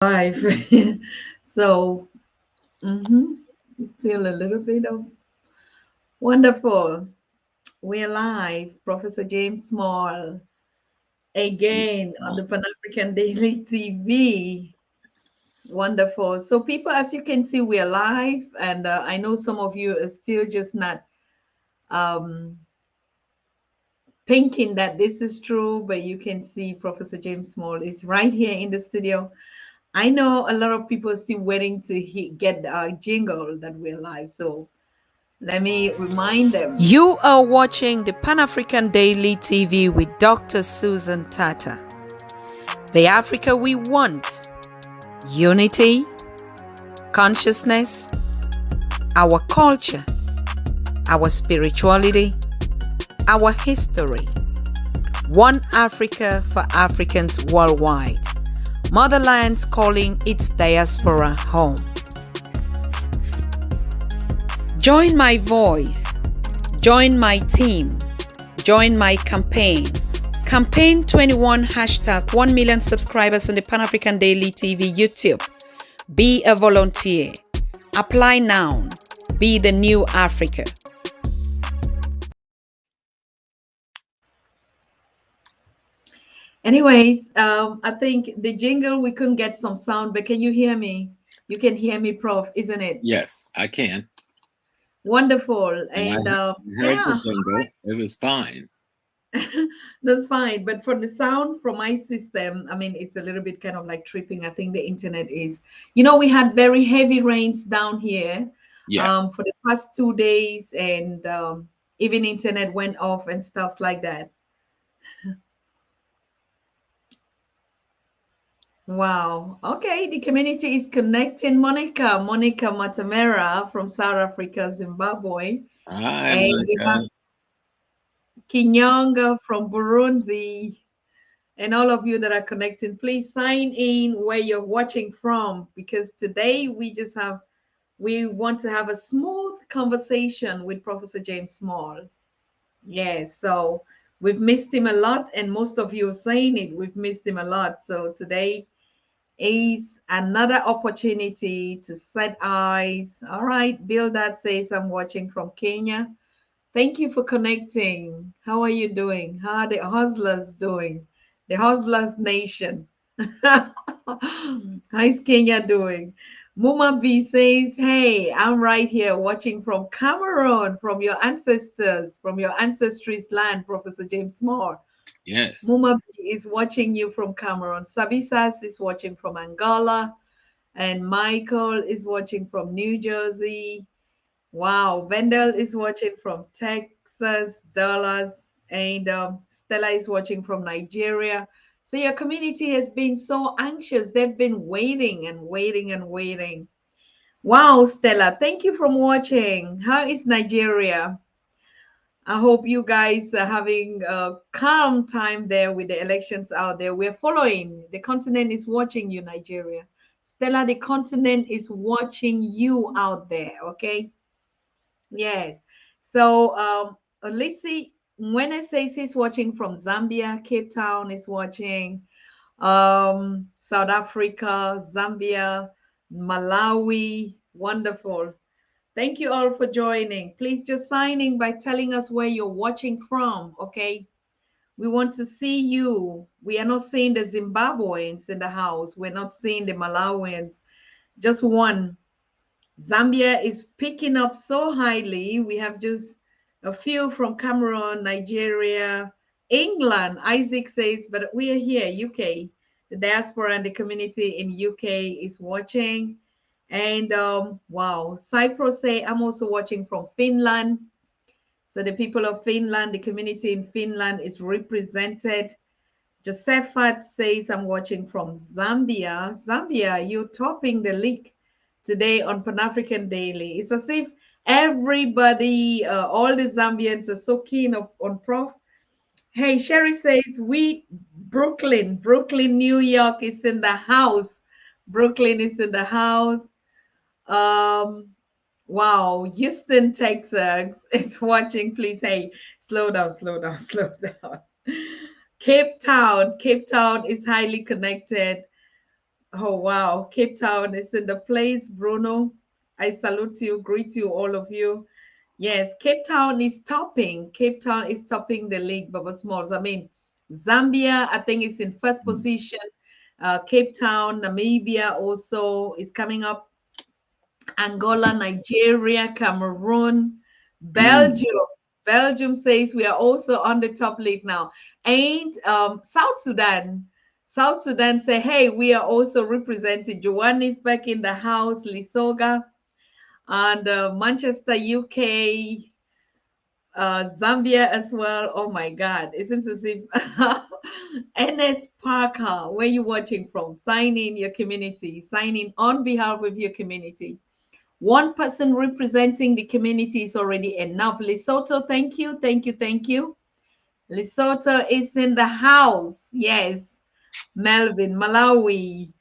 Live. So, still a little bit of wonderful. We're live, Professor James Small, again on the Pan African Daily TV. Wonderful. So, people, as you can see, we're live, and I know some of you are still just not um, thinking that this is true, but you can see Professor James Small is right here in the studio. I know a lot of people are still waiting to get our jingle that we're live. So let me remind them. You are watching the Pan African Daily TV with Dr. Susan Tata. The Africa we want: unity, consciousness, our culture, our spirituality, our history. One Africa for Africans worldwide. Motherlands calling its diaspora home. Join my voice. Join my team. Join my campaign. Campaign 21 hashtag 1 million subscribers on the Pan African Daily TV YouTube. Be a volunteer. Apply now. Be the new Africa. Anyways, I think the jingle, we couldn't get some sound, but can you hear me? You can hear me, Prof, isn't it? Yes, I can. Wonderful. And And I heard the jingle. It was fine. that's fine. But for the sound from my system, I mean, it's a little bit kind of like tripping. I think the internet is, we had very heavy rains down here Yeah. for the past 2 days, and even internet went off and stuff like that. Wow. Okay, the community is connecting. Monica Matamera from South Africa, Zimbabwe. Hi, And we have Monica. Kinyonga from Burundi. And all of you that are connecting, please sign in where you're watching from, because today we want to have a smooth conversation with Professor James Small. Yes, so we've missed him a lot, and most of you are saying it, we've missed him a lot. So today is another opportunity to set eyes. All right, Bill that says I'm watching from Kenya. Thank you for connecting. How are you doing? How are the hustlers doing? The hustlers nation. How's Kenya doing? Muma B says, hey, I'm right here watching from Cameroon, from your ancestors, from your ancestry's land, Professor James Small. Yes. Muma B is watching you from Cameroon. Sabisas is watching from Angola. And Michael is watching from New Jersey. Wow, Vendel is watching from Texas, Dallas, and Stella is watching from Nigeria. So your community has been so anxious. They've been waiting and waiting and waiting. Wow, Stella, thank you for watching. How is Nigeria? I hope you guys are having a calm time there with the elections out there. We're following. The continent is watching you, Nigeria. Stella, the continent is watching you out there, okay? Yes. So Lissy, when I say he's watching from Zambia, Cape Town is watching, South Africa, Zambia, Malawi. Wonderful. Thank you all for joining. Please just sign in by telling us where you're watching from, okay? We want to see you. We are not seeing the Zimbabweans in the house. We're not seeing the Malawians. Just one. Zambia is picking up so highly. We have just a few from Cameroon, Nigeria, England. Isaac says, but we are here, UK. The diaspora and the community in UK is watching. And wow, Cyprus say, I'm also watching from Finland. So the people of Finland, the community in Finland is represented. Josephat says, I'm watching from Zambia. Zambia, you're topping the league today on Pan African Daily. It's as if everybody, all the Zambians are so keen on Prof. Hey, Sherry says, Brooklyn, New York is in the house. Brooklyn is in the house. Wow, Houston, Texas is watching. Please, hey, slow down, slow down, slow down. Cape Town is highly connected. Oh, wow. Cape Town is in the place, Bruno. I salute you, greet you, all of you. Yes, Cape Town is topping. Cape Town is topping the league, Baba Smalls. I mean, Zambia, I think, is in first Mm. position. Cape Town, Namibia also is coming up. Angola, Nigeria, Cameroon, Mm. Belgium. Belgium says we are also on the top league now. And South Sudan. South Sudan say, hey, we are also represented. Joanne back in the house, Lisoga, and Manchester, UK, Zambia as well. Oh my God. It seems as if NS Parker, where you watching from? Sign in your community. Sign in on behalf of your community. One person representing the community is already enough. Lesotho, thank you, thank you, thank you. Lesotho is in the house. Yes. Melvin, Malawi,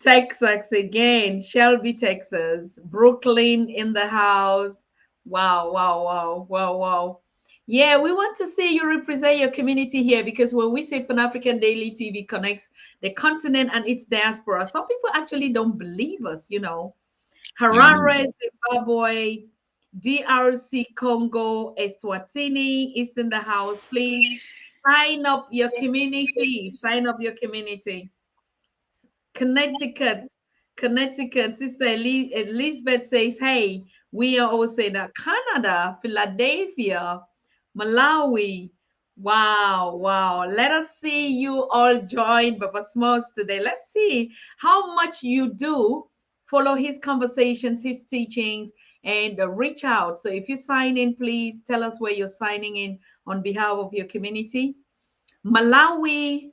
Texas again, Shelby, Texas, Brooklyn in the house. Wow, wow, wow, wow, wow. Yeah, we want to see you represent your community here because when we say Pan African Daily TV connects the continent and its diaspora, some people actually don't believe us. Harare, Amen. Zimbabwe, DRC Congo, Eswatini is in the house. Please sign up your community. Sign up your community. Connecticut, Connecticut. Sister Elizabeth says, hey, we are also in Canada, Philadelphia, Malawi. Wow, wow. Let us see you all join Baba Smalls today. Let's see how much you do follow his conversations, his teachings, and reach out. So if you sign in, please tell us where you're signing in on behalf of your community. Malawi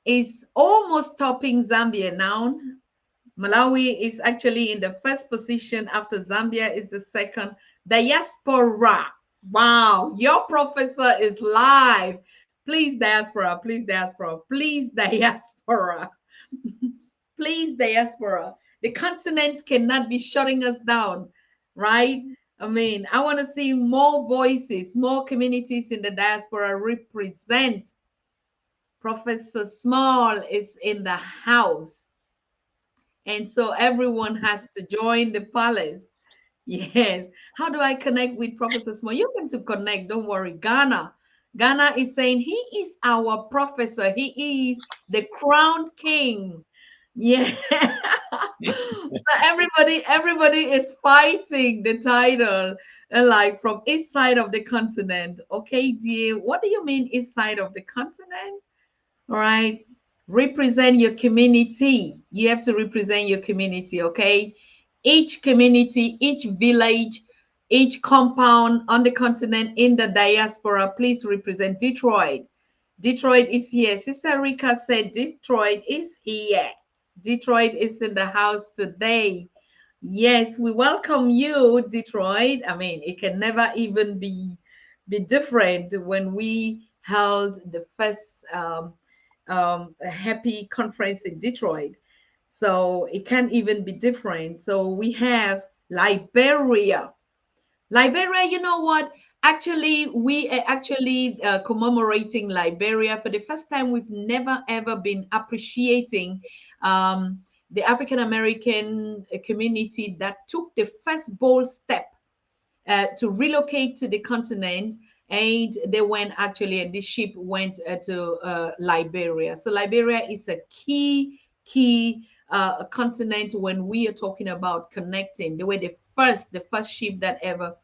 is almost topping Zambia now. Malawi is actually in the first position after Zambia is the second. Diaspora. Wow, your professor is live. Please, diaspora, please, diaspora, please, diaspora, please, diaspora. The continent cannot be shutting us down, right? I mean, I want to see more voices, more communities in the diaspora represent. Professor Small is in the house. And so everyone has to join the palace. Yes. How do I connect with Professor Small? You're going to connect. Don't worry. Ghana. Ghana is saying he is our professor. He is the crown king. Yeah. So everybody is fighting the title. And like from each side of the continent. Okay, dear. What do you mean each side of the continent? All right. Represent your community. You have to represent your community, okay? Each community, each village, each compound on the continent in the diaspora, please represent Detroit. Detroit is here. Sister Rika said Detroit is here. Detroit is in the house today. Yes, we welcome you, Detroit. I mean, it can never even be different when we held the first happy conference in Detroit. So it can't even be different. So we have Liberia. Liberia, you know what? Actually, we are actually commemorating Liberia for the first time. We've never ever been appreciating the African American community that took the first bold step to relocate to the continent. And they went actually, and this ship went to Liberia. So Liberia is a key continent when we are talking about connecting. They were the first ship that ever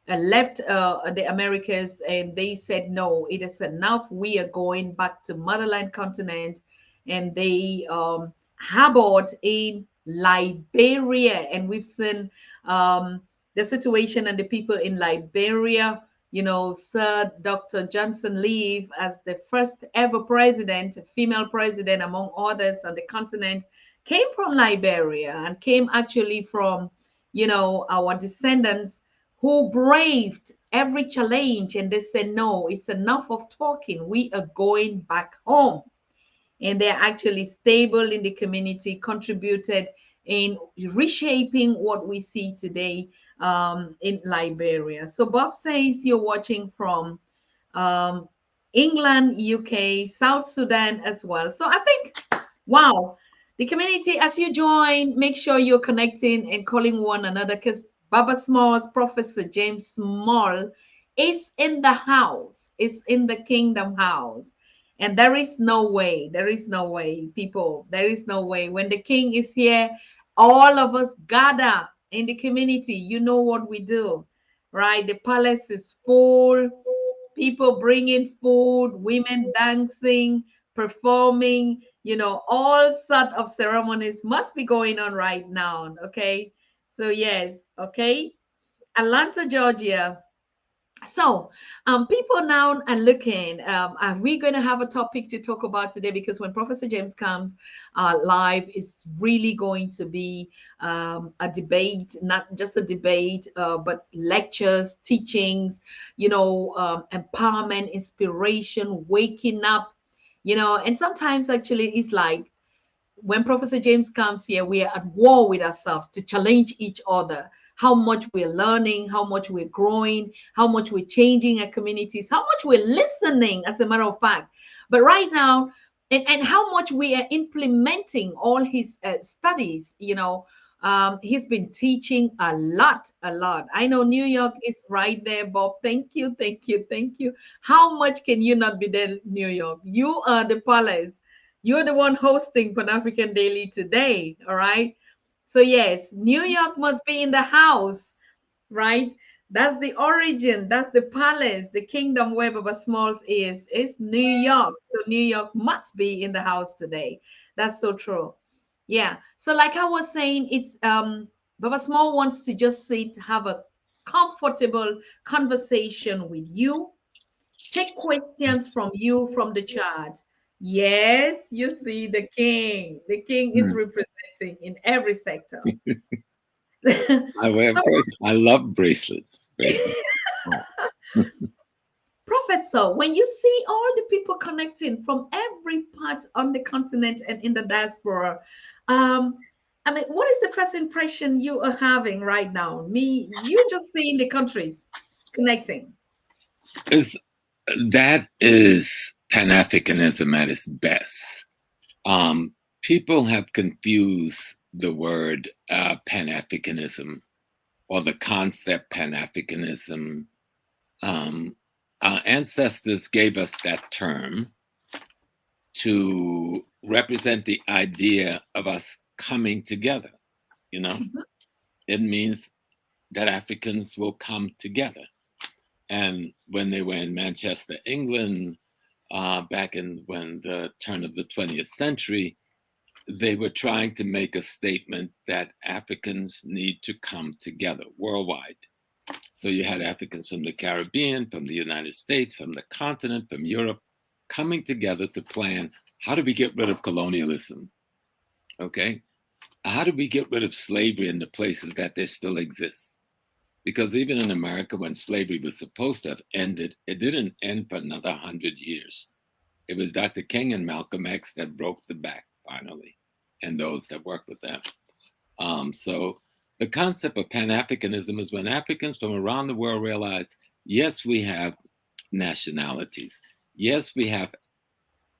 left the Americas, and they said, no, it is enough. We are going back to motherland continent. And they harbored in Liberia. And we've seen the situation and the people in Liberia. Sir Dr. Johnson Leave as the first ever president, female president among others on the continent, came from Liberia and came actually from, our descendants who braved every challenge, and they said, no, it's enough of talking. We are going back home. And they're actually stable in the community, contributed in reshaping what we see today in Liberia. So Bob says you're watching from um, England, UK, South Sudan as well. So I think, wow, The community, as you join, make sure you're connecting and calling one another, because Baba Small's Professor James Small is in the house, is in the kingdom house. And there is no way, people, there is no way. When the king is here, all of us gather in the community. You know what we do, right? The palace is full, people bringing food, women dancing, performing, all sort of ceremonies must be going on right now. Okay. So, yes. Okay. Atlanta, Georgia. So, people now are looking. Are we going to have a topic to talk about today? Because when Professor James comes live, it's really going to be a debate, not just a debate, but lectures, teachings, empowerment, inspiration, waking up, and sometimes actually it's like when Professor James comes here, we are at war with ourselves to challenge each other. How much we're learning, how much we're growing, how much we're changing our communities, how much we're listening, as a matter of fact. But right now, and how much we are implementing all his studies, he's been teaching a lot, a lot. I know New York is right there, Bob. Thank you, thank you, thank you. How much can you not be there, New York? You are the palace. You're the one hosting Pan African Daily today. All right. So, yes, New York must be in the house, right? That's the origin. That's the palace, the kingdom where Baba Smalls is. It's New York. So, New York must be in the house today. That's so true. Yeah. So, like I was saying, it's Baba Small wants to just sit, have a comfortable conversation with you, take questions from you from the chat. Yes, you see the king. The king is Hmm. representing in every sector. I wear So, bracelets. I love bracelets. Professor, when you see all the people connecting from every part on the continent and in the diaspora, I mean, what is the first impression you are having right now? Me, you just seeing the countries connecting. It's, that is Pan Africanism at its best. People have confused the word Pan Africanism or the concept Pan Africanism. Our ancestors gave us that term to represent the idea of us coming together. You know, it means that Africans will come together. And when they were in Manchester, England, back in when the turn of the 20th century, they were trying to make a statement that Africans need to come together worldwide. So you had Africans from the Caribbean, from the United States, from the continent, from Europe, coming together to plan, how do we get rid of colonialism? Okay. How do we get rid of slavery in the places that there still exists? Because even in America, when slavery was supposed to have ended, it didn't end for another 100 years. It was Dr. King and Malcolm X that broke the back finally, and those that worked with them. So the concept of Pan-Africanism is when Africans from around the world realize, yes, we have nationalities. Yes, we have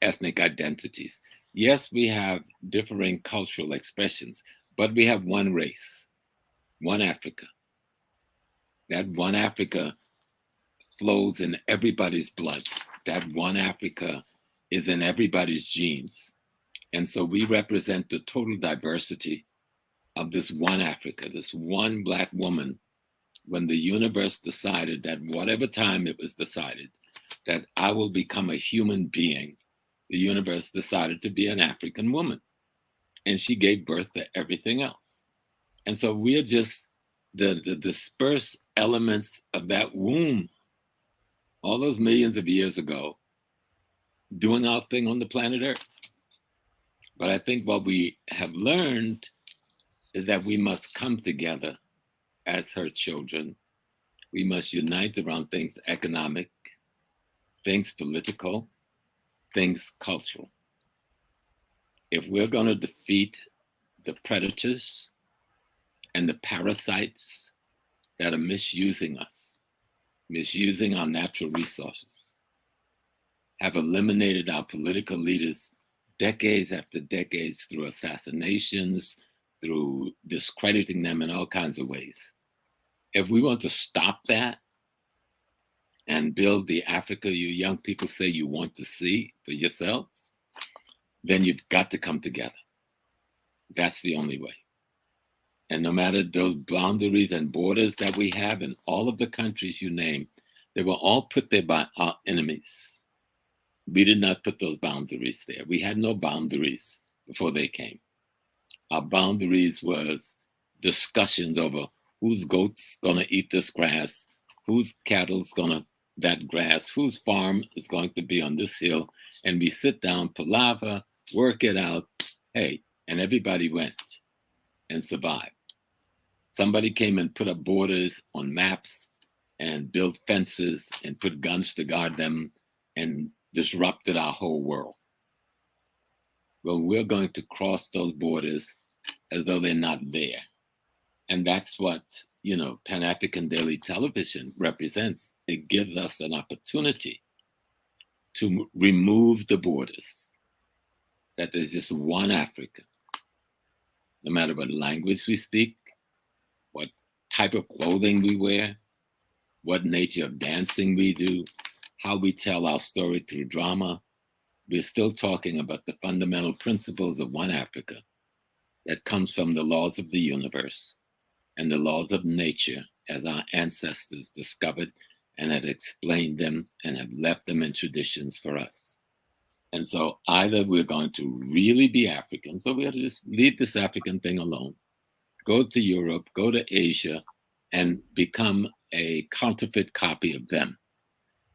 ethnic identities. Yes, we have differing cultural expressions, but we have one race, one Africa. That one Africa flows in everybody's blood. That one Africa is in everybody's genes. And so we represent the total diversity of this one Africa, this one Black woman, when the universe decided that whatever time it was decided that I will become a human being, the universe decided to be an African woman. And she gave birth to everything else. And so we're just the dispersed elements of that womb all those millions of years ago, doing our thing on the planet Earth. But I think what we have learned is that we must come together as her children. We must unite around things economic, things political, things cultural. If we're going to defeat the predators and the parasites that are misusing us, misusing our natural resources, have eliminated our political leaders decades after decades through assassinations, through discrediting them in all kinds of ways. If we want to stop that and build the Africa you young people say you want to see for yourselves, then you've got to come together. That's the only way. And no matter those boundaries and borders that we have in all of the countries you name, they were all put there by our enemies. We did not put those boundaries there. We had no boundaries before they came. Our boundaries was discussions over whose goat's gonna eat this grass, whose cattle's gonna that grass, whose farm is going to be on this hill, and we sit down, palaver, work it out. Hey, and everybody went and survived. Somebody came and put up borders on maps and built fences and put guns to guard them and disrupted our whole world. Well, we're going to cross those borders as though they're not there. And that's what, Pan-African Daily Television represents. It gives us an opportunity to remove the borders, that there's just one Africa, no matter what language we speak, what type of clothing we wear, what nature of dancing we do, how we tell our story through drama. We're still talking about the fundamental principles of one Africa that comes from the laws of the universe and the laws of nature as our ancestors discovered and had explained them and have left them in traditions for us. And so either we're going to really be African, so we have to just leave this African thing alone, go to Europe, go to Asia, and become a counterfeit copy of them.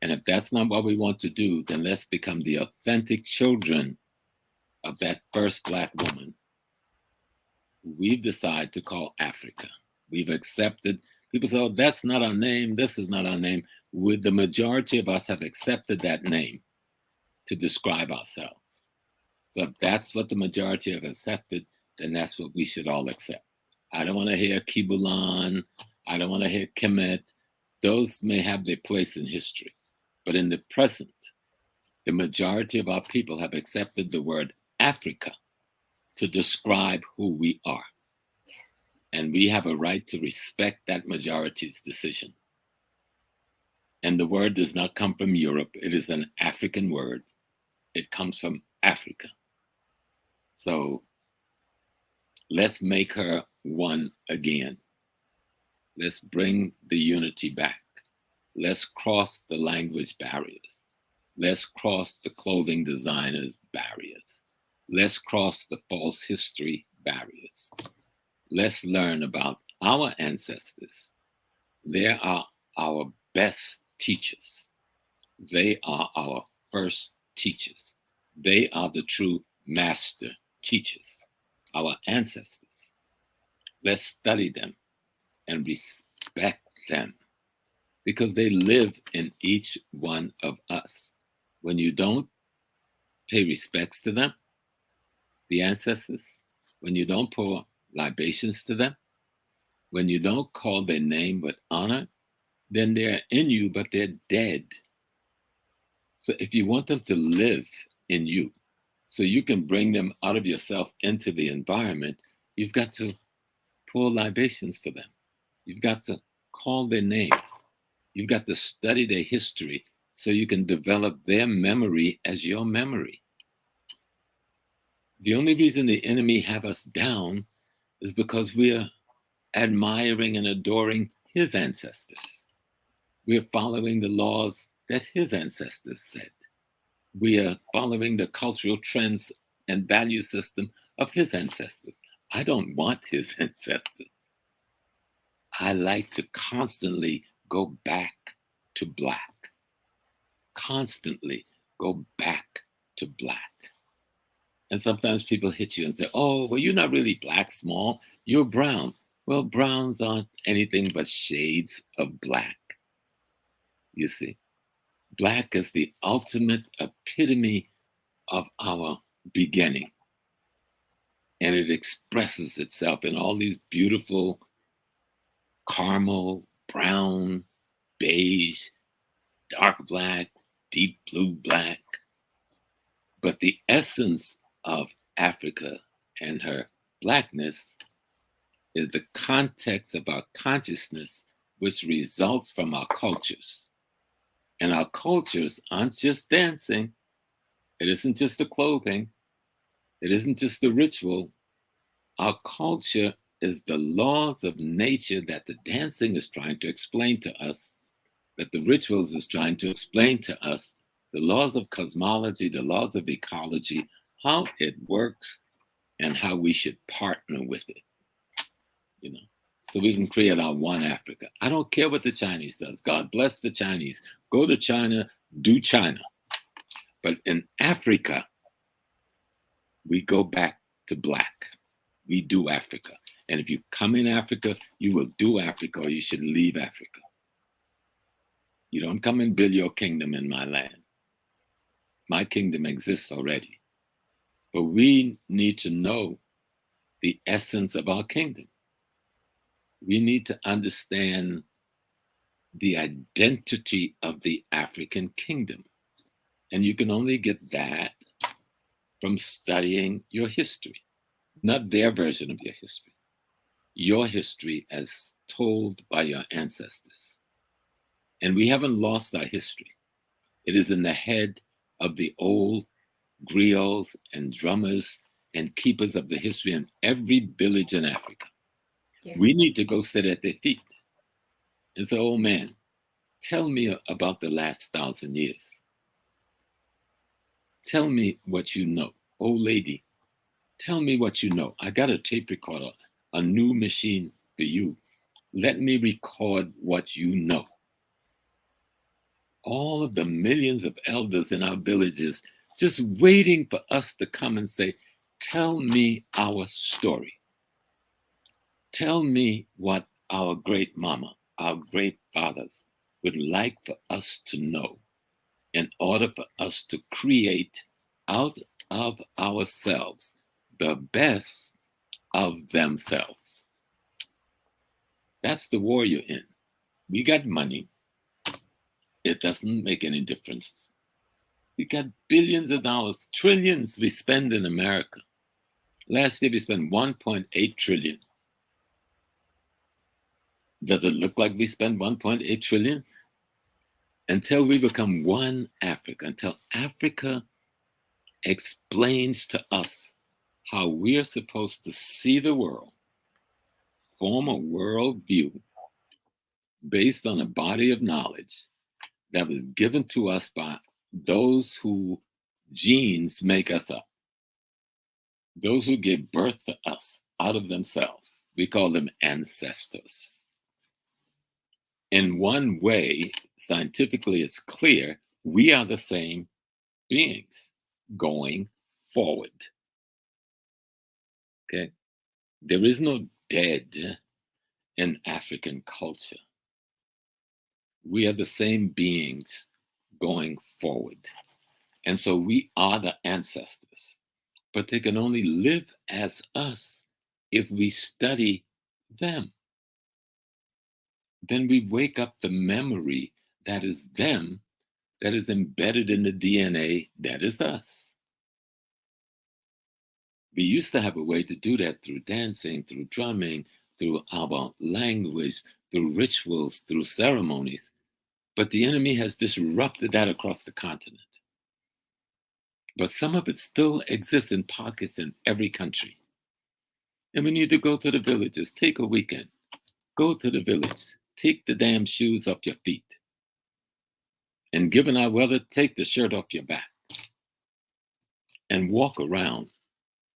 And if that's not what we want to do, then let's become the authentic children of that first Black woman we've decided to call Africa. We've accepted, people say, oh, that's not our name, this is not our name. The majority of us have accepted that name to describe ourselves. So if that's what the majority have accepted, then that's what we should all accept. I don't want to hear Kibulan, I don't want to hear Kemet. Those may have their place in history. But in the present, the majority of our people have accepted the word Africa to describe who we are. Yes. And we have a right to respect that majority's decision. And the word does not come from Europe. It is an African word. It comes from Africa. So let's make her one again. Let's bring the unity back. Let's cross the language barriers. Let's cross the clothing designers' barriers. Let's cross the false history barriers. Let's learn about our ancestors. They are our best teachers. They are our first teachers. They are the true master teachers, our ancestors. Let's study them and respect them because they live in each one of us. When you don't pay respects to them, the ancestors, when you don't pour libations to them, when you don't call their name with honor, then they're in you, but they're dead. So if you want them to live in you, so you can bring them out of yourself into the environment, you've got to pour libations for them. You've got to call their names. You've got to study their history so you can develop their memory as your memory. The only reason the enemy have us down is because we're admiring and adoring his ancestors. We're following the laws that his ancestors said. We are following the cultural trends and value system of his ancestors. I don't want his ancestors. I like to constantly go back to Black. Constantly go back to Black. And sometimes people hit you and say, oh, well, you're not really Black, Small. You're brown. Well, browns aren't anything but shades of Black. You see, Black is the ultimate epitome of our beginning. And it expresses itself in all these beautiful caramel, brown, beige, dark black, deep blue black. But the essence of Africa and her blackness is the context of our consciousness, which results from our cultures. And our cultures aren't just dancing. It isn't just the clothing. It isn't just the ritual. Our culture is the laws of nature that the dancing is trying to explain to us, that the rituals is trying to explain to us, the laws of cosmology, the laws of ecology, how it works, and how we should partner with it, you know, so we can create our one Africa. I don't care what the Chinese does. God bless the Chinese. Go to China, do China. But in Africa, we go back to black. We do Africa. And if you come in Africa, you will do Africa, or you should leave Africa. You don't come and build your kingdom in my land. My kingdom exists already. But we need to know the essence of our kingdom. We need to understand the identity of the African kingdom. And you can only get that from studying your history, not their version of your history as told by your ancestors. And we haven't lost our history. It is in the head of the old griots and drummers and keepers of the history in every village in Africa. Yes. We need to go sit at their feet and say, oh man, tell me about the last 1,000 years. Tell me what you know. Oh lady, tell me what you know. I got a tape recorder, a new machine for you. Let me record what you know. All of the millions of elders in our villages just waiting for us to come and say, tell me our story. Tell me what our great mama, our great fathers would like for us to know in order for us to create out of ourselves the best of themselves. That's the war you're in. We got money. It doesn't make any difference. We got billions of dollars, trillions we spend in America. Last year we spent 1.8 trillion. Does it look like we spent 1.8 trillion? Until we become one Africa, until Africa explains to us how we are supposed to see the world, form a world view based on a body of knowledge that was given to us by those who genes make us up, those who gave birth to us out of themselves. We call them ancestors. In one way, scientifically, it's clear we are the same beings going forward. Okay? There is no dead in African culture. We are the same beings going forward. And so we are the ancestors, but they can only live as us if we study them. Then we wake up the memory that is them, that is embedded in the DNA that is us. We used to have a way to do that through dancing, through drumming, through our language, through rituals, through ceremonies. But the enemy has disrupted that across the continent. But some of it still exists in pockets in every country. And we need to go to the villages, take a weekend, go to the village, take the damn shoes off your feet. And given our weather, take the shirt off your back and walk around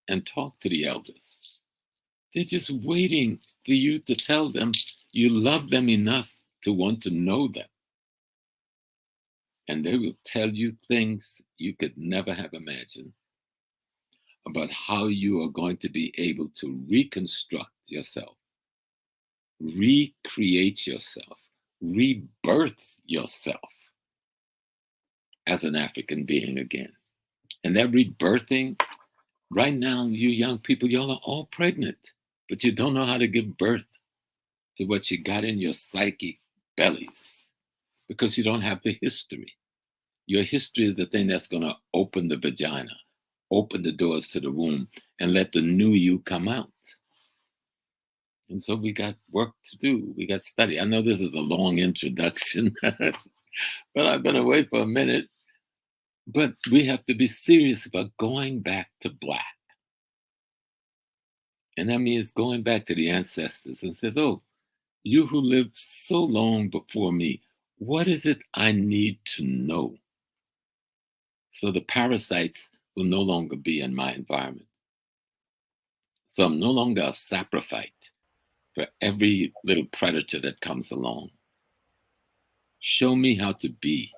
and talk to the elders. They're just waiting for you to tell them you love them enough to want to know them. And they will tell you things you could never have imagined about how you are going to be able to reconstruct yourself, recreate yourself, rebirth yourself as an African being again. And that rebirthing, right now, you young people, y'all are all pregnant, but you don't know how to give birth to what you got in your psychic bellies because you don't have the history. Your history is the thing that's going to open the vagina, open the doors to the womb and let the new you come out. And so we got work to do. We got study. I know this is a long introduction, but I've been away for a minute. But we have to be serious about going back to Black. And that means going back to the ancestors and says, oh, you who lived so long before me, what is it I need to know? So the parasites will no longer be in my environment. So I'm no longer a saprophyte for every little predator that comes along. Show me how to be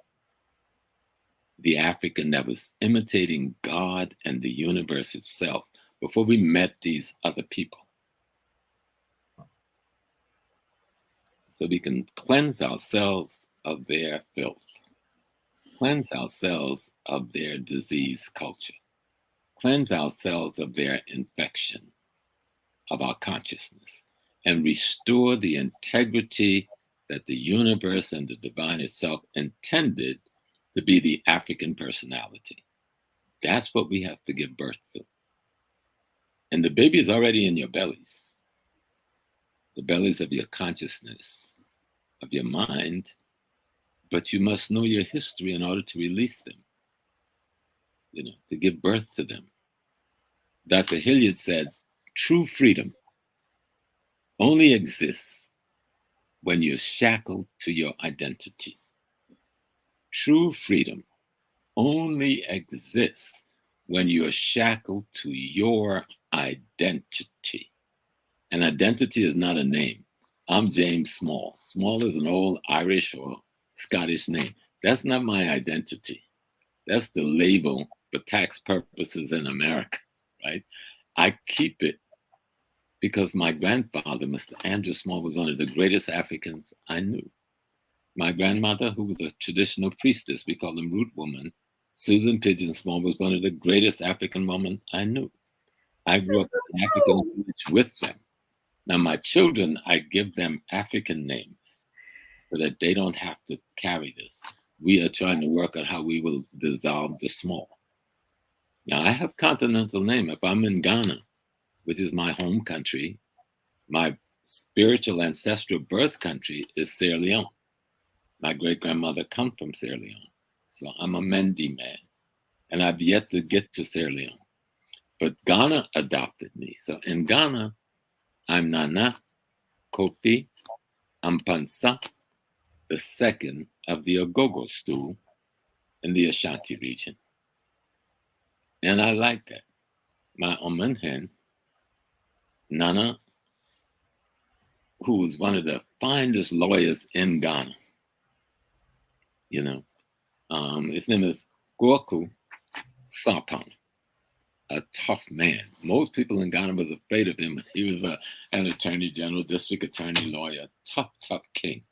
the African that was imitating God and the universe itself before we met these other people. So we can cleanse ourselves of their filth, cleanse ourselves of their disease culture, cleanse ourselves of their infection of our consciousness, and restore the integrity that the universe and the divine itself intended to be the African personality. That's what we have to give birth to. And the baby is already in your bellies, the bellies of your consciousness, of your mind, but you must know your history in order to release them, to give birth to them. Dr. Hilliard said, true freedom only exists when you're shackled to your identity. True freedom only exists when you're shackled to your identity. And identity is not a name. I'm James Small. Small is an old Irish or Scottish name. That's not my identity. That's the label for tax purposes in America, right? I keep it because my grandfather, Mr. Andrew Small, was one of the greatest Africans I knew. My grandmother, who was a traditional priestess, we call them root woman, Susan Pigeon Small, was one of the greatest African women I knew. I grew up in African village with them. Now, my children, I give them African names so that they don't have to carry this. We are trying to work out how we will dissolve the small. Now, I have continental name. If I'm in Ghana, which is my home country, my spiritual ancestral birth country is Sierra Leone. My great-grandmother comes from Sierra Leone. So I'm a Mendi man. And I've yet to get to Sierra Leone. But Ghana adopted me. So in Ghana, I'm Nana Kofi Ampansa, the second of the Ogogo stool in the Ashanti region. And I like that. My Omanhen, Nana, who was one of the finest lawyers in Ghana, his name is Gwoku Sapang, a tough man. Most people in Ghana was afraid of him. He was an attorney general, district attorney, lawyer, tough king.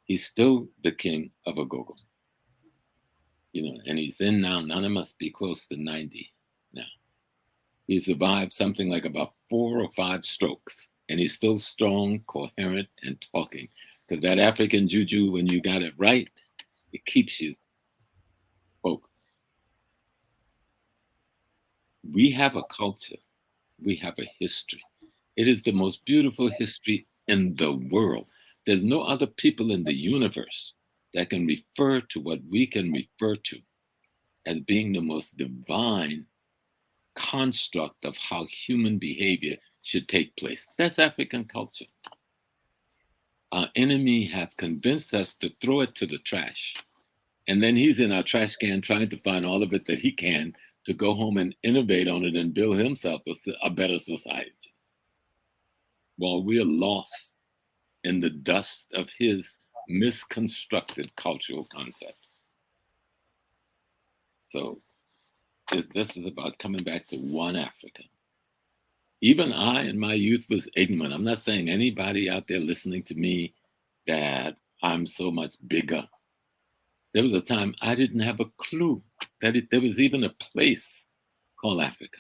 He's still the king of Ogogo. And he's in now. Nana must be close to 90 now. He survived something like about 4 or 5 strokes, and he's still strong, coherent, and talking. Because that African juju, when you got it right, it keeps you focused. We have a culture. We have a history. It is the most beautiful history in the world. There's no other people in the universe that can refer to what we can refer to as being the most divine construct of how human behavior should take place. That's African culture. Our enemy have convinced us to throw it to the trash. And then he's in our trash can trying to find all of it that he can to go home and innovate on it and build himself a better society. While we're lost in the dust of his misconstructed cultural concepts. So this is about coming back to one Africa. Even I in my youth was ignorant. I'm not saying anybody out there listening to me that I'm so much bigger. There was a time I didn't have a clue that there was even a place called Africa.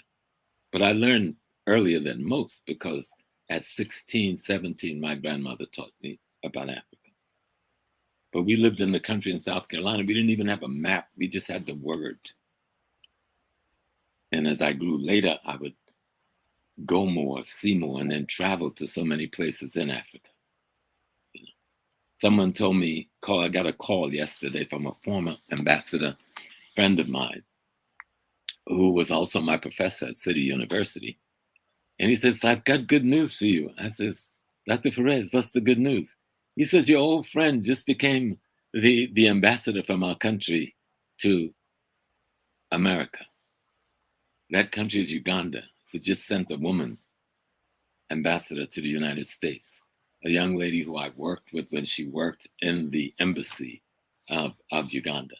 But I learned earlier than most because at 16, 17, my grandmother taught me about Africa. But we lived in the country in South Carolina. We didn't even have a map. We just had the word. And as I grew later, I would go more, see more, and then travel to so many places in Africa. Someone told me, I got a call yesterday from a former ambassador friend of mine who was also my professor at City University. And he says, I've got good news for you. I says, Dr. Perez, what's the good news? He says, your old friend just became the ambassador from our country to America. That country is Uganda, who just sent a woman ambassador to the United States, a young lady who I worked with when she worked in the embassy of Uganda.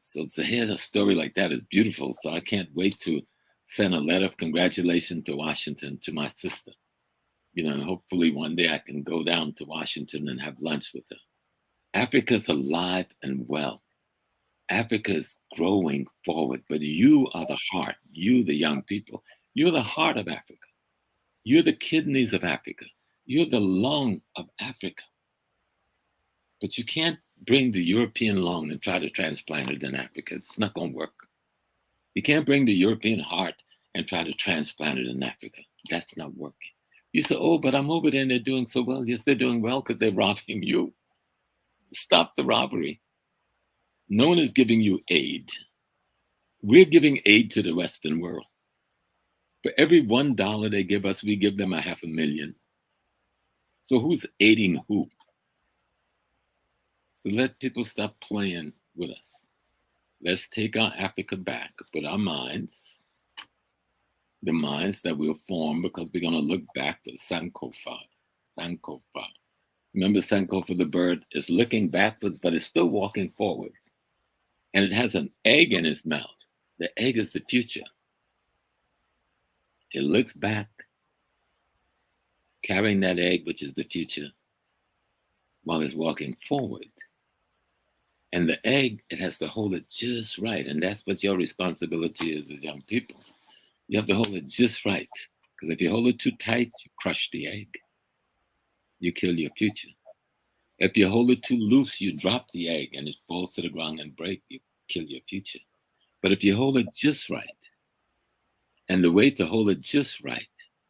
So to hear a story like that is beautiful. So I can't wait to send a letter of congratulations to Washington to my sister. And hopefully one day I can go down to Washington and have lunch with her. Africa's alive and well. Africa is growing forward, but you are the heart. You, the young people, you're the heart of Africa. You're the kidneys of Africa. You're the lung of Africa. But you can't bring the European lung and try to transplant it in Africa. It's not going to work. You can't bring the European heart and try to transplant it in Africa. That's not working. You say, oh, but I'm over there and they're doing so well. Yes, they're doing well because they're robbing you. Stop the robbery. No one is giving you aid. We're giving aid to the Western world. For every $1 they give us, we give them $500,000. So who's aiding who? So let people stop playing with us. Let's take our Africa back with our minds, the minds that we'll form because we're going to look back with Sankofa. Sankofa. Remember, Sankofa, the bird, is looking backwards, but it's still walking forward. And it has an egg in its mouth. The egg is the future. It looks back, carrying that egg, which is the future, while it's walking forward. And the egg, it has to hold it just right. And that's what your responsibility is as young people. You have to hold it just right. Because if you hold it too tight, you crush the egg. You kill your future. If you hold it too loose, you drop the egg and it falls to the ground and breaks. You kill your future. But if you hold it just right, and the way to hold it just right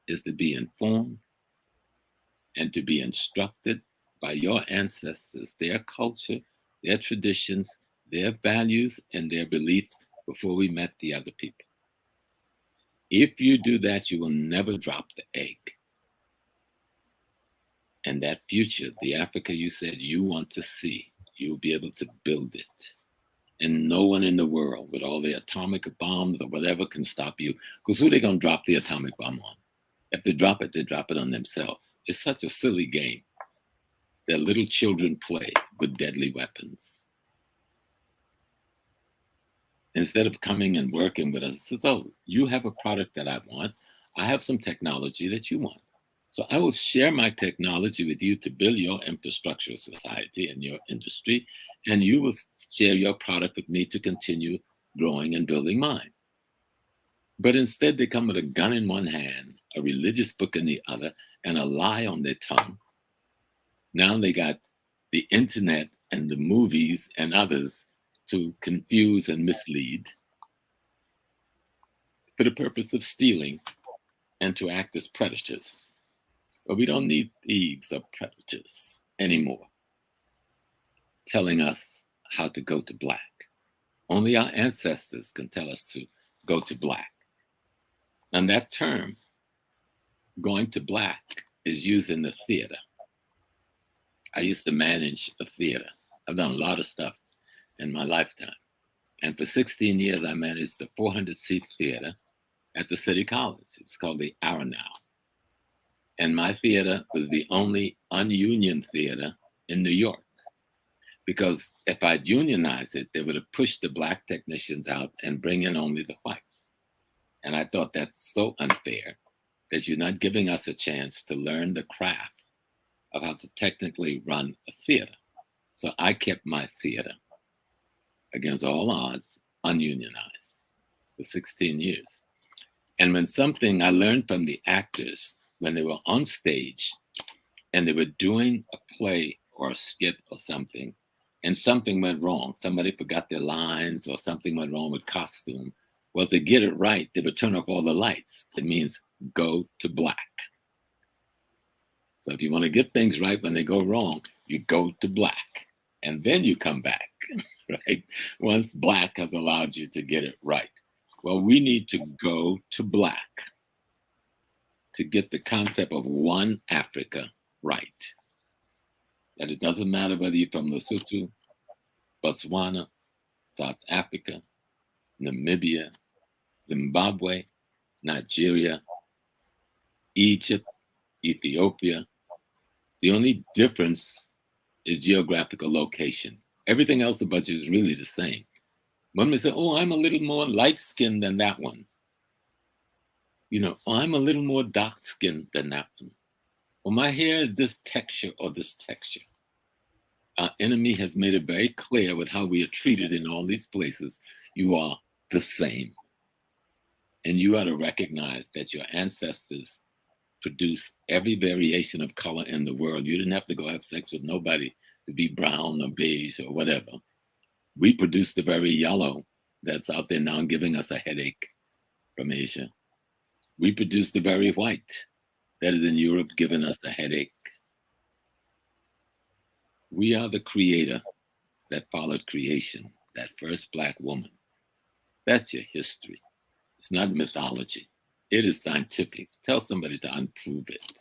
is to be informed and to be instructed by your ancestors, their culture, their traditions, their values, and their beliefs before we met the other people. If you do that, you will never drop the egg. And that future, the Africa you said you want to see, you'll be able to build it. And no one in the world with all the atomic bombs or whatever can stop you. Because who are they going to drop the atomic bomb on? If they drop it on themselves. It's such a silly game that little children play with deadly weapons. Instead of coming and working with us, it says, oh, you have a product that I want. I have some technology that you want. So I will share my technology with you to build your infrastructure society and your industry, and you will share your product with me to continue growing and building mine. But instead, they come with a gun in one hand, a religious book in the other, and a lie on their tongue. Now they got the internet and the movies and others to confuse and mislead for the purpose of stealing and to act as predators. But we don't need thieves or predators anymore telling us how to go to black. Only our ancestors can tell us to go to black. And that term, going to black, is used in the theater. I used to manage a theater. I've done a lot of stuff in my lifetime. And for 16 years, I managed the 400-seat theater at the City College. It's called the Aronow. And my theater was the only ununion theater in New York. Because if I'd unionized it, they would have pushed the black technicians out and bring in only the whites. And I thought that's so unfair that you're not giving us a chance to learn the craft of how to technically run a theater. So I kept my theater against all odds ununionized for 16 years. And when something I learned from the actors, when they were on stage and they were doing a play or a skit or something, and something went wrong, somebody forgot their lines or something went wrong with costume, Well, to get it right, they would turn off all the lights. It means go to black. So if you want to get things right when they go wrong, you go to black and then you come back, right? Once black has allowed you to get it right. Well, we need to go to black to get the concept of one Africa right. That it doesn't matter whether you're from Lesotho, Botswana, South Africa, Namibia, Zimbabwe, Nigeria, Egypt, Ethiopia. The only difference is geographical location. Everything else about you is really the same. One may say, oh, I'm a little more light skinned than that one. Oh, I'm a little more dark skinned than that one. Well, my hair is this texture or this texture. Our enemy has made it very clear with how we are treated in all these places. You are the same. And you ought to recognize that your ancestors produced every variation of color in the world. You didn't have to go have sex with nobody to be brown or beige or whatever. We produced the very yellow that's out there now giving us a headache from Asia. We produced the very white that is in Europe giving us a headache. We are the creator that followed creation, that first Black woman. That's your history. It's not mythology. It is scientific. Tell somebody to unprove it.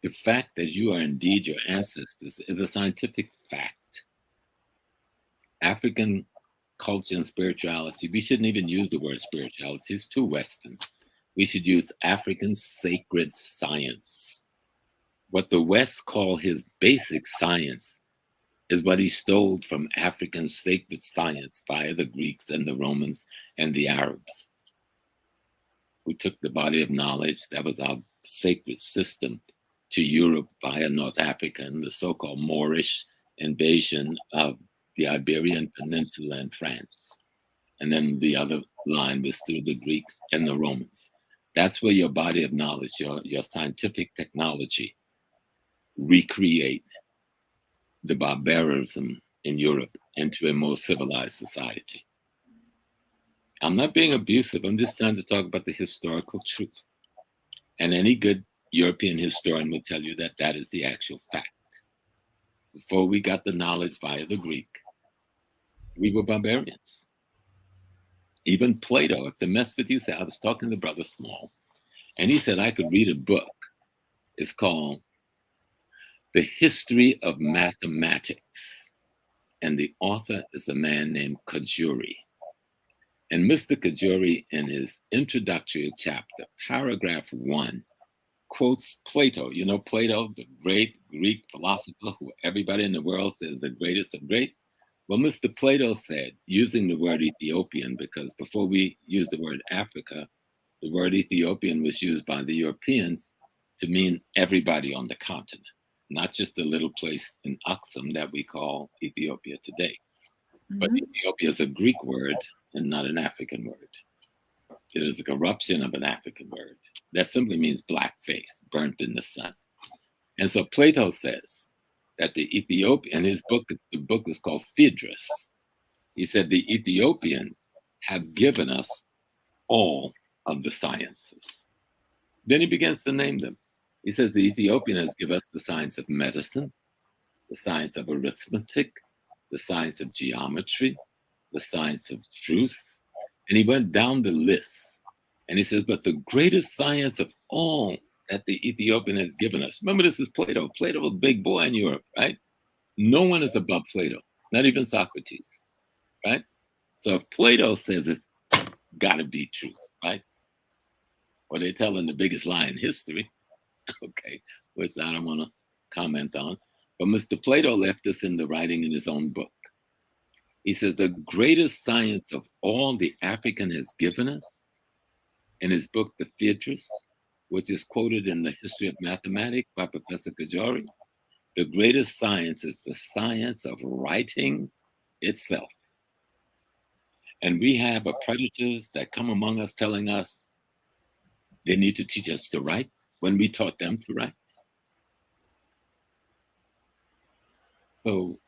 The fact that you are indeed your ancestors is a scientific fact. African culture and spirituality, we shouldn't even use the word spirituality. It's too Western. We should use African sacred science. What the West call his basic science is what he stole from African sacred science via the Greeks and the Romans and the Arabs, who took the body of knowledge that was our sacred system to Europe via North Africa and the so-called Moorish invasion of the Iberian Peninsula and France. And then the other line was through the Greeks and the Romans. That's where your body of knowledge, your scientific technology recreate the barbarism in Europe into a more civilized society. I'm not being abusive. I'm just trying to talk about the historical truth. And any good European historian will tell you that that is the actual fact. Before we got the knowledge via the Greek, we were barbarians. Even Plato, if the mess with you, said, I was talking to Brother Small, and he said I could read a book. It's called The History of Mathematics. And the author is a man named Kajuri. And Mr. Kajuri, in his introductory chapter, paragraph 1, quotes Plato. You know Plato, the great Greek philosopher who everybody in the world says the greatest of great? Well, Mr. Plato said, using the word Ethiopian, because before we used the word Africa, the word Ethiopian was used by the Europeans to mean everybody on the continent, not just the little place in Aksum that we call Ethiopia today. But Ethiopia is a Greek word and not an African word. It is a corruption of an African word. That simply means black face, burnt in the sun. And so Plato says that the Ethiopian, his book, the book is called Phaedrus. He said the Ethiopians have given us all of the sciences. Then he begins to name them. He says the Ethiopian has given us the science of medicine, the science of arithmetic, the science of geometry, the science of truth. And he went down the list. And he says, but the greatest science of all that the Ethiopian has given us. Remember, this is Plato. Plato was a big boy in Europe, right? No one is above Plato, not even Socrates, right? So if Plato says it's got to be truth, right? Or they're telling the biggest lie in history, okay, which I don't want to comment on. But Mr. Plato left us in the writing in his own book. He says the greatest science of all the African has given us in his book, The Phaedrus, which is quoted in the History of Mathematics by Professor Kajori. The greatest science is the science of writing itself. And we have predators that come among us telling us they need to teach us to write when we taught them to write. So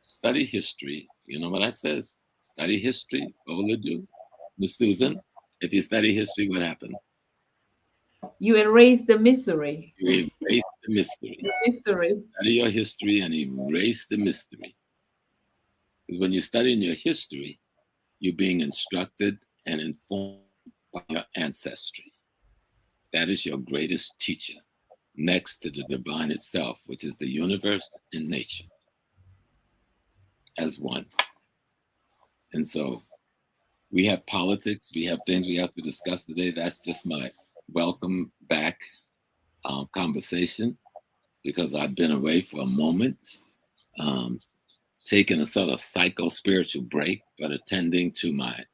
study history. You know what that says? Study history. What will it do? Miss Susan, if you study history, what happens? You erase the misery, You erase the mystery. the mystery. Study your history and erase the mystery. Because when you're studying your history, you're being instructed and informed by your ancestry. That is your greatest teacher, next to the divine itself, which is the universe and nature as one. And so we have politics, we have things we have to discuss today. That's just my welcome back conversation because I've been away for a moment, um, taking a sort of psycho spiritual break, but attending to my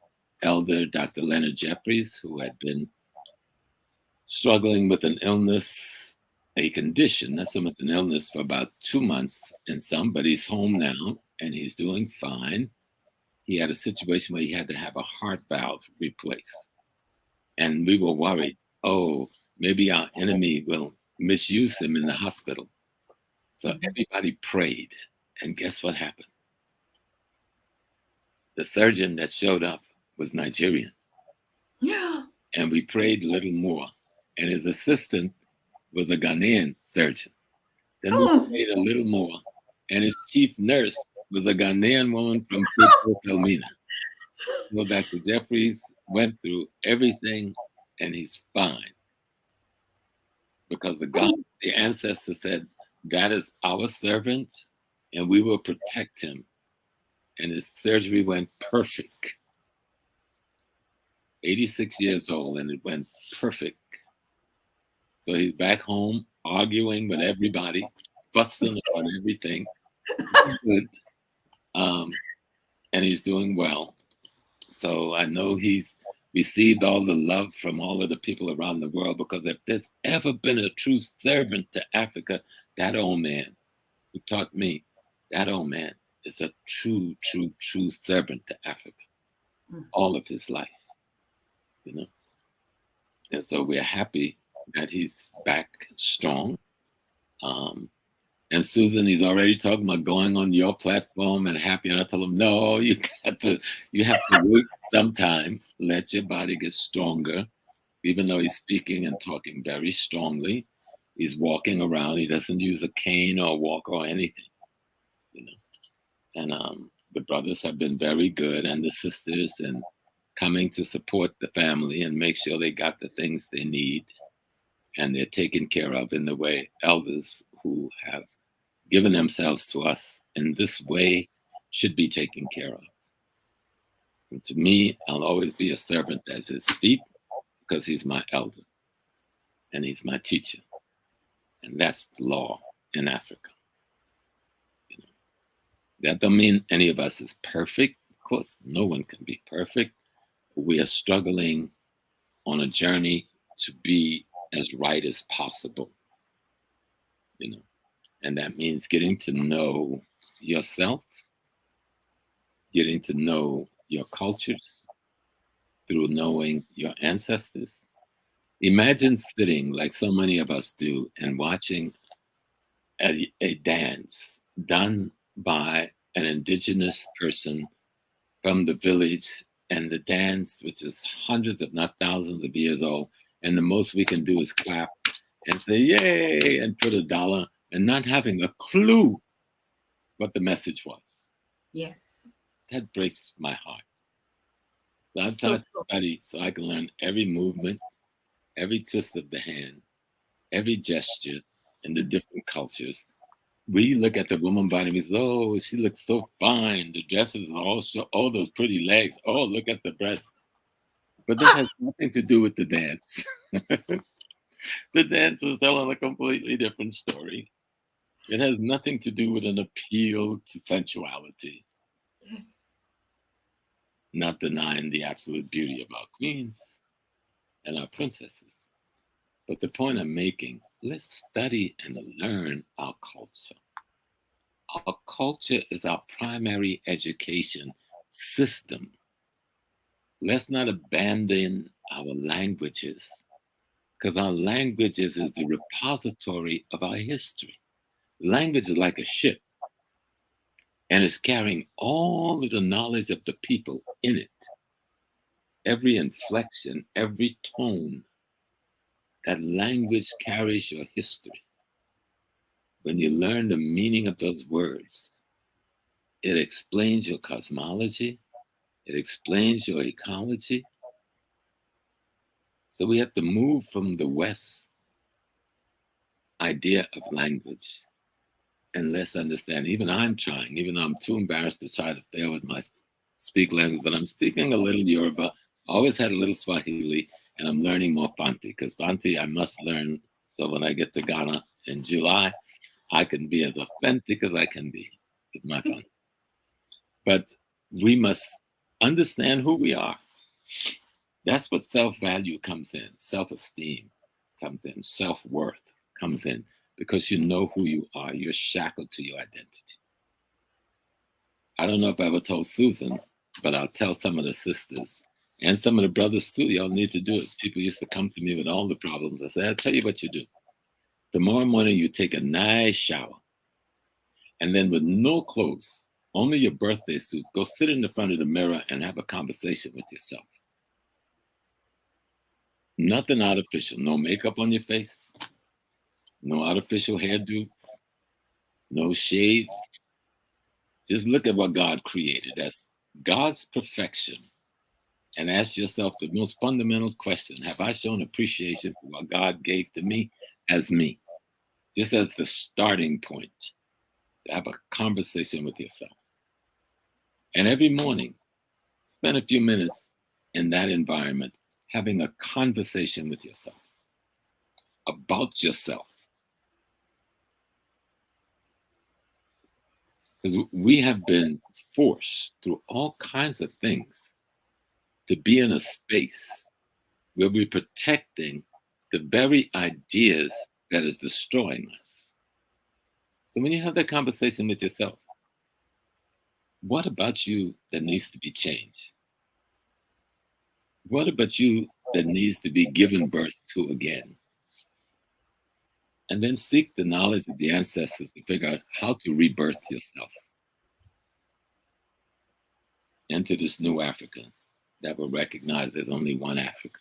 elder, Dr. Leonard Jeffries, who had been struggling with an illness, a condition, not so much an illness, for about 2 months and some, but he's home now and he's doing fine. He had a situation where he had to have a heart valve replaced. And we were worried, oh, maybe our enemy will misuse him in the hospital. So everybody prayed. And guess what happened? The surgeon that showed up was Nigerian. Yeah. And we prayed a little more. And his assistant was a Ghanaian surgeon. Then we Oh, prayed a little more. And his chief nurse was a Ghanaian woman from Elmina. So Dr. Jeffries went through everything and he's fine. Because the ancestor said, that is our servant and we will protect him. And his surgery went perfect. 86 years old and it went perfect. So he's back home arguing with everybody, fussing about everything. He's good. And he's doing well. So I know he's received all the love from all of the people around the world because if there's ever been a true servant to Africa, that old man who taught me, that old man is a true, true, true servant to Africa all of his life, you know. And so we're happy that he's back strong. And Susan, he's already talking about going on your platform and happy. And I told him, no, you have to wait some time, let your body get stronger. Even though he's speaking and talking very strongly, he's walking around. He doesn't use a cane or a walker or anything, you know. And the brothers have been very good, and the sisters, and coming to support the family and make sure they got the things they need, and they're taken care of in the way elders who have given themselves to us in this way should be taken care of. And to me, I'll always be a servant at his feet because he's my elder and he's my teacher. And that's the law in Africa. You know, that don't mean any of us is perfect. Of course, no one can be perfect. We are struggling on a journey to be as right as possible, you know. And that means getting to know yourself, getting to know your cultures through knowing your ancestors. Imagine sitting like so many of us do and watching a dance done by an indigenous person from the village, and the dance, which is hundreds, if not thousands of years old, and the most we can do is clap and say, yay, and put a dollar, and not having a clue what the message was. yes. That breaks my heart. So I've So tried to study so I can learn every movement, every twist of the hand, every gesture in the different cultures. We look at the woman body and we say, oh, she looks so fine. The dresses are all show, oh, those pretty legs. Oh, look at the breasts. But that has nothing to do with the dance. The dance is telling a completely different story. It has nothing to do with an appeal to sensuality, yes. not denying the absolute beauty of our queens and our princesses. But the point I'm making, let's study and learn our culture. Our culture is our primary education system. Let's not abandon our languages, because our languages is the repository of our history. Language is like a ship, and it's carrying all of the knowledge of the people in it. every inflection, every tone, that language carries your history. When you learn the meaning of those words, it explains your cosmology, it explains your ecology. So we have to move from the West idea of language and let's understand. Even I'm trying, even though I'm too embarrassed to try to fail with my speak language, but I'm speaking a little Yoruba. I always had a little Swahili, and I'm learning more Fanti because Fanti I must learn. So when I get to Ghana in July, I can be as authentic as I can be with my Fanti. But we must understand who we are. That's what self-value comes in, self-esteem comes in, self-worth comes in, because you know who you are. You're shackled to your identity. I don't know if I ever told Susan, but I'll tell some of the sisters and some of the brothers too. Y'all need to do it. People used to come to me with all the problems. I said, I'll tell you what you do. Tomorrow morning, you take a nice shower, and then with no clothes, only your birthday suit, go sit in the front of the mirror and have a conversation with yourself. Nothing artificial, no makeup on your face, no artificial hairdo, no shade. Just look at what God created. That's God's perfection. And ask yourself the most fundamental question: have I shown appreciation for what God gave to me as me? Just as the starting point, to have a conversation with yourself. And every morning, spend a few minutes in that environment having a conversation with yourself about yourself. Because we have been forced through all kinds of things to be in a space where we're protecting the very ideas that is destroying us. So when you have that conversation with yourself, what about you that needs to be changed? What about you that needs to be given birth to again? And then seek the knowledge of the ancestors to figure out how to rebirth yourself into this new Africa that will recognize there's only one Africa.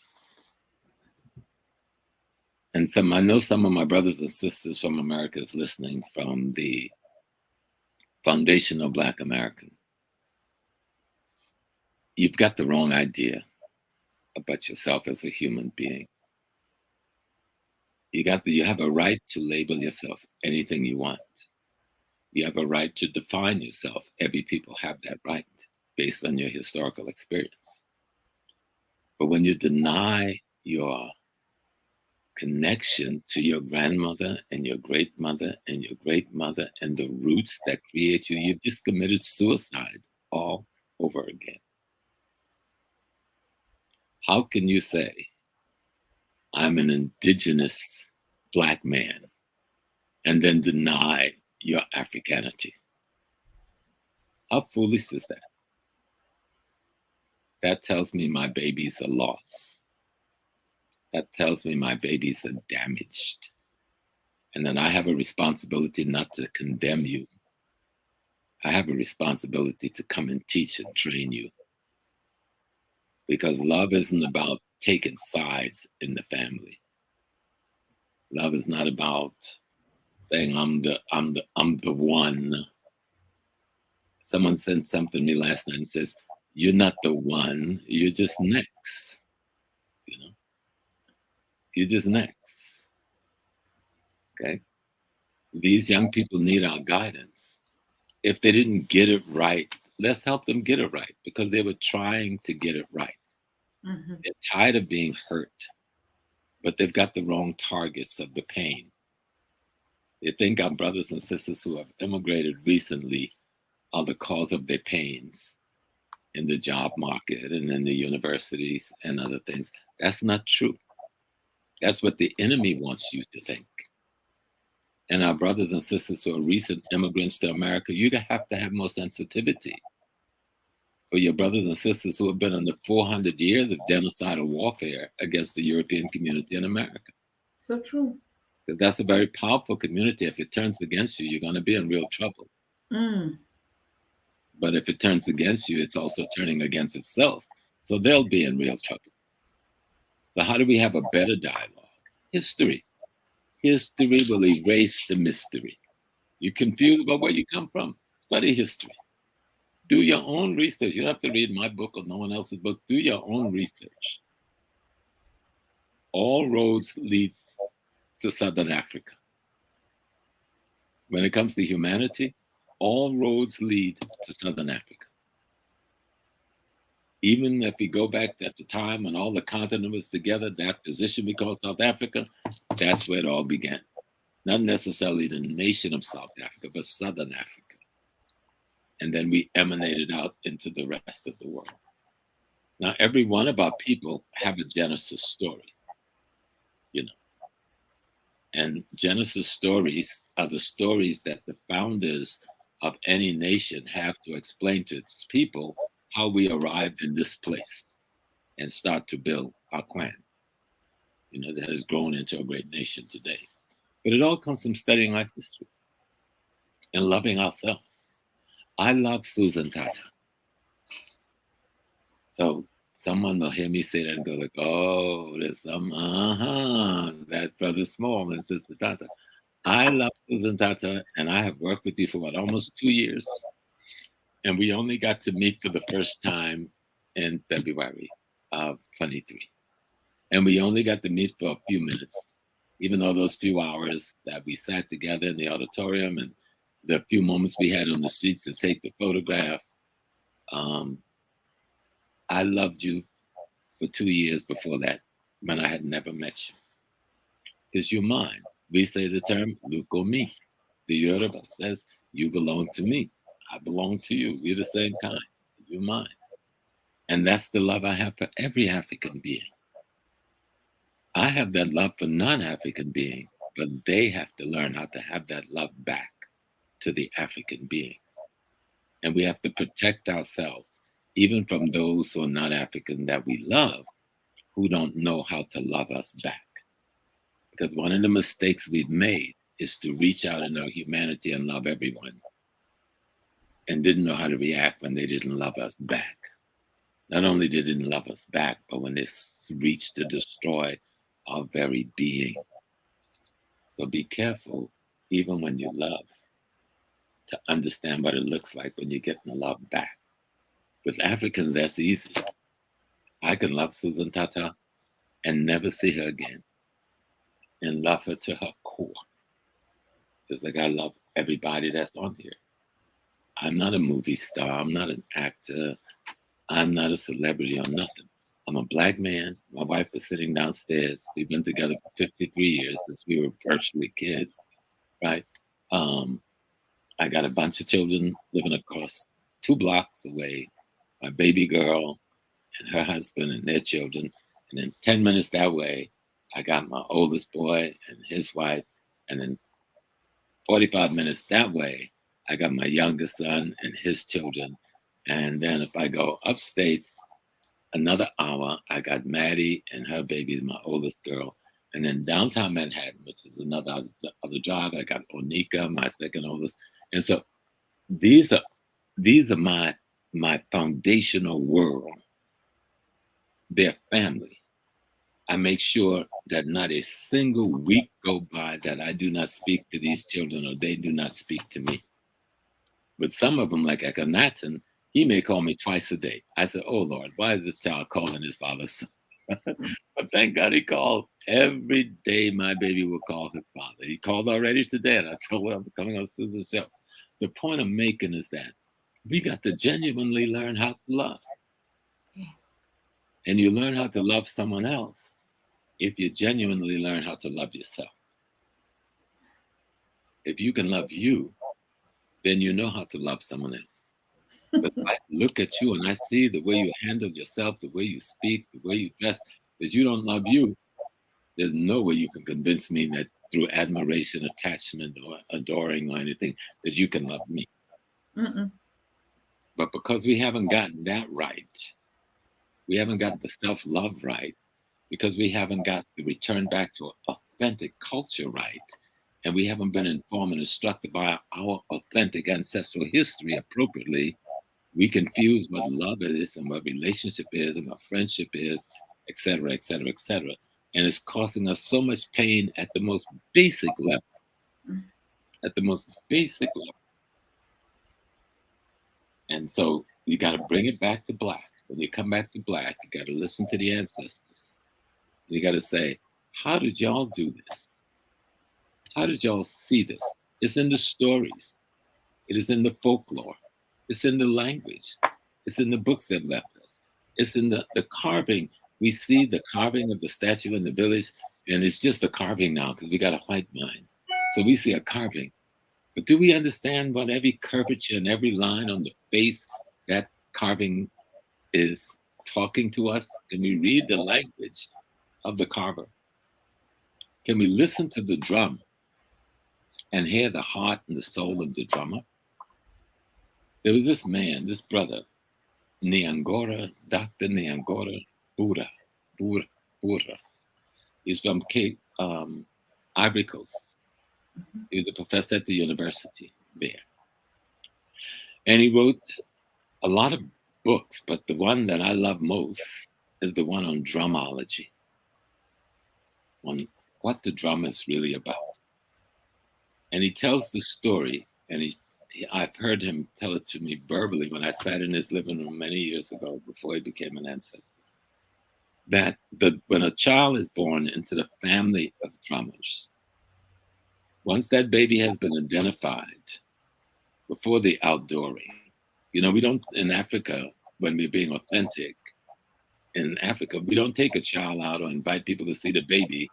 And I know some of my brothers and sisters from America is listening from the Foundation of Black American. You've got the wrong idea about yourself as a human being. You have a right to label yourself anything you want. You have a right to define yourself. Every people have that right based on your historical experience. But when you deny your connection to your grandmother and your great mother and your great mother and the roots that create you, you've just committed suicide all over again. How can you say, I'm an indigenous Black man, and then deny your Africanity? How foolish is that? That tells me my babies are lost. That tells me my babies are damaged. And then I have a responsibility not to condemn you. I have a responsibility to come and teach and train you. Because love isn't about taking sides in the family. Love is not about saying I'm the one. Someone sent something to me last night and says, you're not the one, you're just next. You know? You're just next. Okay? These young people need our guidance. If they didn't get it right, let's help them get it right, because they were trying to get it right. Mm-hmm. They're tired of being hurt, but they've got the wrong targets of the pain. They think our brothers and sisters who have immigrated recently are the cause of their pains in the job market and in the universities and other things. That's not true. That's what the enemy wants you to think. And our brothers and sisters who are recent immigrants to America, you have to have more sensitivity for your brothers and sisters who have been under 400 years of genocidal warfare against the European community in America. So true. Because that's a very powerful community. If it turns against you, you're going to be in real trouble. Mm. But if it turns against you, it's also turning against itself, So they'll be in real trouble. So how do we have a better dialogue? History. History will erase the mystery. You're confused about where you come from? Study history. Do your own research. You don't have to read my book or no one else's book. Do your own research. All roads lead to Southern Africa. When it comes to humanity, all roads lead to Southern Africa. Even if we go back at the time when all the continent was together, that position we call South Africa, that's where it all began. Not necessarily the nation of South Africa, but Southern Africa. And then we emanated out into the rest of the world. Now, every one of our people have a Genesis story, you know. And Genesis stories are the stories that the founders of any nation have to explain to its people how we arrived in this place and start to build our clan, you know, that has grown into a great nation today. But it all comes from studying life history and loving ourselves. I love Susan Tata. So someone will hear me say that and go like, oh, there's some, that Brother Small and Sister Tata. I love Susan Tata, and I have worked with you for almost 2 years. And we only got to meet for the first time in February of 23. And we only got to meet for a few minutes, even though those few hours that we sat together in the auditorium and the few moments we had on the streets to take the photograph. I loved you for 2 years before that when I had never met you. Because you're mine. We say the term, Luko me. The Yoruba says, you belong to me. I belong to you. We're the same kind. You're mine. And that's the love I have for every African being. I have that love for non-African beings, but they have to learn how to have that love back to the African beings. And we have to protect ourselves, even from those who are not African that we love, who don't know how to love us back. Because one of the mistakes we've made is to reach out in our humanity and love everyone, and didn't know how to react when they didn't love us back. Not only did they didn't love us back, but when they reached to destroy our very being. So be careful, even when you love, to understand what it looks like when you're getting love back. With Africans, that's easy. I can love Susan Tata and never see her again and love her to her core. Just like I love everybody that's on here. I'm not a movie star. I'm not an actor. I'm not a celebrity or nothing. I'm a black man. My wife is sitting downstairs. We've been together for 53 years since we were virtually kids, right? I got a bunch of children living across 2 blocks away. My baby girl and her husband and their children. And then 10 minutes that way, I got my oldest boy and his wife. And then 45 minutes that way, I got my youngest son and his children. And then if I go upstate, another hour, I got Maddie and her baby, my oldest girl. And then downtown Manhattan, which is another other drive, I got Onika, my second oldest. And so these are my foundational world. They're family. I make sure that not a single week go by that I do not speak to these children or they do not speak to me. But some of them, like Akhenaten, he may call me twice a day. I said, oh Lord, why is this child calling his father? But thank God he called. Every day my baby will call his father. He called already today, and I told him I'm coming on Susan's show. The point I'm making is that we got to genuinely learn how to love. Yes. And you learn how to love someone else if you genuinely learn how to love yourself. If you can love you, then you know how to love someone else. But if I look at you and I see the way you handle yourself, the way you speak, the way you dress, that you don't love you, there's no way you can convince me that through admiration, attachment, or adoring or anything, that you can love me. Mm-mm. But because we haven't gotten that right, we haven't got the self-love right, because we haven't got the return back to authentic culture right, and we haven't been informed and instructed by our authentic ancestral history appropriately, We confuse what love is and what relationship is and what friendship is, etc., etc., etc. And it's causing us so much pain at the most basic level, at the most basic level. And so you got to bring it back to black. When you come back to black, you got to listen to the ancestors. You got to say, how did y'all do this? How did y'all see this? It's in the stories. It is in the folklore. It's in the language. It's in the books they've left us. It's in the carving. We see the carving of the statue in the village, and it's just a carving now because we got a white mind. So we see a carving. But do we understand what every curvature and every line on the face that carving is talking to us? Can we read the language of the carver? Can we listen to the drum and hear the heart and the soul of the drummer? There was this man, this brother, Nyangora, Dr. Nyangora Bura, Bura, Bura. He's from Cape, Ivory Coast. He was a professor at the university there. And he wrote a lot of books, but the one that I love most is the one on drumology, on what the drum is really about. And he tells the story, and I've heard him tell it to me verbally when I sat in his living room many years ago before he became an ancestor. That when a child is born into the family of drummers, once that baby has been identified before the outdooring, we don't, in Africa, when we're being authentic, in Africa, we don't take a child out or invite people to see the baby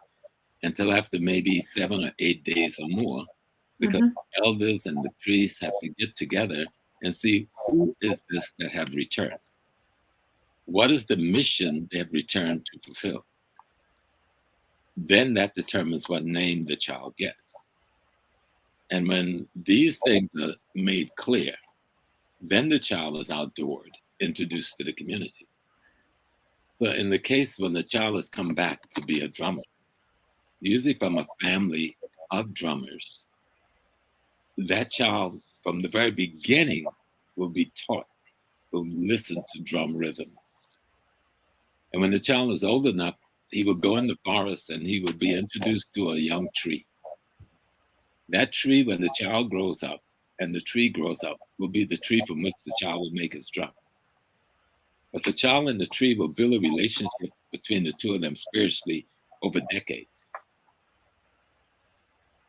until after maybe 7 or 8 days or more, because the elders and the priests have to get together and see who is this that have returned. What is the mission they have returned to fulfill? Then that determines what name the child gets. And when these things are made clear, then the child is outdoored, introduced to the community. So in the case when the child has come back to be a drummer, usually from a family of drummers, that child from the very beginning will be taught, will listen to drum rhythms. And when the child is old enough, he will go in the forest and he will be introduced to a young tree. That tree, when the child grows up and the tree grows up, will be the tree from which the child will make his drum. But the child and the tree will build a relationship between the two of them spiritually over decades.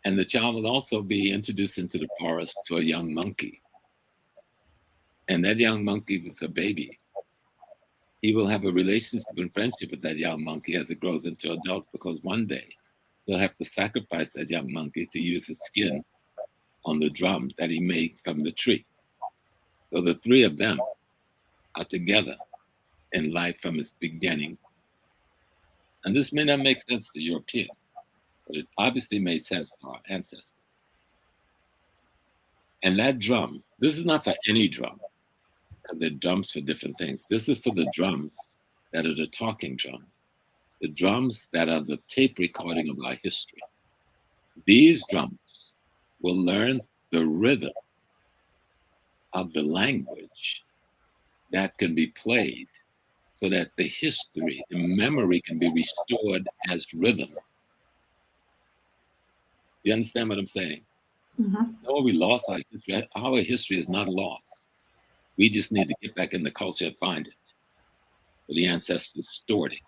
And the child will also be introduced into the forest to a young monkey. And that young monkey was a baby. He will have a relationship and friendship with that young monkey as it grows into adults, because one day he'll have to sacrifice that young monkey to use his skin on the drum that he made from the tree. So the three of them are together in life from its beginning. And this may not make sense to Europeans, but it obviously made sense to our ancestors. And that drum, this is not for any drum, because there are drums for different things. This is for the drums that are the talking drums, the drums that are the tape recording of our history. These drums will learn the rhythm of the language that can be played so that the history, the memory can be restored as rhythms. You understand what I'm saying? No, we lost our history. Our history is not lost. We just need to get back in the culture and find it. But the ancestors stored it.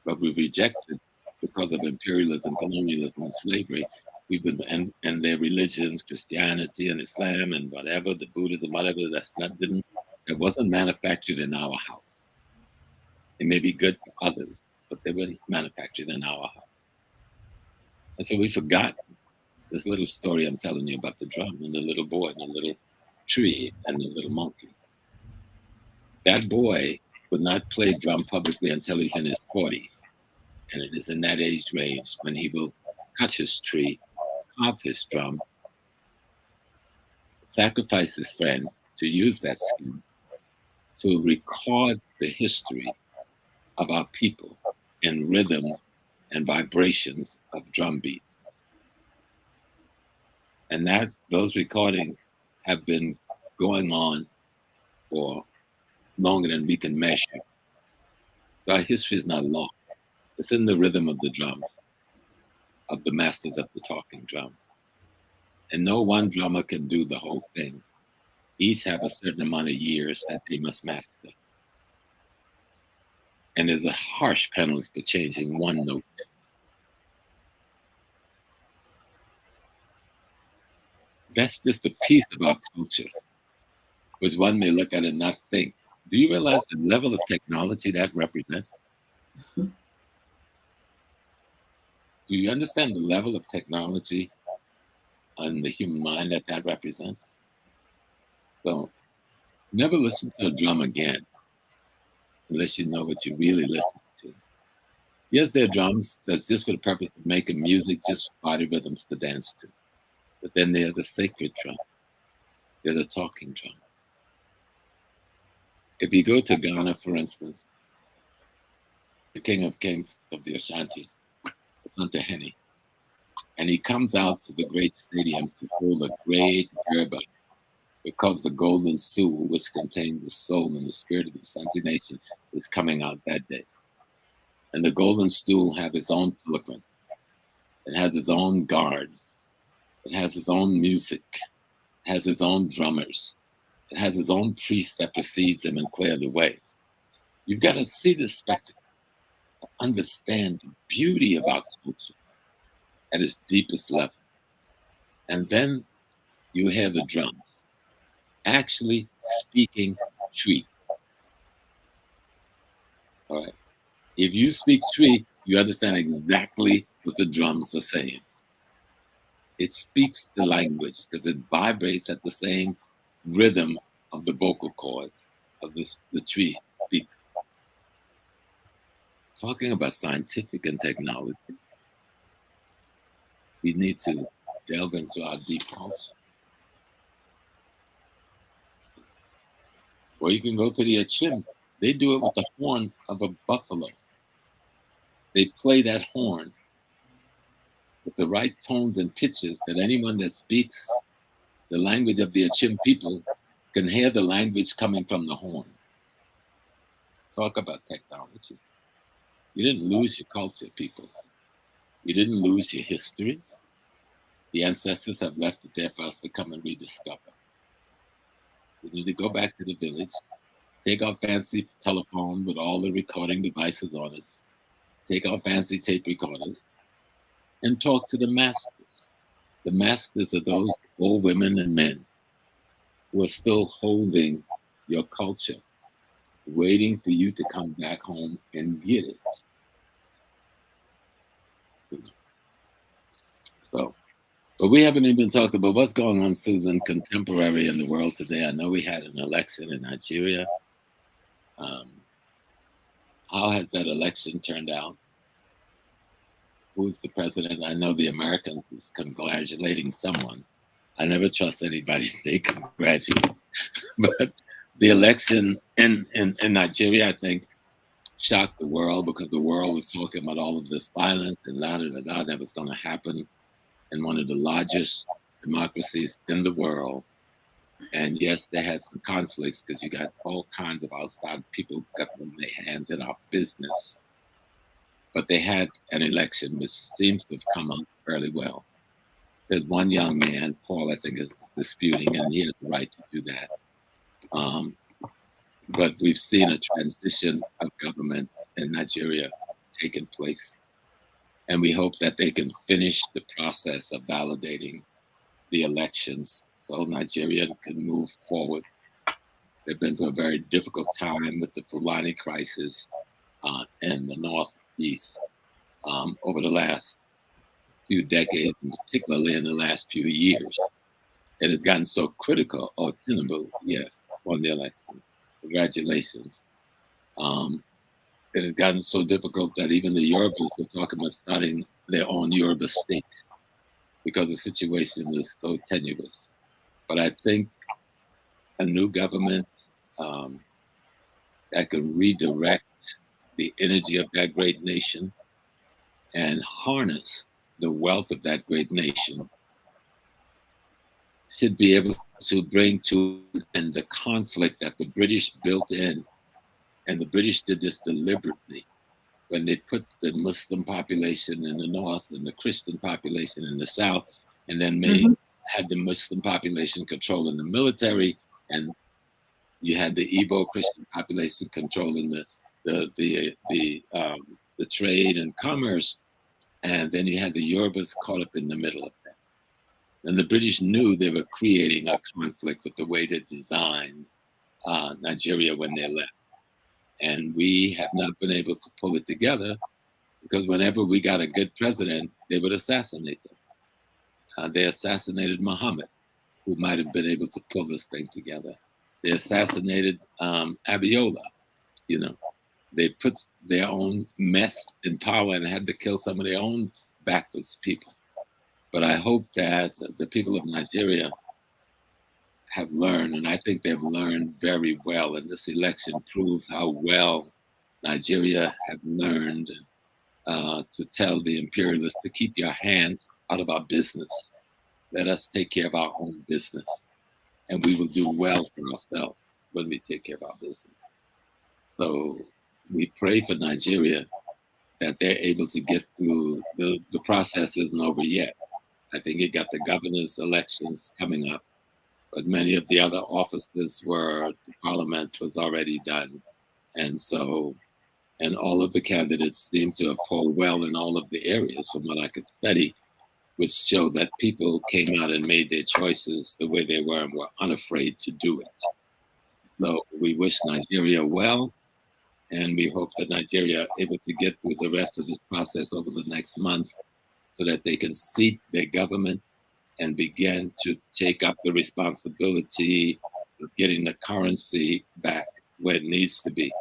But we rejected because of imperialism, colonialism, and slavery. We've been and their religions, Christianity and Islam and whatever, the Buddhism, whatever, that wasn't manufactured in our house. It may be good for others, but they weren't manufactured in our house. And so we forgot this little story I'm telling you about the drum and the little boy and the little tree and the little monkey. That boy would not play drum publicly until he's in his 40. And it is in that age range when he will cut his tree, carve his drum, sacrifice his friend to use that skin to record the history of our people in rhythms and vibrations of drum beats. And those recordings have been going on for longer than we can measure. So our history is not lost. It's in the rhythm of the drums, of the masters of the talking drum. And no one drummer can do the whole thing. Each have a certain amount of years that they must master. And there's a harsh penalty for changing one note. That's just a piece of our culture, which one may look at and not think. Do you realize the level of technology that represents? Mhm. Do you understand the level of technology on the human mind that that represents? So never listen to a drum again unless you know what you really listen to. Yes, there are drums that's just for the purpose of making music, just body rhythms to dance to. But then there are the sacred drum. They're the talking drum. If you go to Ghana, for instance, the King of Kings of the Ashanti, Asante Henny, and he comes out to the great stadium to hold a great Durbar because the golden stool, which contains the soul and the spirit of the Asante nation, is coming out that day. And the golden stool have its own eloquent. It has its own guards. It has its own music. It has its own drummers. It has its own priest that precedes him and clear the way. You've got to see the spectacle to understand the beauty of our culture at its deepest level. And then you hear the drums actually speaking Twi. All right. If you speak Twi, you understand exactly what the drums are saying. It speaks the language because it vibrates at the same rhythm of the vocal cord of the Twi speaker. Talking about scientific and technology, we need to delve into our deep culture. Or you can go to the Achim. They do it with the horn of a buffalo. They play that horn with the right tones and pitches that anyone that speaks the language of the Achim people can hear the language coming from the horn. Talk about technology. You didn't lose your culture, people. You didn't lose your history. The ancestors have left it there for us to come and rediscover. We need to go back to the village, take our fancy telephone with all the recording devices on it, take our fancy tape recorders, and talk to the masters. The masters are those old women and men who are still holding your culture, waiting for you to come back home and get it. So, but we haven't even talked about what's going on, Susan, contemporary in the world today. I know we had an election in Nigeria. How has that election turned out? Who's the president? I know the Americans is congratulating someone. I never trust anybody they congratulate. But the election in Nigeria, I think, shocked the world because the world was talking about all of this violence and that was going to happen in one of the largest democracies in the world. And yes, they had some conflicts because you got all kinds of outside people got their hands in our business. But they had an election which seems to have come out fairly well. There's one young man, Paul, I think, is disputing, and he has the right to do that. But we've seen a transition of government in Nigeria taking place. And we hope that they can finish the process of validating the elections so Nigeria can move forward. They've been through a very difficult time with the Fulani crisis in the Northeast over the last few decades, and particularly in the last few years. It has gotten so critical. Oh, Tinubu, yes, won the election. Congratulations. It has gotten so difficult that even the Yorubas were talking about starting their own Yoruba state because the situation is so tenuous. But I think a new government that can redirect the energy of that great nation and harness the wealth of that great nation should be able to bring to an end the conflict that the British built in, and the British did this deliberately when they put the Muslim population in the north and the Christian population in the south, and then made Mhm. had the Muslim population controlling the military, and you had the Igbo Christian population controlling the trade and commerce, and then you had the Yorubas caught up in the middle of that. And the British knew they were creating a conflict with the way they designed Nigeria when they left. And we have not been able to pull it together because whenever we got a good president, they would assassinate them. They assassinated Muhammad, who might have been able to pull this thing together. They assassinated Abiola. You know, they put their own mess in power and had to kill some of their own backwards people. But I hope that the people of Nigeria have learned, and I think they've learned very well. And this election proves how well Nigeria have learned to tell the imperialists to keep your hands out of our business. Let us take care of our own business, and we will do well for ourselves when we take care of our business. So we pray for Nigeria that they're able to get through. The process isn't over yet. I think you got the governor's elections coming up, but many of the other offices were the parliament was already done. And so, and all of the candidates seem to have polled well in all of the areas from what I could study, which showed that people came out and made their choices the way they were and were unafraid to do it. So we wish Nigeria well, and we hope that Nigeria are able to get through the rest of this process over the next month so that they can seat their government and begin to take up the responsibility of getting the currency back where it needs to be.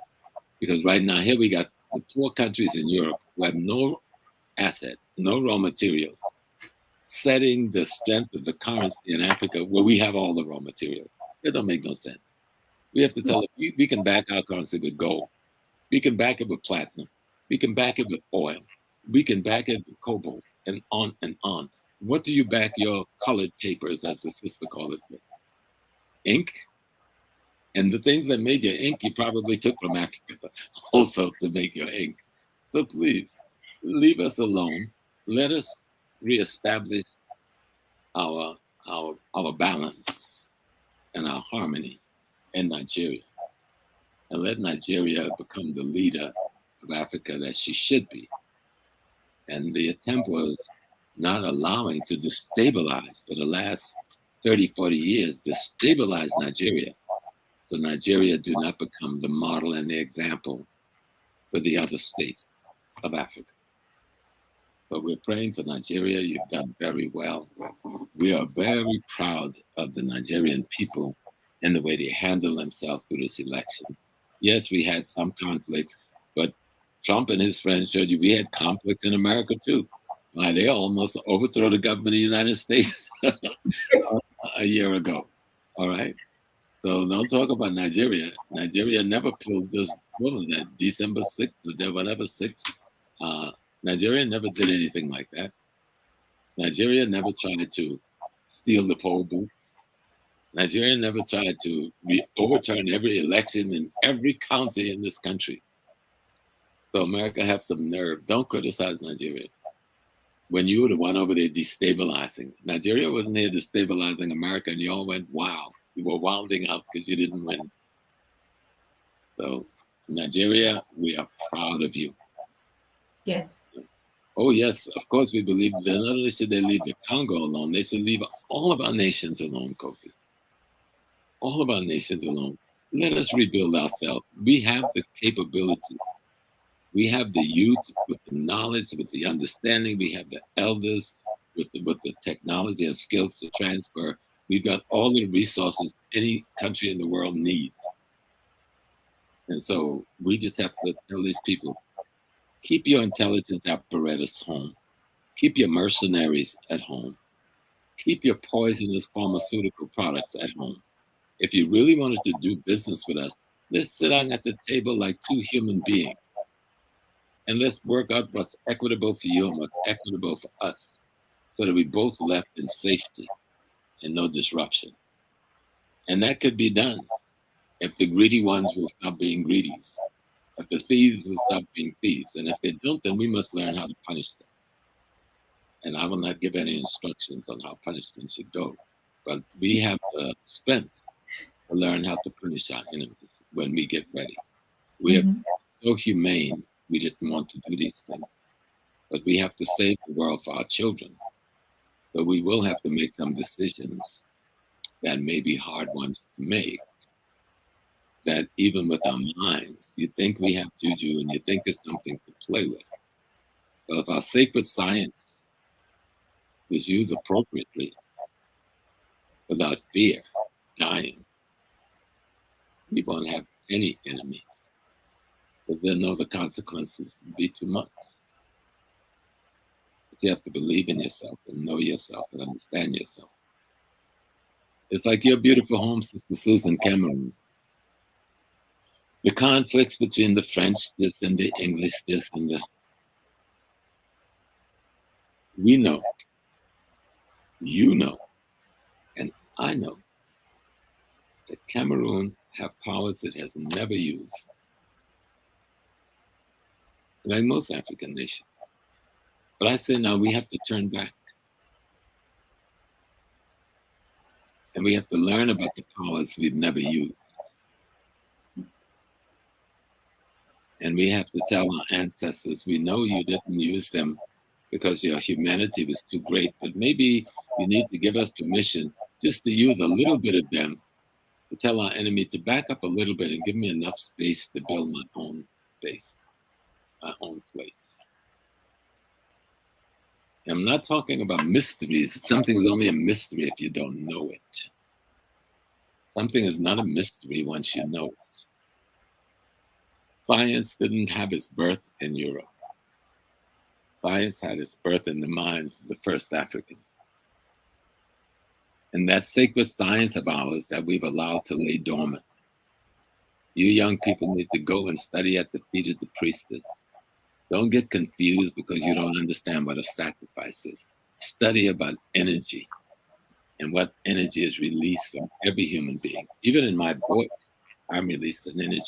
Because right now, here we got the poor countries in Europe who have no asset, no raw materials, setting the strength of the currency in Africa where we have all the raw materials. It don't make no sense. We have to tell them we can back our currency with gold. We can back it with platinum. We can back it with oil. We can back it with cobalt and on and on. What do you back your colored papers, as the sister called it, with? Ink? And the things that made your ink, you probably took from Africa also to make your ink. So please, leave us alone. Let us reestablish our balance and our harmony in Nigeria. And let Nigeria become the leader of Africa that she should be. And the attempt was not allowing to destabilize for the last 30, 40 years, destabilize Nigeria. So Nigeria do not become the model and the example for the other states of Africa. So we're praying for Nigeria. You've done very well. We are very proud of the Nigerian people and the way they handle themselves through this election. Yes, we had some conflicts, but Trump and his friends showed you we had conflicts in America too. Why they almost overthrew the government of the United States a year ago. All right. So don't talk about Nigeria. Nigeria never pulled this, what was that, December 6th or whatever 6th. Nigeria never did anything like that. Nigeria never tried to steal the poll booth. Nigeria never tried to overturn every election in every county in this country. So America have some nerve. Don't criticize Nigeria. When you were the one over there destabilizing. Nigeria wasn't here destabilizing America, and you all went, wow. You were wilding out because you didn't win. So Nigeria, we are proud of you. Yes. Oh, yes, of course we believe that not only should they leave the Congo alone, they should leave all of our nations alone, Kofi. All of our nations alone. Let us rebuild ourselves. We have the capability. We have the youth with the knowledge, with the understanding. We have the elders with the technology and skills to transfer. We've got all the resources any country in the world needs. And so we just have to tell these people, keep your intelligence apparatus home. Keep your mercenaries at home. Keep your poisonous pharmaceutical products at home. If you really wanted to do business with us, let's sit down at the table like two human beings. And let's work out what's equitable for you and what's equitable for us so that we both left in safety and no disruption. And that could be done if the greedy ones will stop being greedies, if the thieves will stop being thieves. And if they don't, then we must learn how to punish them. And I will not give any instructions on how punishment should go. But we have the strength to learn how to punish our enemies when we get ready. We are Mm-hmm. so humane, we didn't want to do these things. But we have to save the world for our children. So we will have to make some decisions that may be hard ones to make. That even with our minds, you think we have juju and you think it's something to play with. But if our sacred science is used appropriately without fear, dying, we won't have any enemies. But they'll know the consequences will be too much. But you have to believe in yourself and know yourself and understand yourself. It's like your beautiful home, Sister Susan Cameron. The conflicts between the French this and the English this and the we know, you know, and I know that Cameroon have powers it has never used, like most African nations. But I say now we have to turn back and we have to learn about the powers we've never used. And we have to tell our ancestors, we know you didn't use them because your humanity was too great, but maybe you need to give us permission just to use a little bit of them to tell our enemy to back up a little bit and give me enough space to build my own space, my own place. And I'm not talking about mysteries. Something is only a mystery if you don't know it. Something is not a mystery once you know it. Science didn't have its birth in Europe. Science had its birth in the minds of the first African. And that sacred science of ours that we've allowed to lay dormant. You young people need to go and study at the feet of the priestess. Don't get confused because you don't understand what a sacrifice is. Study about energy and what energy is released from every human being. Even in my voice, I'm released an energy.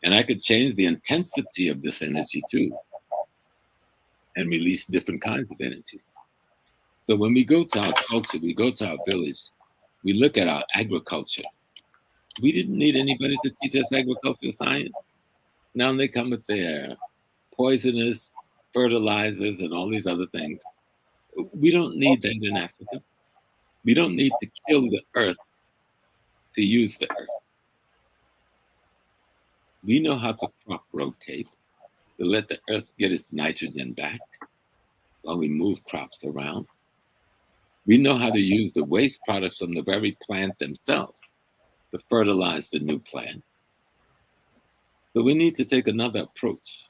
And I could change the intensity of this energy too and release different kinds of energy. So when we go to our culture, we go to our village, we look at our agriculture. We didn't need anybody to teach us agricultural science. Now they come with their poisonous fertilizers and all these other things. We don't need that in Africa. We don't need to kill the earth to use the earth. We know how to crop rotate, to let the earth get its nitrogen back while we move crops around. We know how to use the waste products from the very plant themselves to fertilize the new plants. So we need to take another approach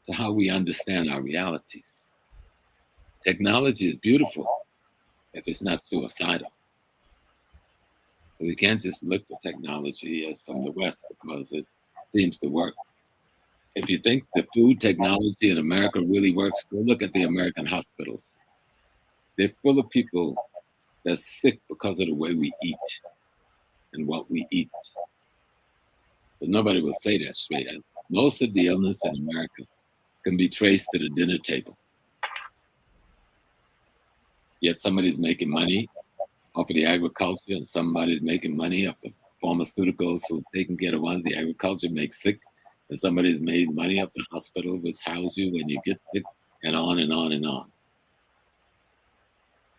to how we understand our realities. Technology is beautiful if it's not suicidal. But we can't just look for technology as from the West because it seems to work. If you think the food technology in America really works, go look at the American hospitals. They're full of people that's sick because of the way we eat and what we eat. But nobody will say that straight out. Most of the illness in America can be traced to the dinner table. Yet somebody's making money off of the agriculture and somebody's making money off the pharmaceuticals who's taking care of ones the agriculture makes sick. And somebody's made money off the hospital which house you when you get sick, and on and on and on.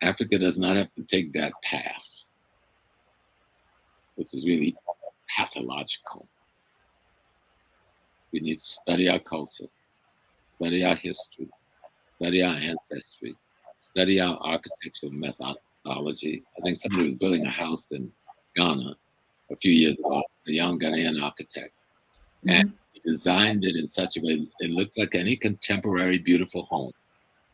Africa does not have to take that path, which is really pathological. We need to study our culture, study our history, study our ancestry, study our architectural methodology. I think somebody was building a house in Ghana a few years ago, a young Ghanaian architect. And he designed it in such a way it looks like any contemporary beautiful home.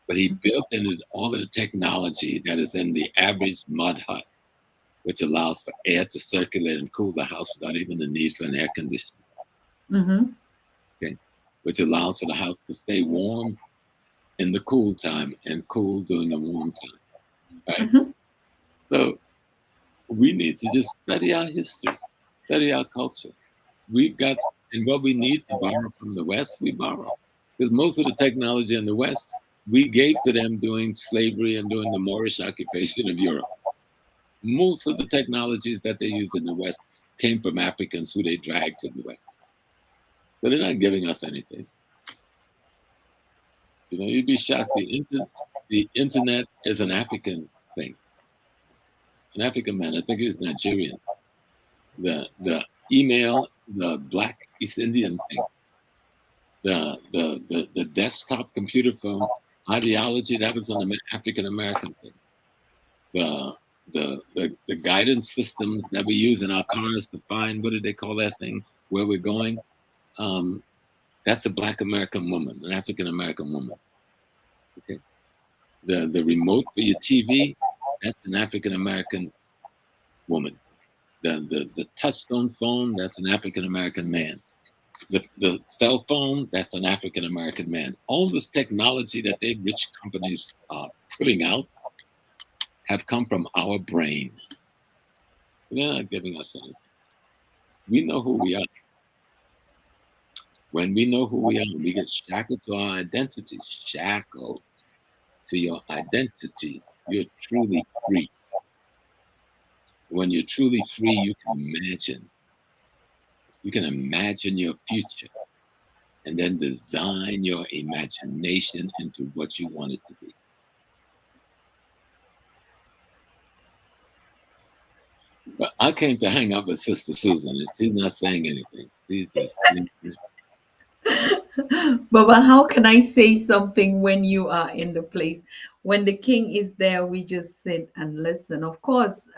But he built in it all of the technology that is in the average mud hut, which allows for air to circulate and cool the house without even the need for an air conditioner. Mm-hmm. Okay, which allows for the house to stay warm in the cool time and cool during the warm time. Right. Mm-hmm. So We need to just study our history, study our culture. We've got, and what we need to borrow from the West, we borrow. Because most of the technology in the West, we gave to them during slavery and during the Moorish occupation of Europe. Most of the technologies that they used in the West came from Africans who they dragged to the West. So they're not giving us anything. You know, you'd be shocked. The internet is an African thing. An African man, I think he's Nigerian. The email, the Black East Indian thing, the desktop computer phone ideology, that was an African American thing. The guidance systems that we use in our cars to find, what do they call that thing, where we're going? That's a Black American woman, an African American woman. Okay. The remote for your TV, that's an African American woman. The touchstone phone, that's an African American man. The cell phone, that's an African American man. All this technology that they rich companies are putting out have come from our brain. They're not giving us anything. We know who we are. When we know who we are, we get shackled to our identity, shackled to your identity, you're truly free. When you're truly free, you can imagine. You can imagine your future and then design your imagination into what you want it to be. But I came to hang out with Sister Susan, and she's not saying anything. She's just, Baba, how can I say something when you are in the place? When the king is there, we just sit and listen. Of course,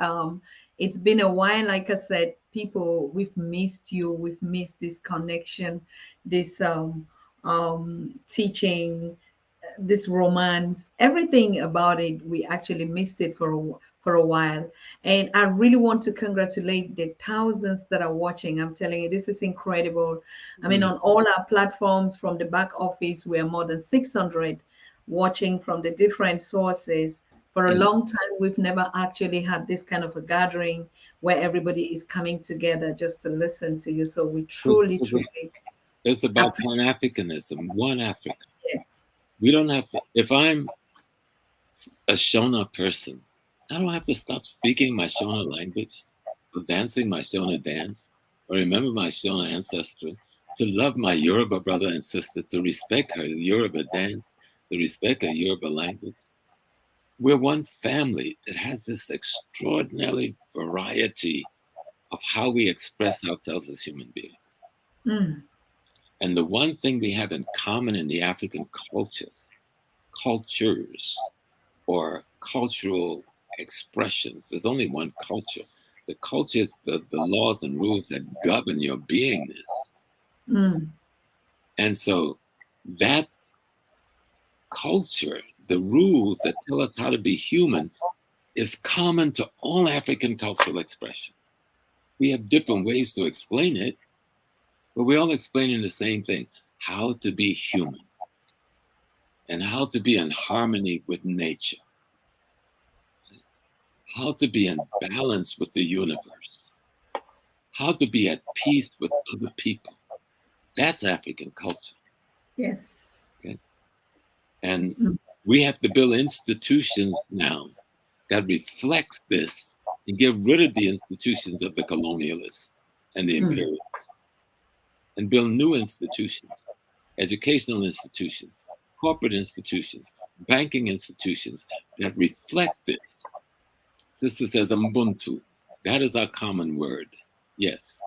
it's been a while. Like I said, people, we've missed you. We've missed this connection, this teaching, this romance, everything about it. We actually missed it for a while. And I really want to congratulate the thousands that are watching. I'm telling you, this is incredible. I mean, on all our platforms from the back office, we are more than 600 watching from the different sources. For a and long time, we've never actually had this kind of a gathering where everybody is coming together just to listen to you. So we truly, truly it's about Pan appreciate Africanism, one Africa. this. We don't have to, if I'm a Shona person, I don't have to stop speaking my Shona language, or dancing my Shona dance, or remember my Shona ancestry, to love my Yoruba brother and sister, to respect her Yoruba dance, to respect her Yoruba language. We're one family that has this extraordinary variety of how we express ourselves as human beings. Mm, And the one thing we have in common in the African cultures, or cultural expressions, there's only one culture. The culture is the laws and rules that govern your beingness. mm, And so that culture, the rules that tell us how to be human, is common to all African cultural expression. We have different ways to explain it, but we're all explaining the same thing: how to be human and how to be in harmony with nature, how to be in balance with the universe, how to be at peace with other people. That's African culture. yes. Okay? And Mm, we have to build institutions now that reflects this and get rid of the institutions of the colonialists and the mm, imperialists and build new institutions, educational institutions, corporate institutions, banking institutions that reflect this. Sister says Ubuntu. That is our common word. Yes.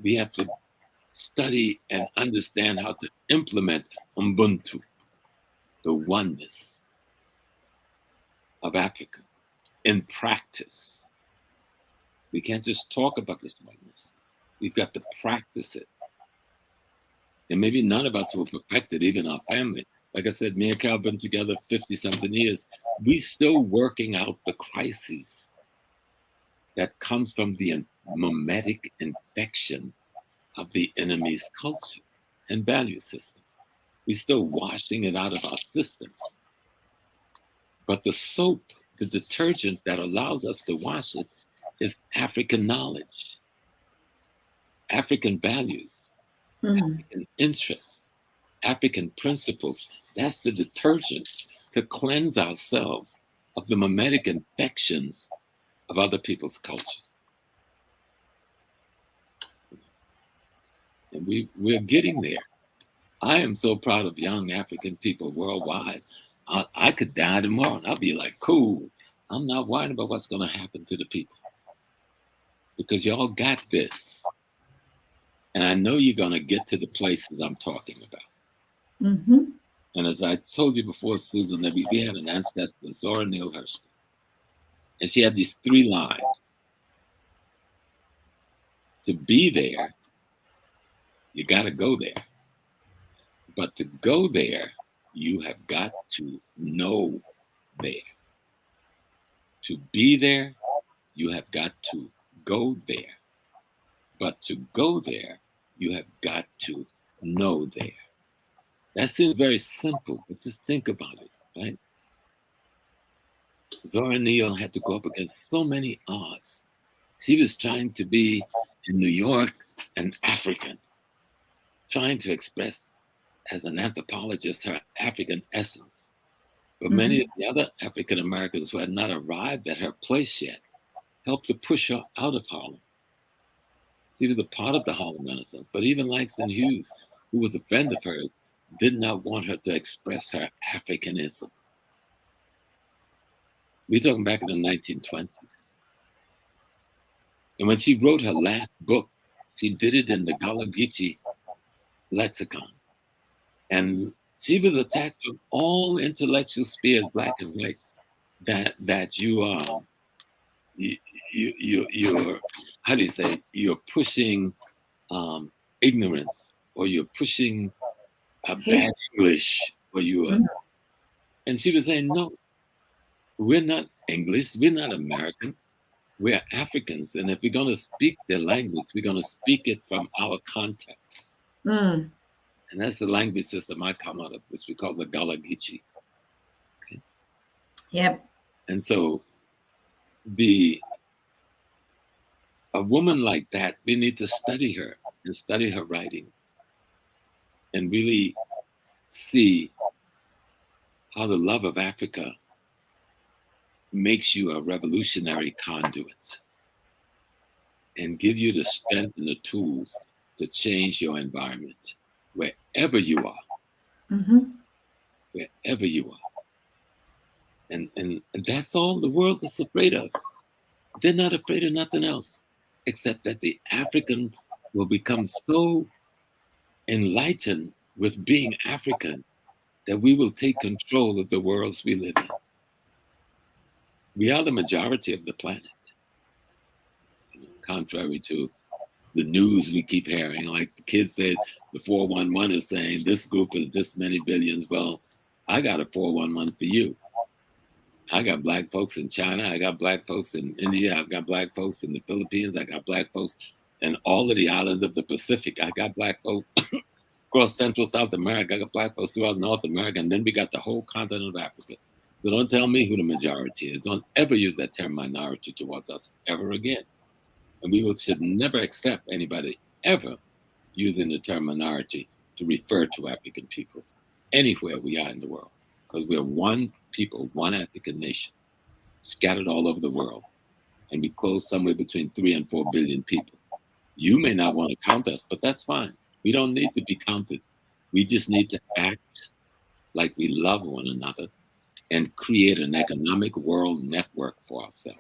We have to study and understand how to implement Ubuntu, the oneness of Africa, in practice. We can't just talk about this oneness. We've got to practice it. And maybe none of us will perfect it, even our family. Like I said, me and Carol have been together 50 something years. We still working out the crises that comes from the mimetic infection of the enemy's culture and value system. We're still washing it out of our system. But the soap the detergent that allows us to wash it is African knowledge, African values, Mm-hmm. African interests, African principles. That's the detergent to cleanse ourselves of the mimetic infections of other people's cultures. And we're getting there. I am so proud of young African people worldwide. I could die tomorrow and I'll be like, cool. I'm not worried about what's going to happen to the people because y'all got this. And I know you're going to get to the places I'm talking about. Mm-hmm. And as I told you before, Susan, that we had an ancestor, Zora Neale Hurston. And she had these 3 lines. To be there, you got to go there. But to go there, you have got to know there. To be there, you have got to go there. But to go there, you have got to know there. That seems very simple, but just think about it, right? Zora Neale had to go up against so many odds. She was trying to be in New York an African, trying to express as an anthropologist her African essence. But many Mm-hmm. of the other African Americans who had not arrived at her place yet helped to push her out of Harlem. She was a part of the Harlem Renaissance, but even Langston Hughes, who was a friend of hers, did not want her to express her Africanism. We're talking back in the 1920s. And when she wrote her last book, she did it in the Gullah Geechee lexicon. And she was attacked from all intellectual spheres, black and white, that you're how do you say, you're pushing ignorance, or you're pushing Hate. bad English, or you are. Mm-hmm. And she was saying, no, we're not English, we're not American, we're Africans. And if we're going to speak their language, we're going to speak it from our context. Mm. And that's the language system I come out of, which we call the Gullah Geechee. Okay? Yep. And so a woman like that, we need to study her and study her writing and really see how the love of Africa makes you a revolutionary conduit and give you the strength and the tools to change your environment wherever you are, Mm-hmm. wherever you are. And that's all the world is afraid of. They're not afraid of nothing else except that the African will become so enlightened with being African that we will take control of the worlds we live in. We are the majority of the planet, contrary to the news we keep hearing. Like the kids said, the 411 is saying this group is this many billions. Well, I got a 411 for you. I got black folks in China. I got black folks in India. I've got black folks in the Philippines. I got black folks in all of the islands of the Pacific. I got black folks across Central South America. I got black folks throughout North America. And then we got the whole continent of Africa. So don't tell me who the majority is. Don't ever use that term minority towards us ever again. And we should never accept anybody ever using the term minority to refer to African peoples anywhere we are in the world. Because we're one people, one African nation, scattered all over the world. And we close somewhere between 3 and 4 billion people. You may not want to count us, but that's fine. We don't need to be counted. We just need to act like we love one another and create an economic world network for ourselves.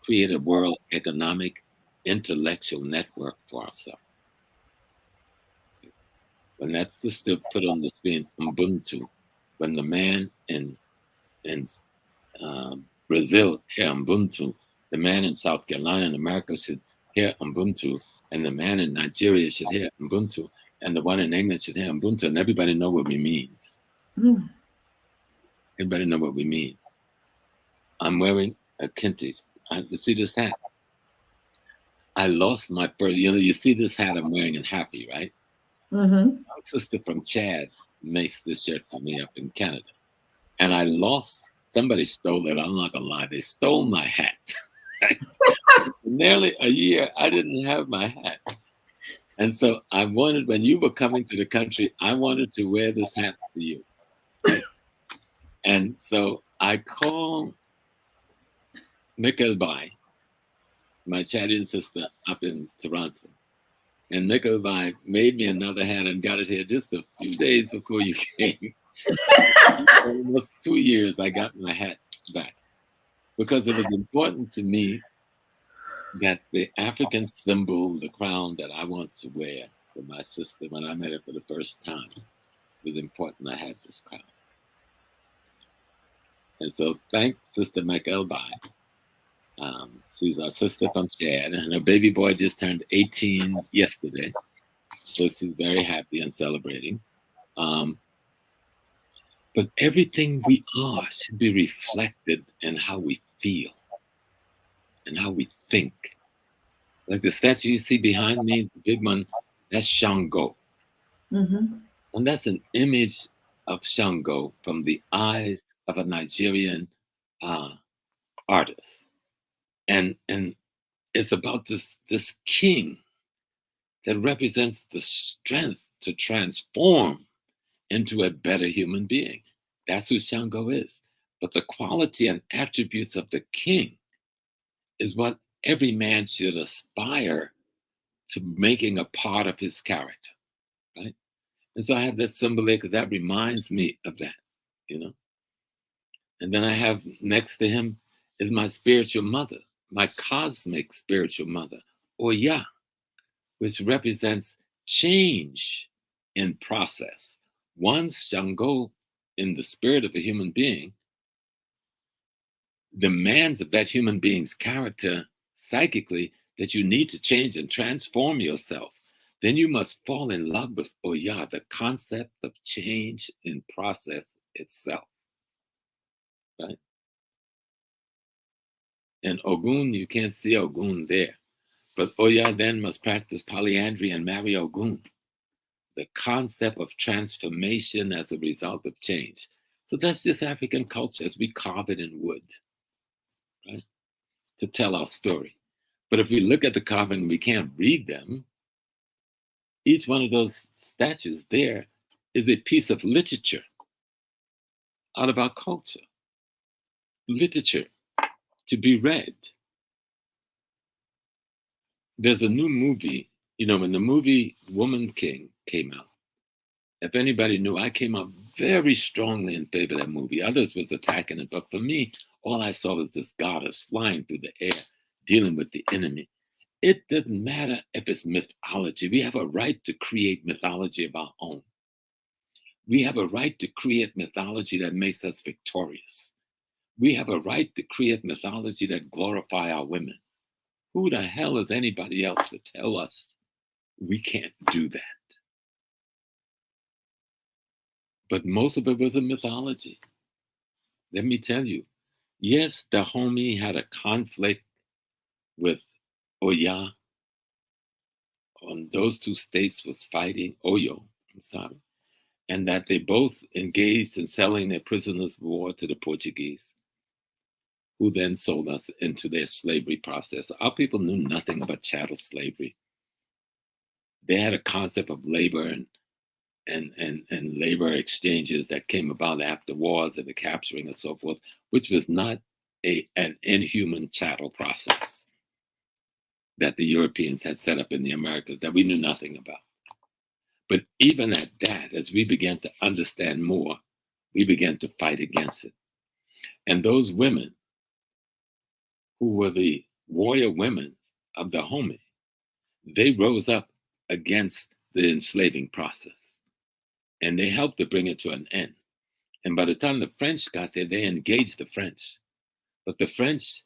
Create a world economic intellectual network for ourselves. When that sister put on the screen Ubuntu, when the man in Brazil hear Ubuntu, the man in South Carolina in America should hear Ubuntu, and the man in Nigeria should hear Ubuntu, and the one in England should hear Ubuntu, and everybody know what we mean. Mm. Everybody know what we mean. I'm wearing a kente. You see this hat? I lost my first. You see this hat I'm wearing in Happy, right? Mm-hmm. My sister from Chad makes this shirt for me up in Canada, and I lost somebody stole it. I'm not gonna lie. They stole my hat. Nearly a year, I didn't have my hat. And so I wanted, when you were coming to the country, I wanted to wear this hat for you. Right? And so I called Mickelby, my Chadian sister up in Toronto. And Mickelby made me another hat and got it here just a few days before you came. Almost 2 years, I got my hat back because it was important to me that the African symbol, the crown that I want to wear for my sister when I met her for the first time, it was important I had this crown. And so thank Sister McElby. She's our sister from Chad, and her baby boy just turned 18 yesterday. So she's very happy and celebrating. Um, but everything we are should be reflected in how we feel and how we think. Like the statue you see behind me, the big one, that's Shango. Mm-hmm. And that's an image of Shango from the eyes of a Nigerian artist. And it's about this king that represents the strength to transform into a better human being. That's who Shango is. But the quality and attributes of the king is what every man should aspire to making a part of his character, right? And so I have that symbol there because that reminds me of that, you know. And then I have next to him is my spiritual mother, my cosmic spiritual mother, Oya, which represents change in process. Once Shango, in the spirit of a human being, demands of that human being's character psychically that you need to change and transform yourself, then you must fall in love with Oya, the concept of change in process itself, right? And Ogun, you can't see Ogun there, but Oya then must practice polyandry and marry Ogun, the concept of transformation as a result of change. So that's just African culture as we carve it in wood, right? To tell our story. But if we look at the carving, we can't read them. Each one of those statues there is a piece of literature out of our culture, literature to be read. There's a new movie, you know, when the movie Woman King came out, if anybody knew, I came out very strongly in favor of that movie. Others was attacking it, but for me, all I saw was this goddess flying through the air, dealing with the enemy. It doesn't matter if it's mythology. We have a right to create mythology of our own. We have a right to create mythology that makes us victorious. We have a right to create mythology that glorify our women. Who the hell is anybody else to tell us we can't do that? But most of it was a mythology. Let me tell you, yes, the homie had a conflict with Oya. On those two states was fighting Oyo, I'm sorry, and that they both engaged in selling their prisoners of war to the Portuguese, who then sold us into their slavery process. Our people knew nothing about chattel slavery. They had a concept of labor and labor exchanges that came about after wars and the capturing and so forth, which was not an inhuman chattel process that the Europeans had set up in the Americas that we knew nothing about. But even at that, as we began to understand more, we began to fight against it. And those women who were the warrior women of the Dahomey, they rose up against the enslaving process and they helped to bring it to an end. And by the time the French got there, they engaged the French. But the French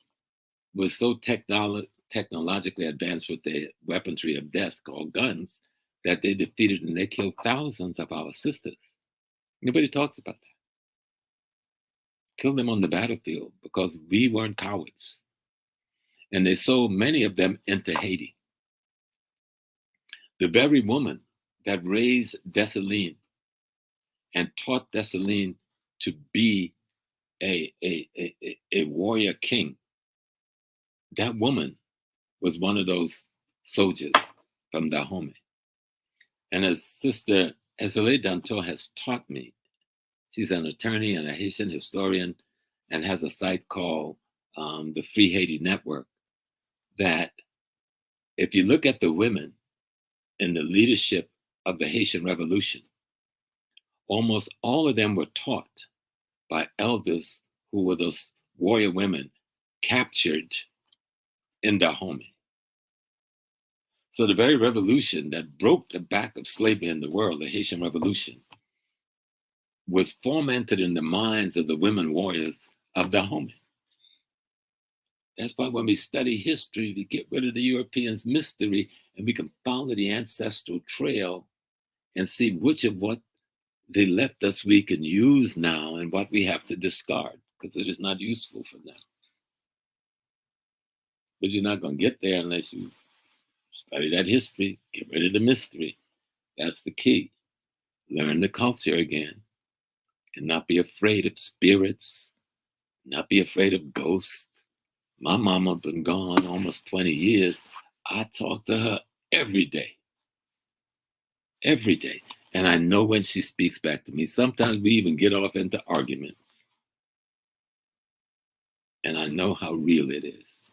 was so technologically advanced with their weaponry of death called guns that they defeated and they killed thousands of our sisters. Nobody talks about that. Killed them on the battlefield because we weren't cowards. And they sold many of them into Haiti. The very woman that raised Dessalines and taught Dessalines to be a warrior king. That woman was one of those soldiers from Dahomey. And as Sister Ezele Danto has taught me, she's an attorney and a Haitian historian and has a site called the Free Haiti Network, that if you look at the women in the leadership of the Haitian Revolution, almost all of them were taught by elders who were those warrior women captured in Dahomey. So the very revolution that broke the back of slavery in the world, the Haitian Revolution, was fomented in the minds of the women warriors of Dahomey. That's why when we study history, we get rid of the Europeans' mystery and we can follow the ancestral trail and see which of what they left us we can use now and what we have to discard because it is not useful for them. But you're not going to get there unless you study that history, get rid of the mystery. That's the key. Learn the culture again and not be afraid of spirits, not be afraid of ghosts. My mama been gone almost 20 years. I talk to her every day. Every day. And I know when she speaks back to me. Sometimes we even get off into arguments. And I know how real it is.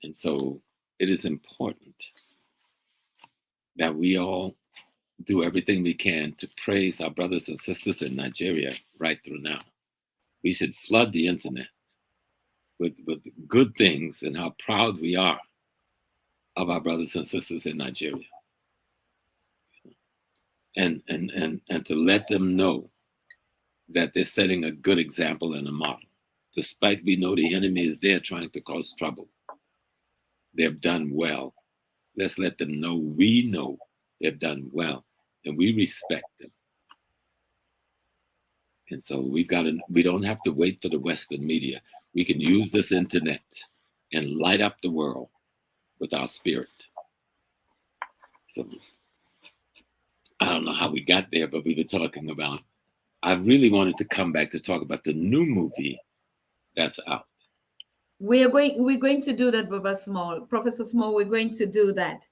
And so it is important that we all do everything we can to praise our brothers and sisters in Nigeria right through now. We should flood the internet with good things and how proud we are of our brothers and sisters in Nigeria. And to let them know that they're setting a good example and a model. Despite we know the enemy is there trying to cause trouble. They've done well. Let's let them know we know they've done well and we respect them. And so we don't have to wait for the Western media. We can use this internet and light up the world with our spirit. So I don't know how we got there, but we were talking about, I really wanted to come back to talk about the new movie that's out. We're going to do that, Baba Small, Professor Small. We're going to do that.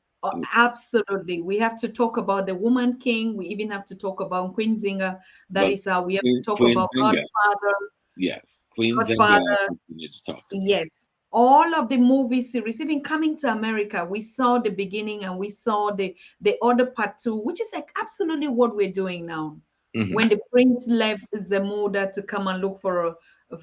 Absolutely. We have to talk about the Woman King. We even have to talk about Queen Zinger. That But is how we have to talk Queen about Zinga, Godfather. yes, Queen Zinga, Godfather. we need to talk about. Yes. All of the movie series, even Coming to America, we saw the beginning and we saw the other part too, which is like absolutely what we're doing now. Mm-hmm. When the prince left Zemuda to come and look for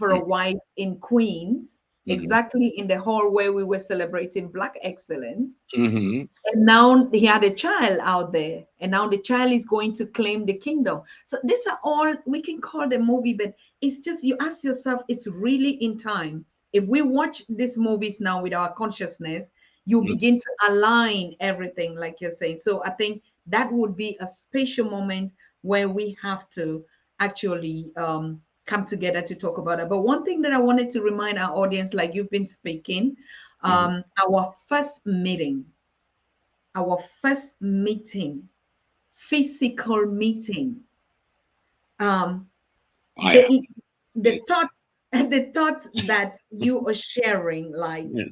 a wife in Queens, exactly in the hall where we were celebrating Black excellence. Mm-hmm. And now he had a child out there, and now the child is going to claim the kingdom. So these are all we can call the movie, but it's just you ask yourself, it's really in time. If we watch these movies now with our consciousness, you begin to align everything, like you're saying. So I think that would be a special moment where we have to actually come together to talk about it. But one thing that I wanted to remind our audience, like you've been speaking, our first meeting, physical meeting, the Yes. thoughts the thoughts that you are sharing, like Yes.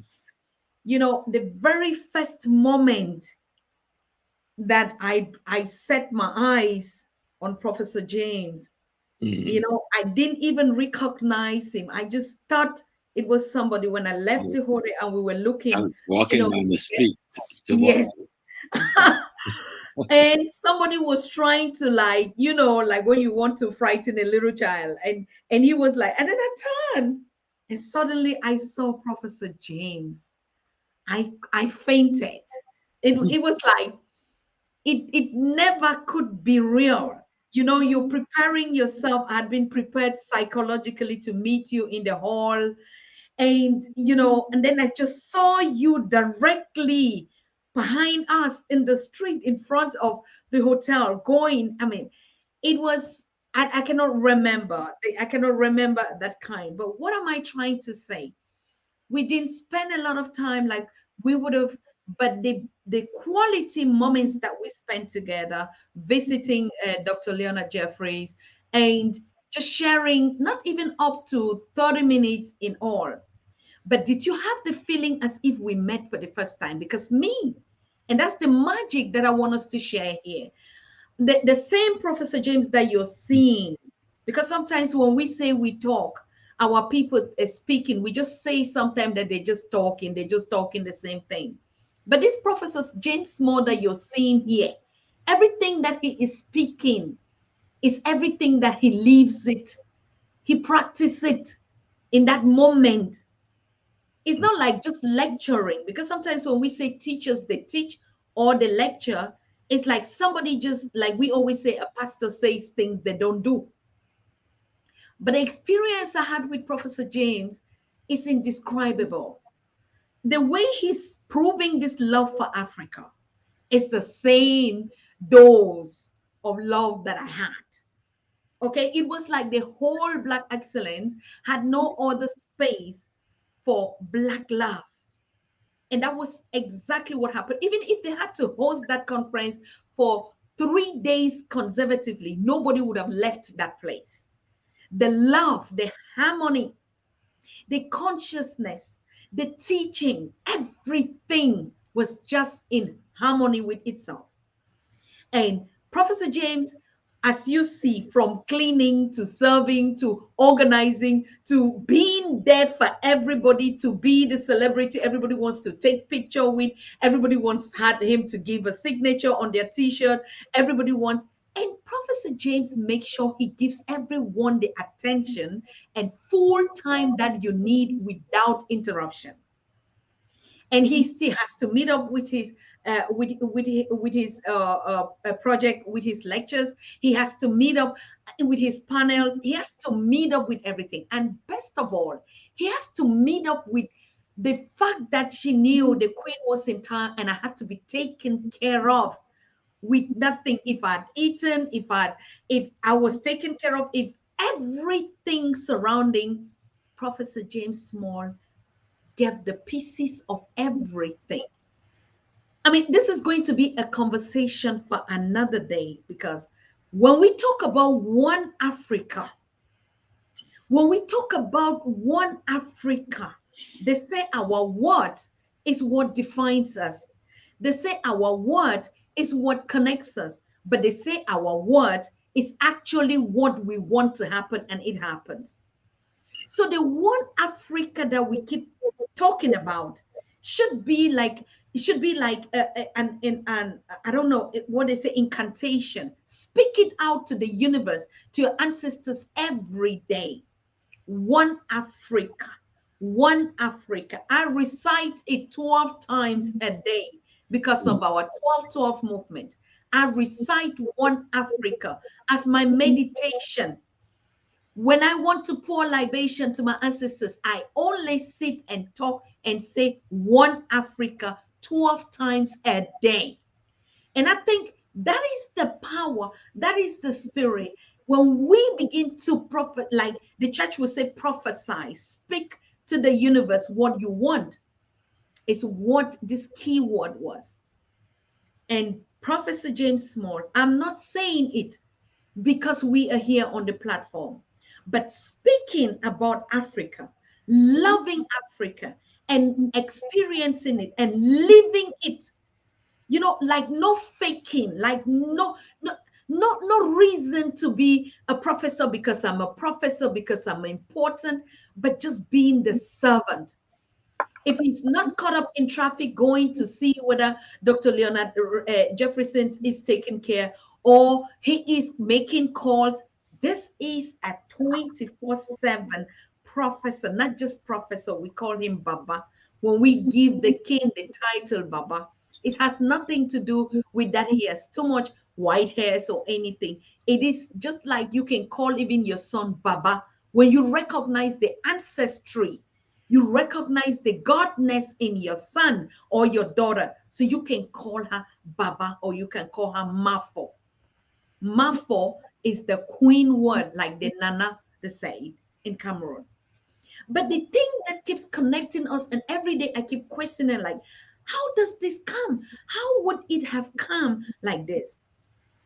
the very first moment that I set my eyes on Professor James, I didn't even recognize him. I just thought it was somebody when I left the hotel and we were I looking, was walking down the street to yes. walk. And somebody was trying to, like when you want to frighten a little child, and he was like, and then I turned and suddenly I saw Professor James. I fainted. It was like it never could be real. You're preparing yourself. I had been prepared psychologically to meet you in the hall, and then I just saw you directly behind us in the street in front of the hotel going. I mean, it was, I cannot remember. I cannot remember that kind. But what am I trying to say? We didn't spend a lot of time, like we would have but the quality moments that we spent together, visiting Dr. Leona Jeffries, and just sharing, not even up to 30 minutes in all. But did you have the feeling as if we met for the first time? Because me, and that's the magic that I want us to share here. The same Professor James that you're seeing, because sometimes when we say we talk, our people is speaking, we just say sometimes that they're just talking the same thing. But this Professor James Small that you're seeing here, everything that he is speaking is everything that he lives it. He practices it in that moment. It's not like just lecturing, because sometimes when we say teachers, they teach or they lecture, it's like somebody, just like we always say, a pastor says things they don't do. But the experience I had with Professor James is indescribable. The way he's proving this love for Africa is the same dose of love that I had. Okay, it was like the whole Black excellence had no other space for Black love. And that was exactly what happened. Even if they had to host that conference for 3 days consecutively, nobody would have left that place. The love, the harmony, the consciousness, the teaching, everything was just in harmony with itself. And Professor James, as you see, from cleaning to serving to organizing to being there for everybody, to be the celebrity everybody wants to take picture with, everybody wants had him to give a signature on their t-shirt, everybody wants. And Professor James makes sure he gives everyone the attention and full time that you need without interruption. And he still has to meet up with his project, with his lectures. He has to meet up with his panels. He has to meet up with everything, and best of all, he has to meet up with the fact that she knew the queen was in town and I had to be taken care of with nothing. If I'd eaten, if I was taken care of, if everything surrounding Professor James Small get the pieces of everything. I mean, this is going to be a conversation for another day, because when we talk about one Africa, when we talk about one Africa, they say our words is what defines us. They say our word is what connects us, but they say our word is actually what we want to happen, and it happens. So the one Africa that we keep talking about should be like, it should be like an I don't know what they say, incantation. Speak it out to the universe, to your ancestors every day. One Africa, one Africa. I recite it 12 times a day because of our 12-12 movement. I recite one Africa as my meditation. When I want to pour libation to my ancestors, I only sit and talk and say one Africa 12 times a day. And I think that is the power, that is the spirit. When we begin to prophet, like the church will say, prophesy, speak to the universe what you want, is what this key word was. And Professor James Small, I'm not saying it because we are here on the platform, but speaking about Africa, loving Africa, and experiencing it and living it, like no faking, like no reason to be a professor because I'm a professor, because I'm important, but just being the servant. If he's not caught up in traffic going to see whether Dr. Leonard Jefferson is taken care, or he is making calls, this is a 24/7 professor, not just professor. We call him Baba. When we give the king the title Baba, it has nothing to do with that he has too much white hairs or anything. It is just like you can call even your son Baba when you recognize the ancestry, you recognize the godness in your son or your daughter. So you can call her Baba or you can call her Mafo. Mafo is the queen word, like the Nana, the Said in Cameroon. But the thing that keeps connecting us, and every day I keep questioning, like, How does this come? How would it have come like this?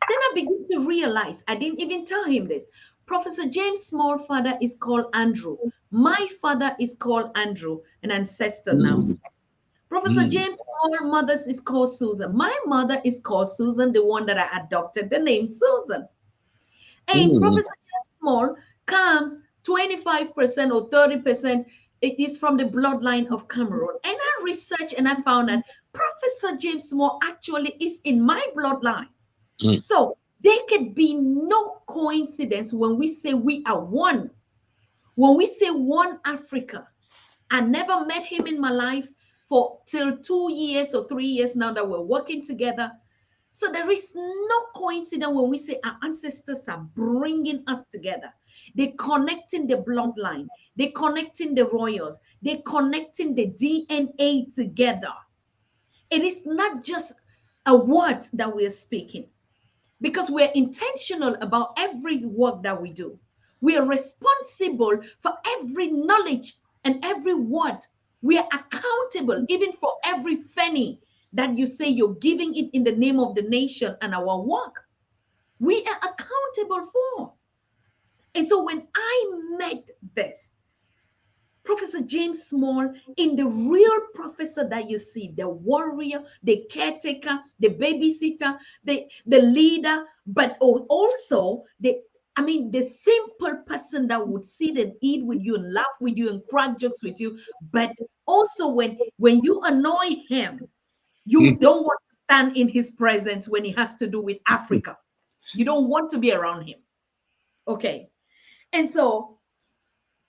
Then I begin to realize, I didn't even tell him this. Professor James Small father is called Andrew. My father is called Andrew, an ancestor now. Professor Mm. James Small mother's is called Susan. My mother is called Susan, the one that I adopted the name Susan. And Mm. Professor James Small comes 25% or 30%. It is from the bloodline of Cameroon. And I researched and I found that Professor James Small actually is in my bloodline. Mm. So there can be no coincidence when we say we are one. When we say one Africa, I never met him in my life for till 2 years or 3 years now that we're working together. So there is no coincidence when we say our ancestors are bringing us together. They're connecting the bloodline. They're connecting the royals. They're connecting the DNA together. It is not just a word that we're speaking because we're intentional about every work that we do. We are responsible for every knowledge and every word. We are accountable even for every penny that you say you're giving it in the name of the nation and our work. We are accountable for. And so when I met this, Professor James Small in the real professor that you see, the warrior, the caretaker, the babysitter, the leader, but also the simple person that would sit and eat with you and laugh with you and crack jokes with you. But also when you annoy him, you Mm. don't want to stand in his presence when he has to do with Africa. You don't want to be around him. Okay. And so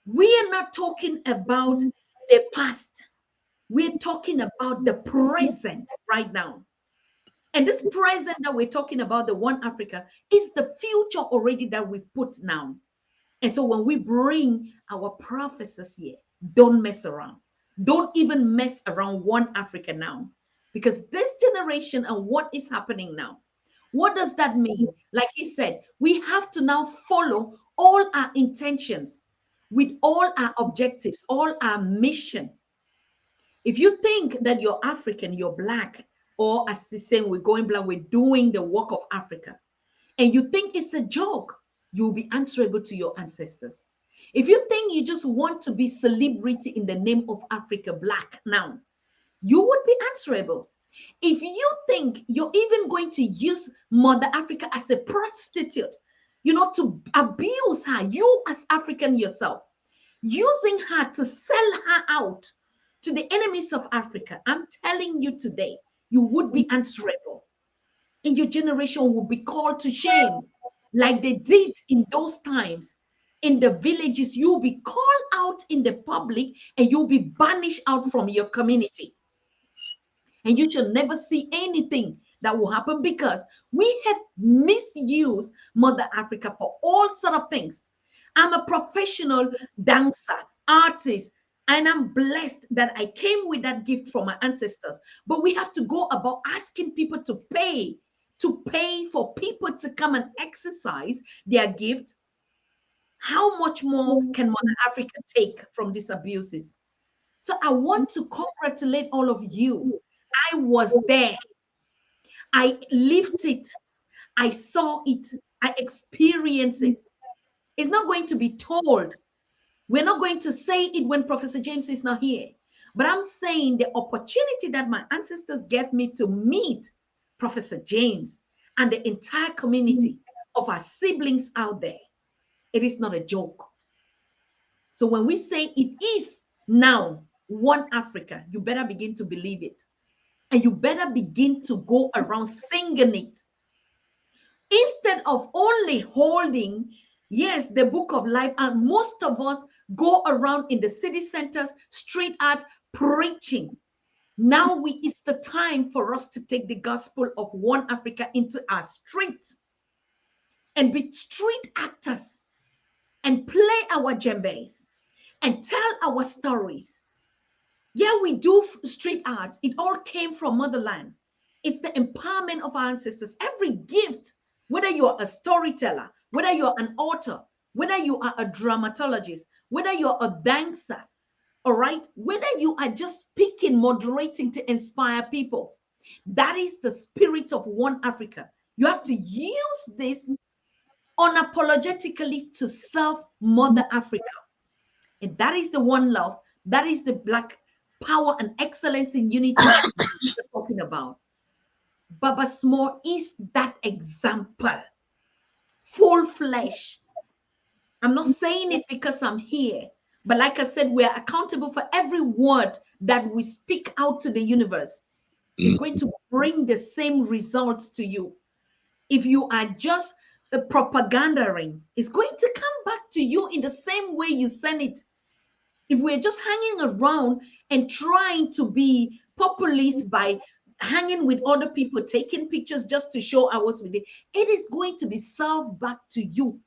we are not talking about the past. We're talking about the present right now. And this present that we're talking about, the One Africa, is the future already that we've put now. And so when we bring our prophecies here, don't mess around. Don't even mess around One Africa now. Because this generation and what is happening now, what does that mean? Like he said, we have to now follow all our intentions with all our objectives, all our mission. If you think that you're African, you're black, or as the saying, we're going black, we're doing the work of Africa, and you think it's a joke, you'll be answerable to your ancestors. If you think you just want to be celebrity in the name of Africa black now, you would be answerable. If you think you're even going to use Mother Africa as a prostitute, to abuse her, you as African yourself, using her to sell her out to the enemies of Africa, I'm telling you today, you would be answerable. And your generation will be called to shame like they did in those times. In the villages, you'll be called out in the public and you'll be banished out from your community. And you shall never see anything that will happen because we have misused Mother Africa for all sort of things. I'm a professional dancer, artist, and I'm blessed that I came with that gift from my ancestors. But we have to go about asking people to pay for people to come and exercise their gift. How much more can Mother Africa take from these abuses? So I want to congratulate all of you. I was there. I lived it. I saw it. I experienced it. It's not going to be told. We're not going to say it when Professor James is not here. But I'm saying the opportunity that my ancestors gave me to meet Professor James and the entire community of our siblings out there, it is not a joke. So when we say it is now one Africa, you better begin to believe it. And you better begin to go around singing it instead of only holding, yes, the book of life. And most of us go around in the city centers, street art, preaching. Now it's the time for us to take the gospel of one Africa into our streets and be street actors and play our djembes and tell our stories. Yeah, we do street art. It all came from motherland. It's the empowerment of our ancestors. Every gift, whether you're a storyteller, whether you're an author, whether you are a dramatologist, whether you're a dancer, All right. Whether you are just speaking, moderating to inspire people, that is the spirit of One Africa. You have to use this unapologetically to serve Mother Africa. And that is the one love. That is the Black power and excellence in unity that we are talking about. Baba Small is that example, full flesh. I'm not saying it because I'm here, but like I said, we are accountable for every word that we speak out to the universe. It's going to bring the same results to you. If you are just propagandering, it's going to come back to you in the same way you send it. If we're just hanging around and trying to be populist by hanging with other people, taking pictures just to show I was with it, it is going to be served back to you.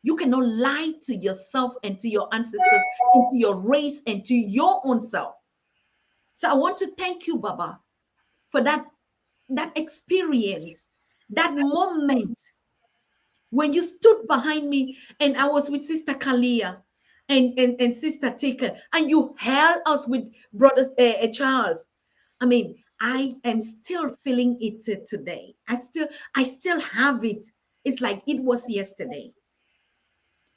You cannot lie to yourself and to your ancestors and to your race and to your own self. So I want to thank you, Baba, for that experience, that moment when you stood behind me and I was with Sister Kalia and Sister Tika, and you held us with Brother Charles. I mean, I am still feeling it today. I still have it. It's like it was yesterday.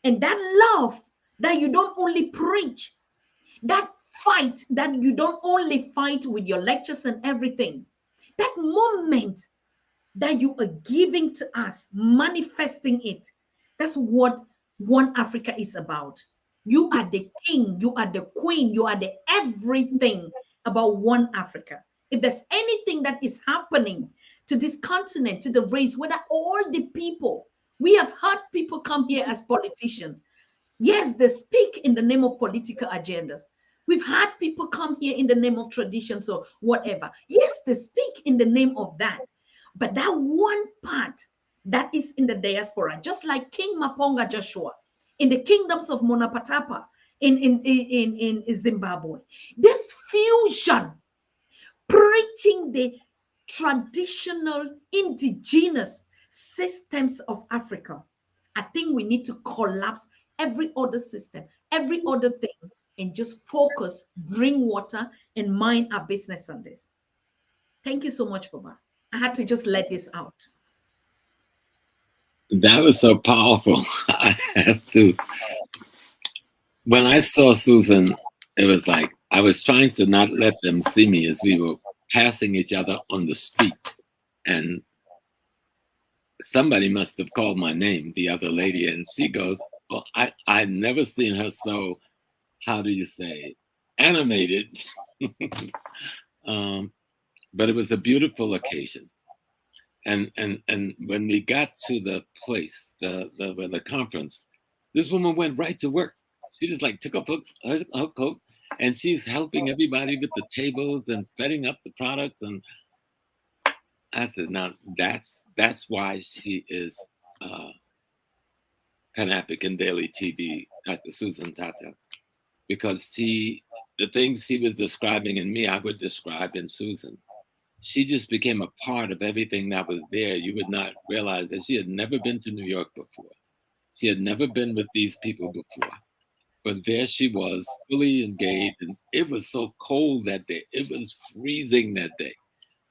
And that love that you don't only preach, that fight that you don't only fight with your lectures and everything, that moment that you are giving to us, manifesting it. That's what One Africa is about. You are the king, you are the queen, you are the everything about One Africa. If there's anything that is happening to this continent, to the race, whether all the people, we have heard people come here as politicians. Yes, they speak in the name of political agendas. We've had people come here in the name of traditions or whatever. Yes, they speak in the name of that. But that one part that is in the diaspora, just like King Maponga Joshua in the kingdoms of Monapatapa in Zimbabwe, this fusion, preaching the traditional indigenous systems of Africa. I think we need to collapse every other system, every other thing, and just focus, drink water, and mind our business on this. Thank you so much, Baba. I had to just let this out. That was so powerful. I have to. When I saw Susan, it was like I was trying to not let them see me as we were passing each other on the street. And somebody must have called my name, the other lady, and she goes, well, I've never seen her so, how do you say, animated. But it was a beautiful occasion. And when we got to the place, the conference, this woman went right to work. She just like took up her coat, and she's helping everybody with the tables and setting up the products. And I said, now that's why she is Pan African Daily TV, Dr. Susan Tata, because the things she was describing in me, I would describe in Susan. She just became a part of everything that was there. You would not realize that she had never been to New York before. She had never been with these people before. But there she was, fully engaged, and it was so cold that day. It was freezing that day.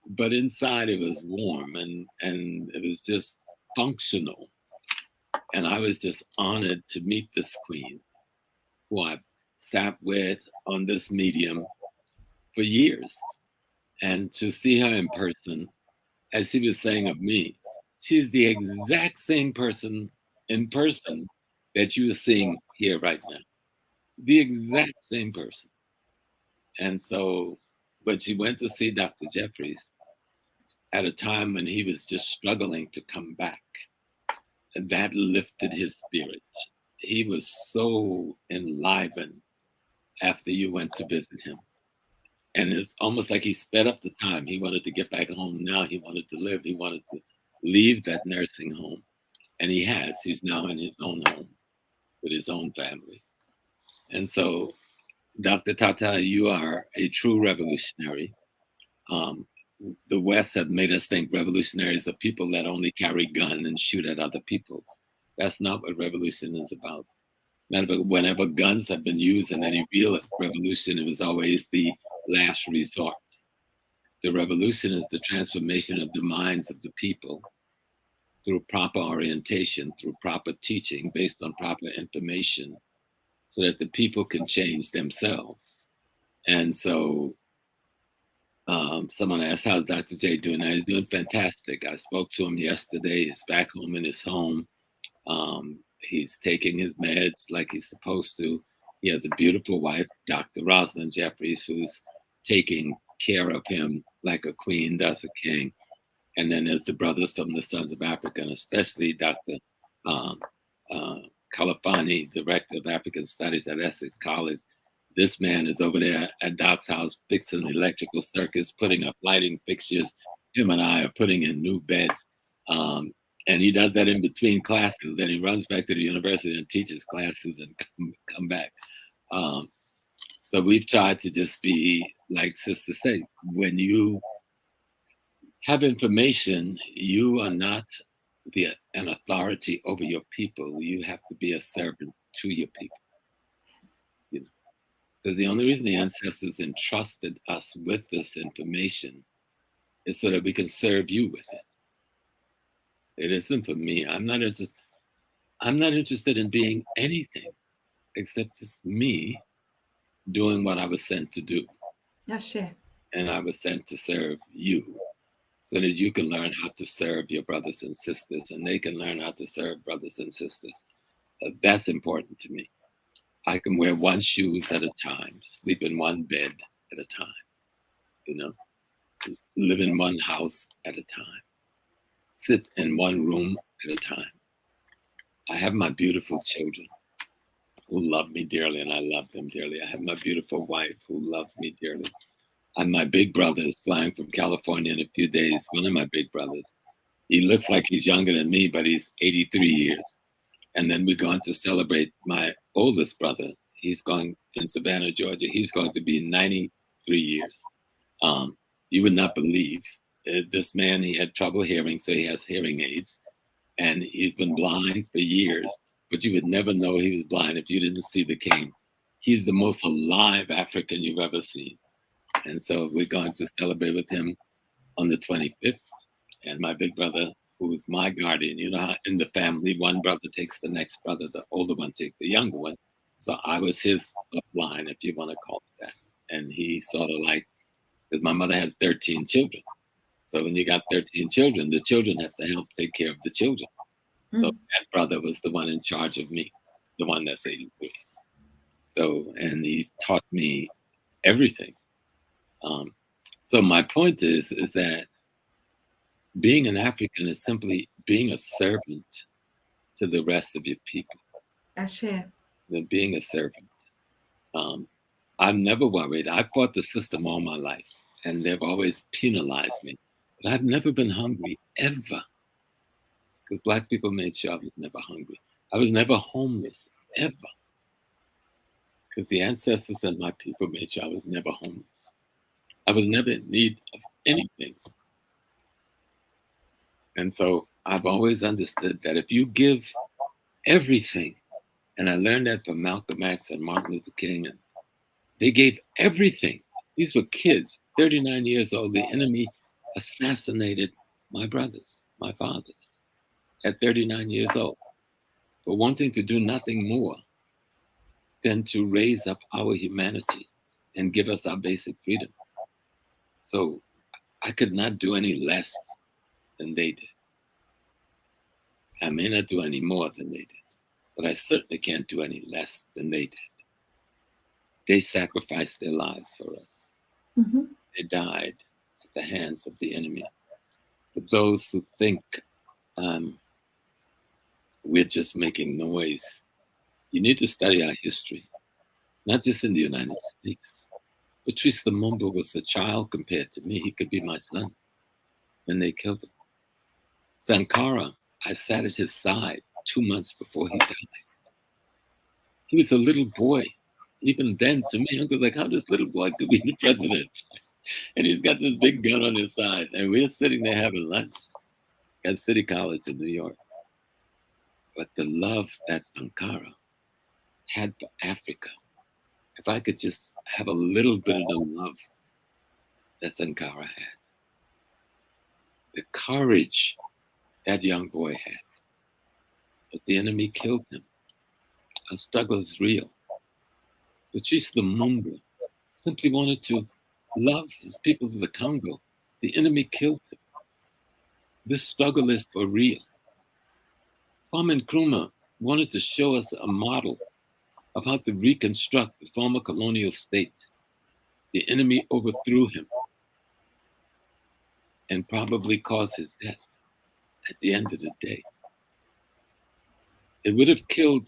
But inside it was warm and it was just functional. And I was just honored to meet this queen who I sat with on this medium for years. And to see her in person, as she was saying of me, she's the exact same person in person that you are seeing here right now. The exact same person. And so when she went to see Dr. Jeffries at a time when he was just struggling to come back, that lifted his spirit. He was so enlivened after you went to visit him. And it's almost like he sped up the time. He wanted to get back home now. He wanted to live. He wanted to leave that nursing home. And he has. He's now in his own home with his own family. And so, Dr. Tata, you are a true revolutionary. The West have made us think revolutionaries are people that only carry gun and shoot at other people. That's not what revolution is about. Whenever guns have been used in any real revolution, it was always the last resort. The revolution is the transformation of the minds of the people through proper orientation, through proper teaching, based on proper information, so that the people can change themselves. And so someone asked, how's Dr. J doing? Now, he's doing fantastic. I spoke to him yesterday. He's back home in his home. He's taking his meds like he's supposed to. He has a beautiful wife, Dr. Rosalind Jeffries, who's taking care of him like a queen does a king. And then there's the brothers from the Sons of Africa, and especially Dr. Um, Kalafani, Director of African Studies at Essex College. This man is over there at Doc's house fixing electrical circuits, putting up lighting fixtures. Him and I are putting in new beds. And he does that in between classes. Then he runs back to the university and teaches classes and come back. So we've tried to just be, like Sister said, when you have information, you are not an authority over your people. You have to be a servant to your people. Yes. You know, because the only reason the ancestors entrusted us with this information is so that we can serve you with it. It isn't for me. I'm not interested in being anything except just me doing what I was sent to do. Ashe. And I was sent to serve you so that you can learn how to serve your brothers and sisters, and they can learn how to serve brothers and sisters. That's important to me. I can wear one shoes at a time, sleep in one bed at a time, you know, live in one house at a time, sit in one room at a time. I have my beautiful children who love me dearly, and I love them dearly. I have my beautiful wife who loves me dearly. And my big brother is flying from California in a few days. One of my big brothers. He looks like he's younger than me, but he's 83 years. And then we're going to celebrate my oldest brother. He's going in Savannah, Georgia. He's going to be 93 years. You would not believe this man. He had trouble hearing, so he has hearing aids. And he's been blind for years. But you would never know he was blind if you didn't see the cane. He's the most alive African you've ever seen. And so we're going to celebrate with him on the 25th. And my big brother, who is my guardian, you know how in the family, one brother takes the next brother, the older one takes the younger one. So I was his upline, if you want to call it that. And he sort of like, because my mother had 13 children. So when you got 13 children, the children have to help take care of the children. So that brother was the one in charge of me, the one that's 83. So, and he's taught me everything. So my point is that being an African is simply being a servant to the rest of your people. Ashe. Than being a servant. I'm never worried. I fought the system all my life, and they've always penalized me. But I've never been hungry, ever. Because Black people made sure I was never hungry. I was never homeless, ever. Because the ancestors and my people made sure I was never homeless. I was never in need of anything. And so I've always understood that if you give everything, and I learned that from Malcolm X and Martin Luther King, and they gave everything. These were kids, 39 years old. The enemy assassinated my brothers, my fathers, at 39 years old, for wanting to do nothing more than to raise up our humanity and give us our basic freedom. So I could not do any less than they did. I may not do any more than they did, but I certainly can't do any less than they did. They sacrificed their lives for us. Mm-hmm. They died at the hands of the enemy. For those who think we're just making noise, you need to study our history, not just in the United States. Patrice Lumumba was a child compared to me. He could be my son when they killed him. Sankara, I sat at his side 2 months before he died. He was a little boy. Even then, to me, I was like, how this little boy could be the president? And he's got this big gun on his side. And we're sitting there having lunch at City College in New York. But the love that Sankara had for Africa, if I could just have a little bit of the love that Sankara had, the courage that young boy had, but the enemy killed him. Our struggle is real. Patrice Lumumba simply wanted to love his people of the Congo. The enemy killed him. This struggle is for real. Kwame Nkrumah wanted to show us a model of how to reconstruct the former colonial state. The enemy overthrew him and probably caused his death at the end of the day. It would have killed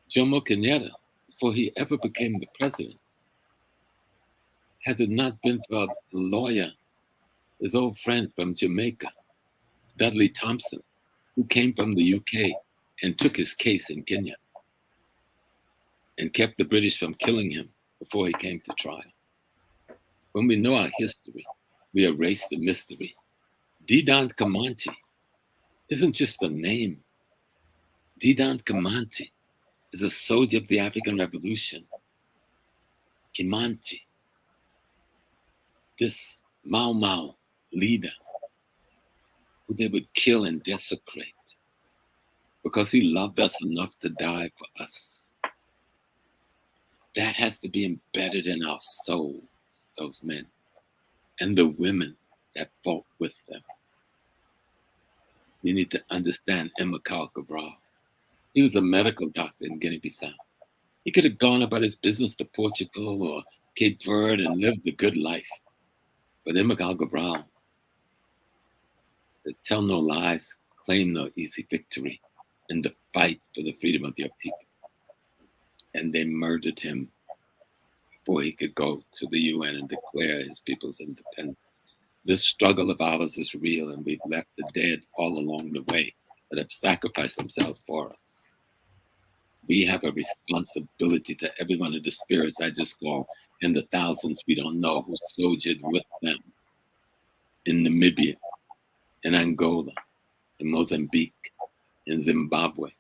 Jomo Kenyatta before he ever became the president, had it not been for a lawyer, his old friend from Jamaica, Dudley Thompson, who came from the UK and took his case in Kenya and kept the British from killing him before he came to trial. When we know our history, we erase the mystery. Didan Kamanti isn't just a name. Didan Kamanti is a soldier of the African Revolution. Kimanti, this Mau Mau leader who they would kill and desecrate because he loved us enough to die for us. That has to be embedded in our souls, those men, and the women that fought with them. You need to understand Emekal Cabral. He was a medical doctor in Guinea-Bissau. He could have gone about his business to Portugal or Cape Verde and lived a good life. But Emekal Cabral said, tell no lies, claim no easy victory in the fight for the freedom of your people. And they murdered him before he could go to the UN and declare his people's independence. This struggle of ours is real, and we've left the dead all along the way that have sacrificed themselves for us. We have a responsibility to every one of the spirits I just called and the thousands we don't know who soldiered with them in Namibia, in Angola, in Mozambique, in Zimbabwe,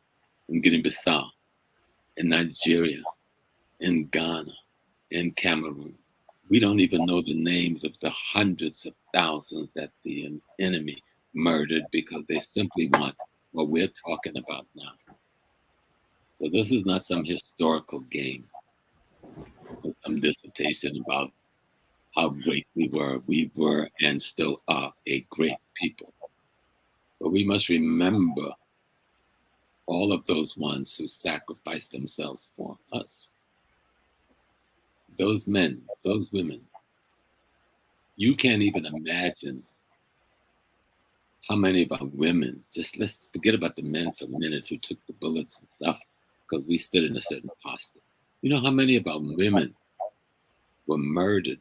in Guinea-Bissau, in Nigeria, in Ghana, in Cameroon. We don't even know the names of the hundreds of thousands that the enemy murdered because they simply want what we're talking about now. So this is not some historical game or some dissertation about how great we were. We were and still are a great people. But we must remember all of those ones who sacrificed themselves for us. Those men, those women, you can't even imagine how many of our women, just let's forget about the men for a minute who took the bullets and stuff because we stood in a certain posture. You know how many of our women were murdered,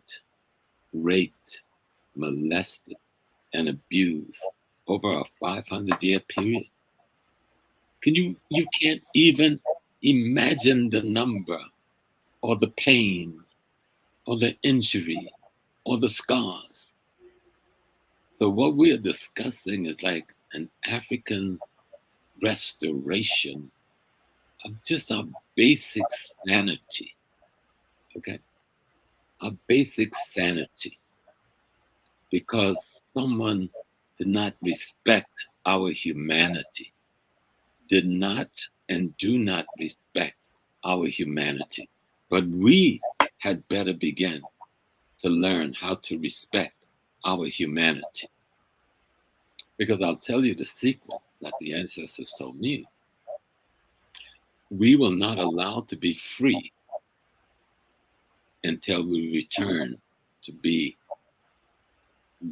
raped, molested, and abused over a 500-year period? You can't even imagine the number or the pain or the injury or the scars. So what we are discussing is like an African restoration of just our basic sanity, okay? Our basic sanity, because someone did not respect our humanity, did not and do not respect our humanity. But we had better begin to learn how to respect our humanity. Because I'll tell you the secret that the ancestors told me. We will not allow to be free until we return to be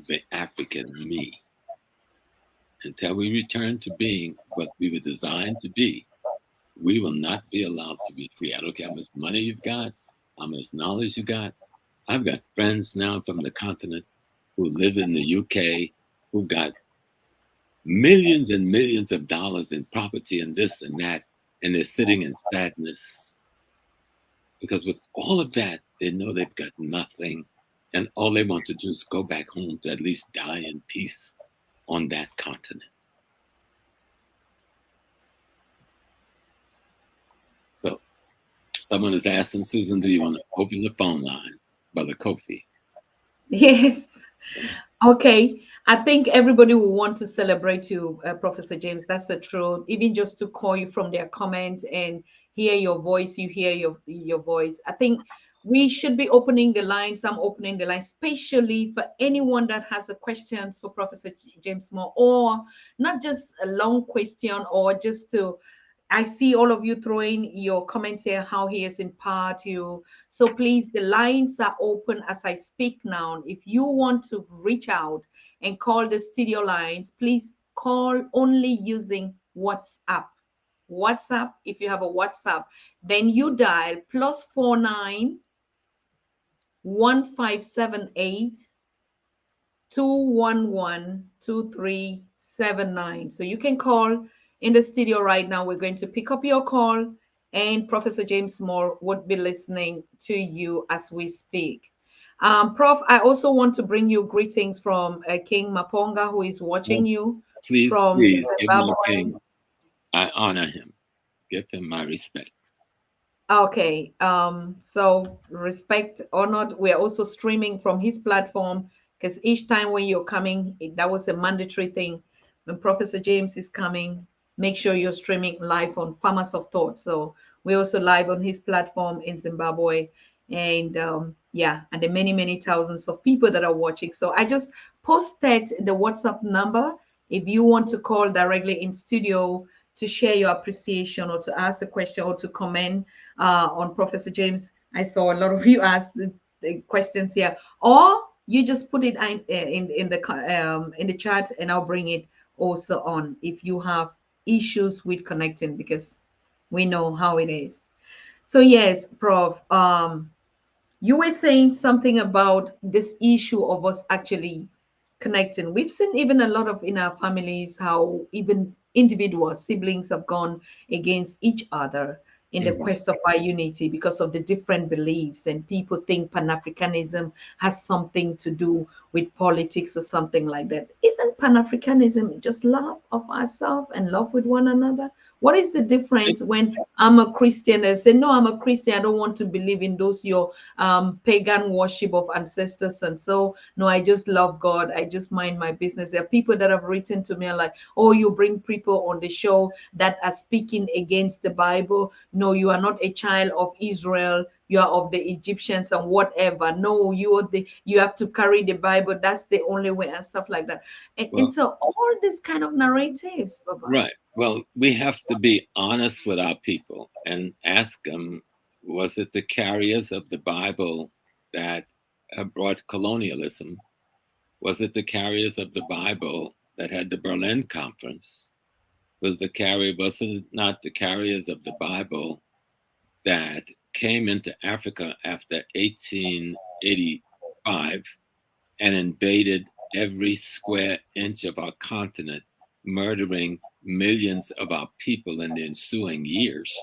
the African me. Until we return to being what we were designed to be, we will not be allowed to be free. I don't care how much money you've got, how much knowledge you got. I've got friends now from the continent who live in the UK who got millions and millions of dollars in property and this and that, and they're sitting in sadness. Because with all of that, they know they've got nothing, and all they want to do is go back home to at least die in peace on that continent. So Someone is asking Susan, do you want to open the phone line, Brother Kofi? Yes. Okay, I think everybody will want to celebrate you, Professor James. That's the truth. Even just to call you from their comments and hear your voice, you hear your voice. I think we should be opening the lines. I'm opening the line, especially for anyone that has a questions for Professor James Small, or not just a long question, or just to. I see all of you throwing your comments here, how he has empowered you. So please, the lines are open as I speak now. If you want to reach out and call the studio lines, please call only using WhatsApp. WhatsApp, if you have a WhatsApp, then you dial +49 1578 211 2379. So you can call in the studio right now. We're going to pick up your call, and Professor James Small would be listening to you as we speak. Prof, I also want to bring you greetings from King Maponga, who is watching Well, you please, from please give my Zimbabwe. king. I honor him. Give him my respect. Okay. So respect or not, we are also streaming from his platform, because each time when you're coming, that was a mandatory thing. When Professor James is coming, make sure you're streaming live on Farmers of Thought. So we're also live on his platform in Zimbabwe. And yeah, and the many, many thousands of people that are watching. So I just posted the WhatsApp number if you want to call directly in studio to share your appreciation or to ask a question or to comment on Professor James. I saw a lot of you ask the questions here, or you just put it in the chat, and I'll bring it also on if you have issues with connecting, because we know how it is. So yes, Prof. You were saying something about this issue of us actually connecting. We've seen even a lot of in our families how even individuals, siblings have gone against each other in the Mhm. quest of our unity because of the different beliefs. And people think Pan-Africanism has something to do with politics or something like that. Isn't Pan-Africanism just love of ourselves and love with one another? What is the difference when I'm a Christian and say, no, I'm a Christian, I don't want to believe in those your pagan worship of ancestors, and so no, I just love God, I just mind my business. There are people that have written to me like, oh, you bring people on the show that are speaking against the Bible. No, you are not a child of Israel, you are of the Egyptians and whatever. No, you have to carry the Bible, that's the only way, and stuff like that. And Well, so all these kind of narratives, Baba. right. Well, we have to be honest with our people and ask them, was it the carriers of the Bible that brought colonialism? Was it the carriers of the Bible that had the Berlin Conference? Was it not the carriers of the Bible that came into Africa after 1885 and invaded every square inch of our continent, murdering millions of our people in the ensuing years?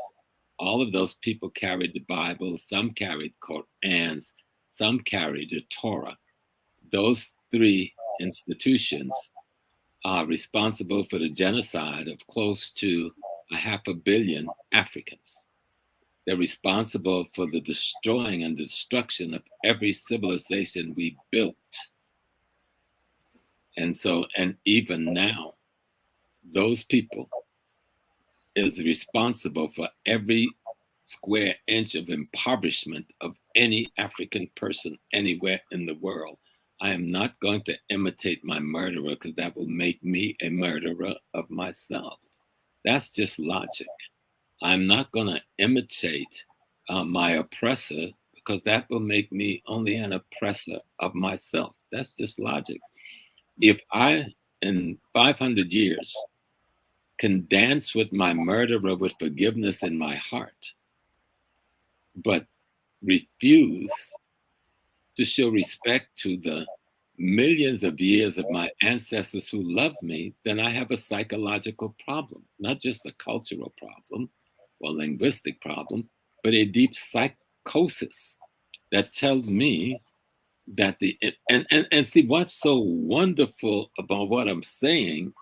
All of those people carried the Bible, some carried Qur'ans, some carried the Torah. Those three institutions are responsible for the genocide of close to a half a billion Africans. They're responsible for the destroying and destruction of every civilization we built. And even now, those people is responsible for every square inch of impoverishment of any African person anywhere in the world. I am not going to imitate my murderer, because that will make me a murderer of myself. That's just logic. I'm not going to imitate my oppressor, because that will make me only an oppressor of myself. That's just logic. If I, in 500 years, can dance with my murderer with forgiveness in my heart, but refuse to show respect to the millions of years of my ancestors who loved me, then I have a psychological problem, not just a cultural problem or linguistic problem, but a deep psychosis that tells me that and see, what's so wonderful about what I'm saying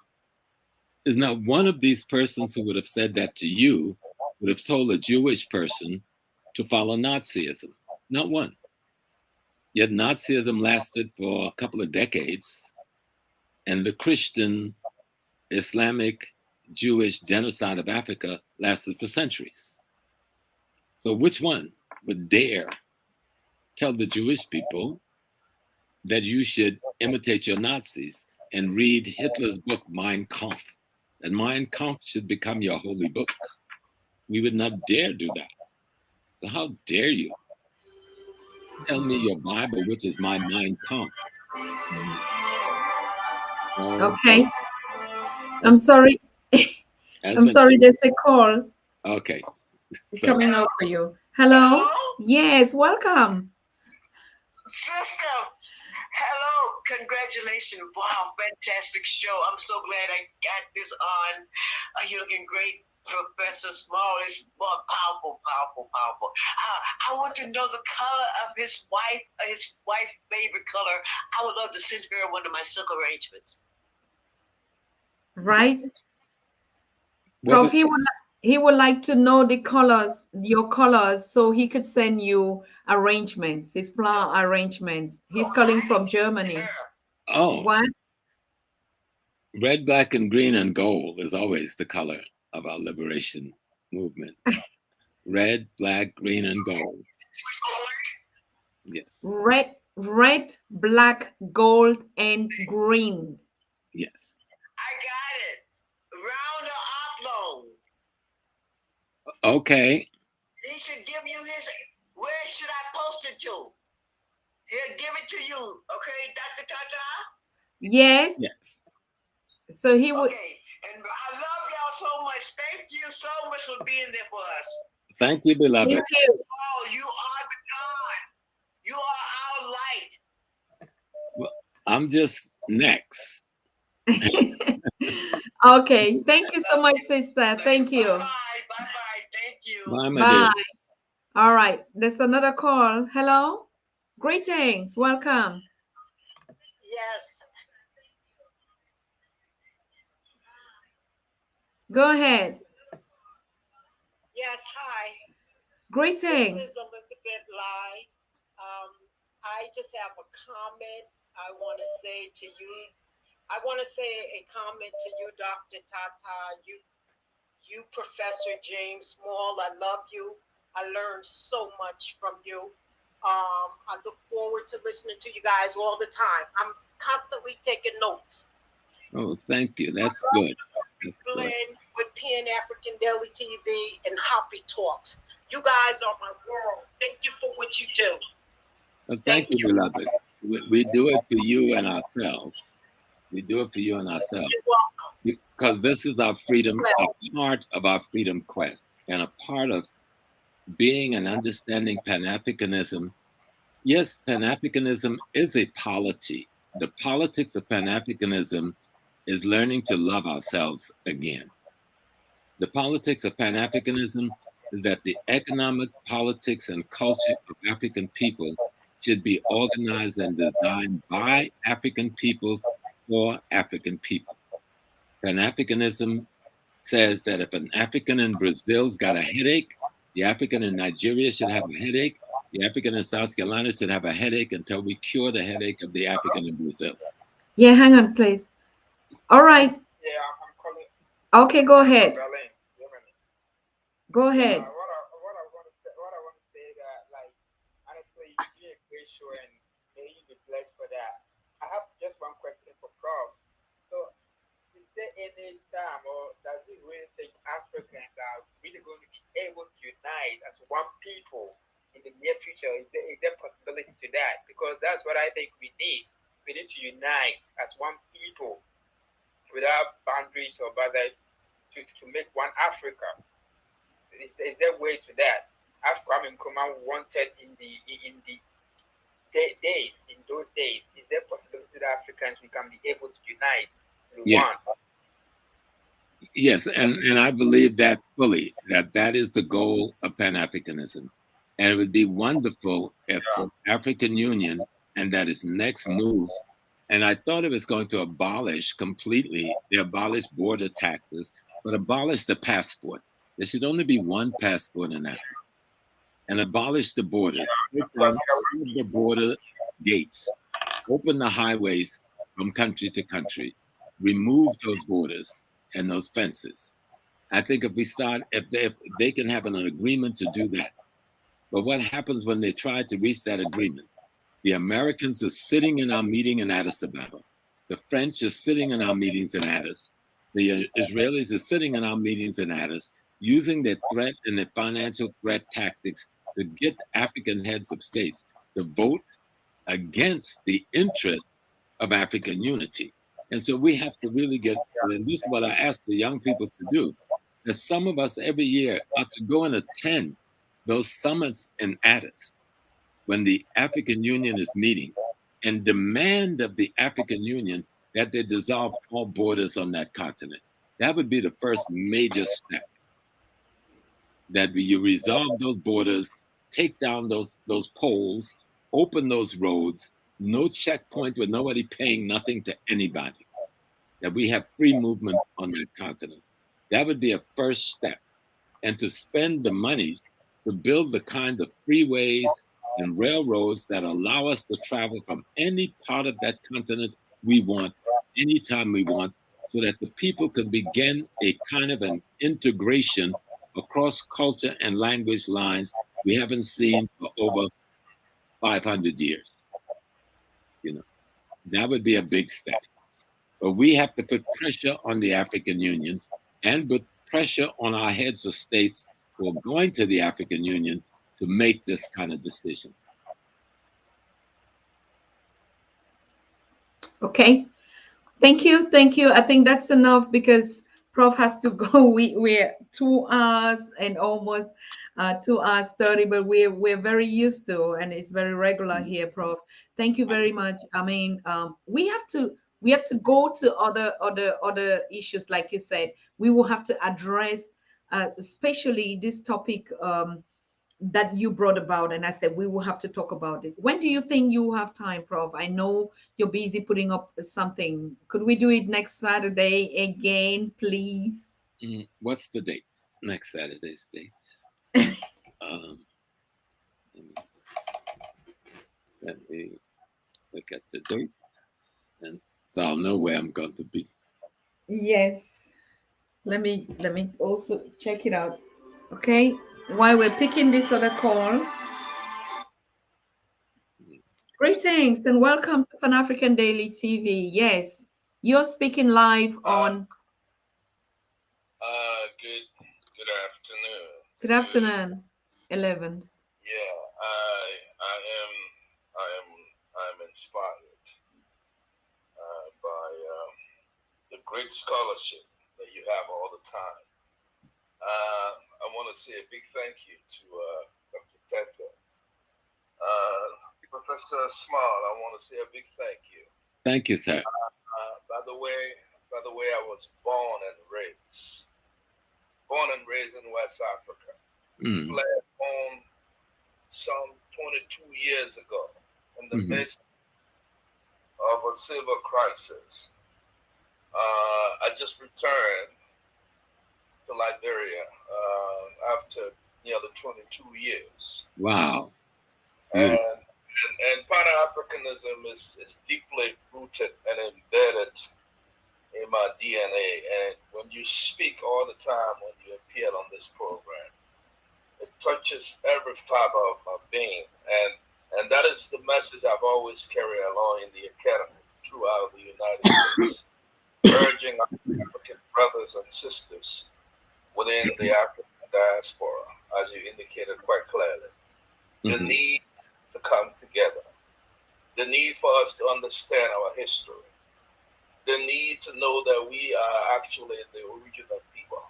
is not one of these persons who would have said that to you would have told a Jewish person to follow Nazism. Not one. Yet Nazism lasted for a couple of decades, and the Christian, Islamic, Jewish genocide of Africa lasted for centuries. So which one would dare tell the Jewish people that you should imitate your Nazis and read Hitler's book, Mein Kampf? And Mein Kampf should become your holy book. We would not dare do that. So how dare you tell me your Bible, which is my Mein Kampf? Okay. I'm sorry. I'm sorry, there's a call. Okay. Coming out for you. Hello? Yes, welcome. Sister, hello. Congratulations. Wow, fantastic show. I'm so glad I got this on. You're looking great. Professor Small is more powerful. I want to know the color of his wife's favorite color. I would love to send her one of my silk arrangements. Right? Prof, he would like to know the colors, your colors, so he could send you arrangements, his flower arrangements. He's calling from Germany. Oh. What? Red, black, and green and gold is always the color of our liberation movement. Red, black, green, and gold. Yes. Red, black, gold, and green. Yes. I got it. Round or oblong. Okay. He should give you his. Where should I post it to? He'll give it to you. Okay, Dr. Tata? Yes. Yes. So he would. Okay. And I love y'all so much. Thank you so much for being there for us. Thank you, beloved. Thank you. Oh, you are the God. You are our light. Well, I'm just next. Okay. Thank you so much, sister. Thank you. Bye. Thank you. Bye, my Bye. dear. All right. There's another call. Hello. Greetings. Welcome. Yes. Go ahead. Yes, hi. Greetings. This is Elizabeth Lai. I just have a comment I want to say to you. I want to say a comment to you, Dr. Tata. You, Professor James Small. I love you. I learned so much from you. I look forward to listening to you guys all the time. I'm constantly taking notes. Oh, thank you. That's good. That's good. With Pan African Daily TV and Hoppy Talks. You guys are my world. Thank you for what you do. Well, thank you, beloved. We do it for you and ourselves. We do it for you and ourselves. You're welcome. Because this is our freedom, a part of our freedom quest, and a part of being and understanding Pan-Africanism. Yes, Pan-Africanism is a polity. The politics of Pan-Africanism is learning to love ourselves again. The politics of Pan-Africanism is that the economic, politics, and culture of African people should be organized and designed by African peoples for African peoples. Pan-Africanism says that if an African in Brazil's got a headache, the African in Nigeria should have a headache, the African in South Carolina should have a headache until we cure the headache of the African in Brazil. Yeah, hang on, please. All right. Yeah, I'm calling. Okay, go ahead. Berlin, Germany. Go ahead. What I want to say that, like, honestly, you did a great show, and may you be blessed for that. I have just one question for Prof. So, is there any time, or does he really think Africans are really going to be able to unite as one people in the near future? Is there possibility to that? Because that's what I think we need. We need to unite as one people without boundaries or borders to make one Africa. Is there a way to that? As Kwame Nkrumah wanted in those days, is there possibility that Africans we can be able to unite in Yes. one? Yes, and I believe that fully, that is the goal of Pan-Africanism. And it would be wonderful if the African Union, and that its next move, and I thought it was going to abolish completely, they abolished border taxes, but abolish the passport. There should only be one passport in Africa. and abolish the borders, take down all of the border gates, open the highways from country to country, remove those borders and those fences. I think if we start, if they can have an agreement to do that. But what happens when they try to reach that agreement? The Americans are sitting in our meeting in Addis Ababa. The French are sitting in our meetings in Addis. The Israelis are sitting in our meetings in Addis, using their threat and their financial threat tactics to get African heads of states to vote against the interests of African unity. And so we have to really get, and this is what I ask the young people to do, that some of us every year are to go and attend those summits in Addis when the African Union is meeting and demand of the African Union that they dissolve all borders on that continent. That would be the first major step, that you resolve those borders, take down those poles, open those roads, no checkpoint with nobody paying nothing to anybody, that we have free movement on that continent. That would be a first step. And to spend the monies to build the kind of freeways and railroads that allow us to travel from any part of that continent we want, anytime we want, so that the people can begin a kind of an integration across culture and language lines we haven't seen for over 500 years. You know, that would be a big step. But we have to put pressure on the African Union and put pressure on our heads of states who are going to the African Union to make this kind of decision. Okay. Thank you. Thank you. I think that's enough because Prof has to go. We're 2 hours and almost 2 hours 30, but we're very used to, and it's very regular here, Prof. Thank you very much. I mean, we have to go to other issues, like you said. We will have to address, especially this topic. That you brought about, and I said we will have to talk about it. When do you think you have time, Prof? I know you're busy putting up something. Could we do it next Saturday again, please? What's the date? Next Saturday's date. Um, let me, let me look at the date, and so I'll know where I'm going to be. Yes. Let me also check it out. Okay. While we're picking this other call, greetings and welcome to Pan African Daily TV. Yes, you're speaking live on. Good afternoon. Good afternoon, 11. Yeah, I'm inspired by the great scholarship that you have all the time. I want to say a big thank you to Dr. Teta. Professor Small, I want to say a big thank you. Thank you, sir. By the way, I was born and raised in West Africa. Fled home some 22 years ago in the midst of a civil crisis. I just returned to Liberia after nearly 22 years. Wow. And Pan-Africanism is deeply rooted and embedded in my DNA. And when you speak all the time, when you appear on this program, it touches every fiber of my being. And that is the message I've always carried along in the academy throughout the United States, urging our African brothers and sisters within the African diaspora, as you indicated quite clearly, the need to come together, the need for us to understand our history, the need to know that we are actually the original people.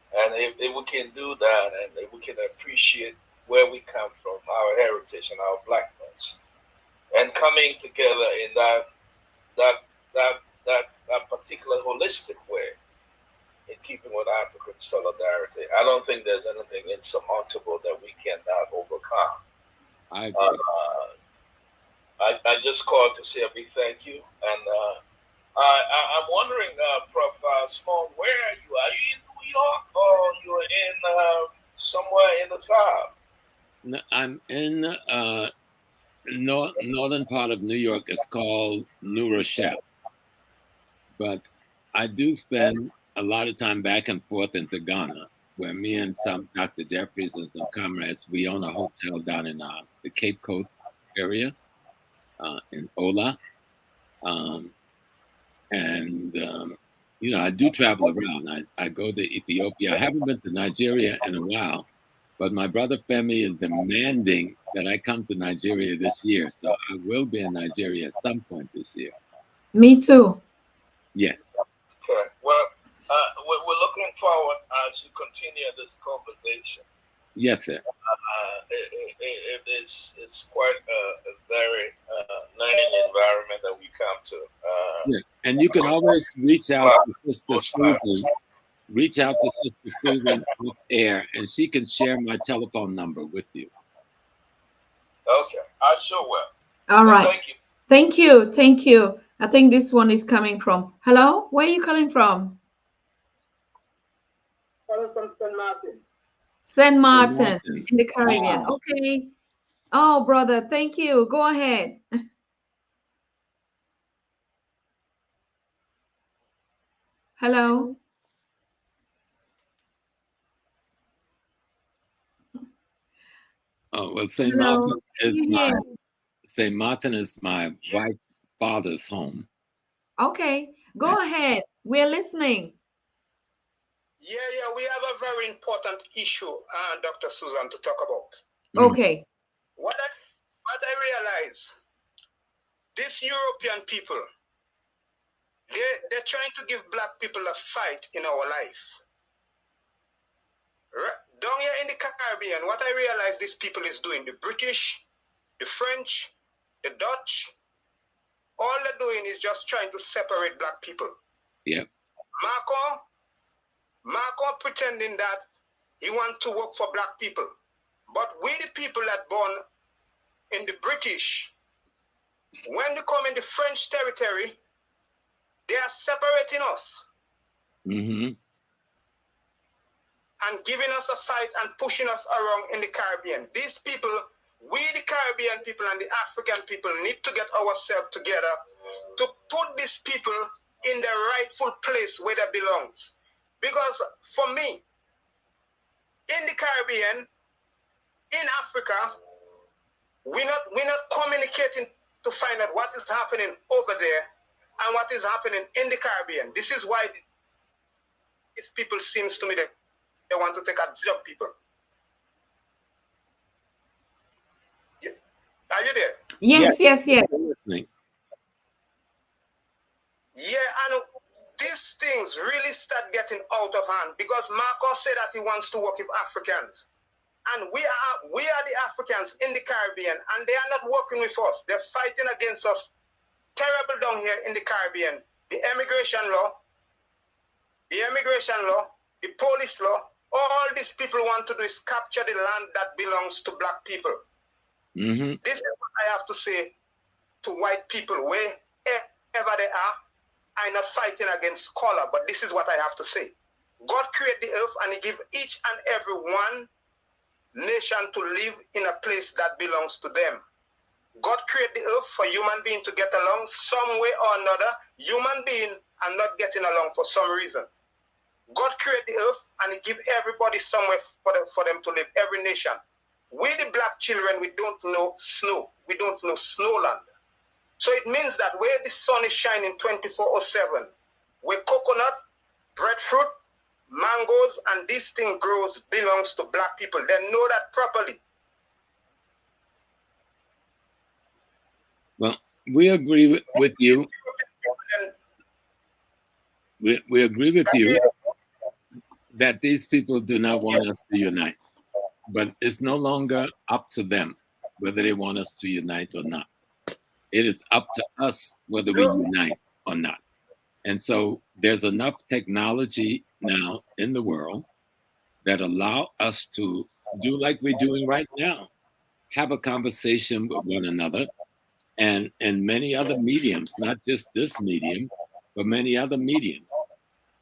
And if we can do that, and if we can appreciate where we come from, our heritage and our blackness, and coming together in that particular holistic way, in keeping with African solidarity, I don't think there's anything insurmountable that we cannot overcome. I agree. I just called to say a big thank you, and I'm wondering, Prof Small, where are you? Are you in New York or you're in somewhere in the South? I'm in northern part of New York. It's called New Rochelle, but I do spend a lot of time back and forth into Ghana, where me and some Dr. Jeffries and some comrades, we own a hotel down in the Cape Coast area in Ola. And I do travel around. I go to Ethiopia. I haven't been to Nigeria in a while, but my brother Femi is demanding that I come to Nigeria this year. So I will be in Nigeria at some point this year. Me too. Yes. Okay. Well, we're looking forward as you continue this conversation. Yes, sir. It's quite a very learning environment that we come to. Yeah. And you can always reach out to Sister Susan. Reach out to Sister Susan off air, and she can share my telephone number with you. Okay, I sure will. All right. Thank you. Thank you. Thank you. I think this one is coming from. Hello? Where are you calling from? Calling from St. Martin. St. Martin in the Wow. Caribbean. Okay. Oh, brother, thank you. Go ahead. Hello. Oh, well, St. Hello. Martin Can is you my hear? St. Martin is my wife's father's home. Okay. Go ahead. We're listening. Yeah, we have a very important issue, Dr. Susan, to talk about. Okay. What I realize, these European people, they're trying to give black people a fight in our life. Down here in the Caribbean, what I realize these people is doing, the British, the French, the Dutch, all they're doing is just trying to separate black people. Yep. Marco pretending that he wants to work for black people. But we the people that born in the British, when they come in the French territory, they are separating us. Mm-hmm. And giving us a fight and pushing us around in the Caribbean. These people, we the Caribbean people and the African people need to get ourselves together to put these people in the rightful place where they belong. Because for me, in the Caribbean, in Africa, we're not communicating to find out what is happening over there and what is happening in the Caribbean. This is why these people seems to me that they want to take advantage of people. Are you there? Yes. Listening. Yeah, and these things really start getting out of hand because Marcos said that he wants to work with Africans. And we are the Africans in the Caribbean, and they are not working with us. They're fighting against us. Terrible down here in the Caribbean. The immigration law, the police law, all these people want to do is capture the land that belongs to black people. Mm-hmm. This is what I have to say to white people, wherever they are. I'm not fighting against color, but this is what I have to say. God created the earth and he gave each and every one nation to live in a place that belongs to them. God created the earth for human beings to get along some way or another. Human beings are not getting along for some reason. God created the earth and he gave everybody somewhere for them to live, every nation. We the black children, we don't know snow. We don't know snowland. So it means that where the sun is shining 24/7, where coconut, breadfruit, mangoes, and this thing grows belongs to black people. They know that properly. Well, we agree with you. We agree with you that these people do not want us to unite. But it's no longer up to them whether they want us to unite or not. It is up to us whether we unite or not. And so there's enough technology now in the world that allow us to do like we're doing right now, have a conversation with one another and many other mediums, not just this medium, but many other mediums.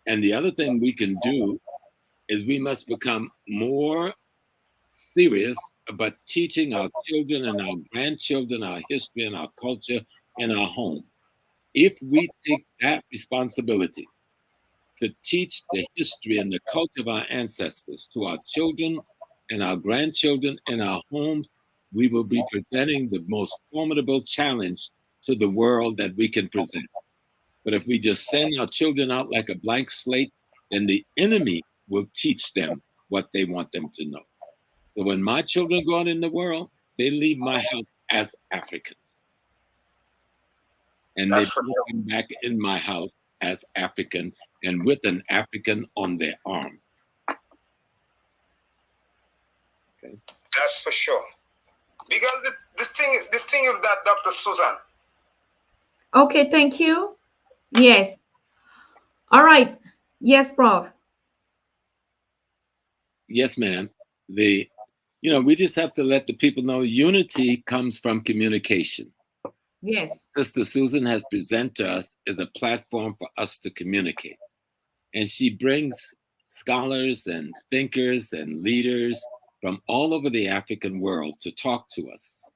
And the other thing we can do is we must become more serious about teaching our children and our grandchildren our history and our culture in our home. If we take that responsibility to teach the history and the culture of our ancestors to our children and our grandchildren in our homes, we will be presenting the most formidable challenge to the world that we can present. But if we just send our children out like a blank slate, then the enemy will teach them what they want them to know. So when my children go out in the world, they leave my house as Africans. And they That's for sure. come back in my house as African and with an African on their arm. Okay. That's for sure. Because the thing is that, Dr. Susan. Okay, thank you. Yes. All right. Yes, Prof. Yes, ma'am. We just have to let the people know unity comes from communication. Yes. Sister Susan has presented to us as a platform for us to communicate. And she brings scholars and thinkers and leaders from all over the African world to talk to us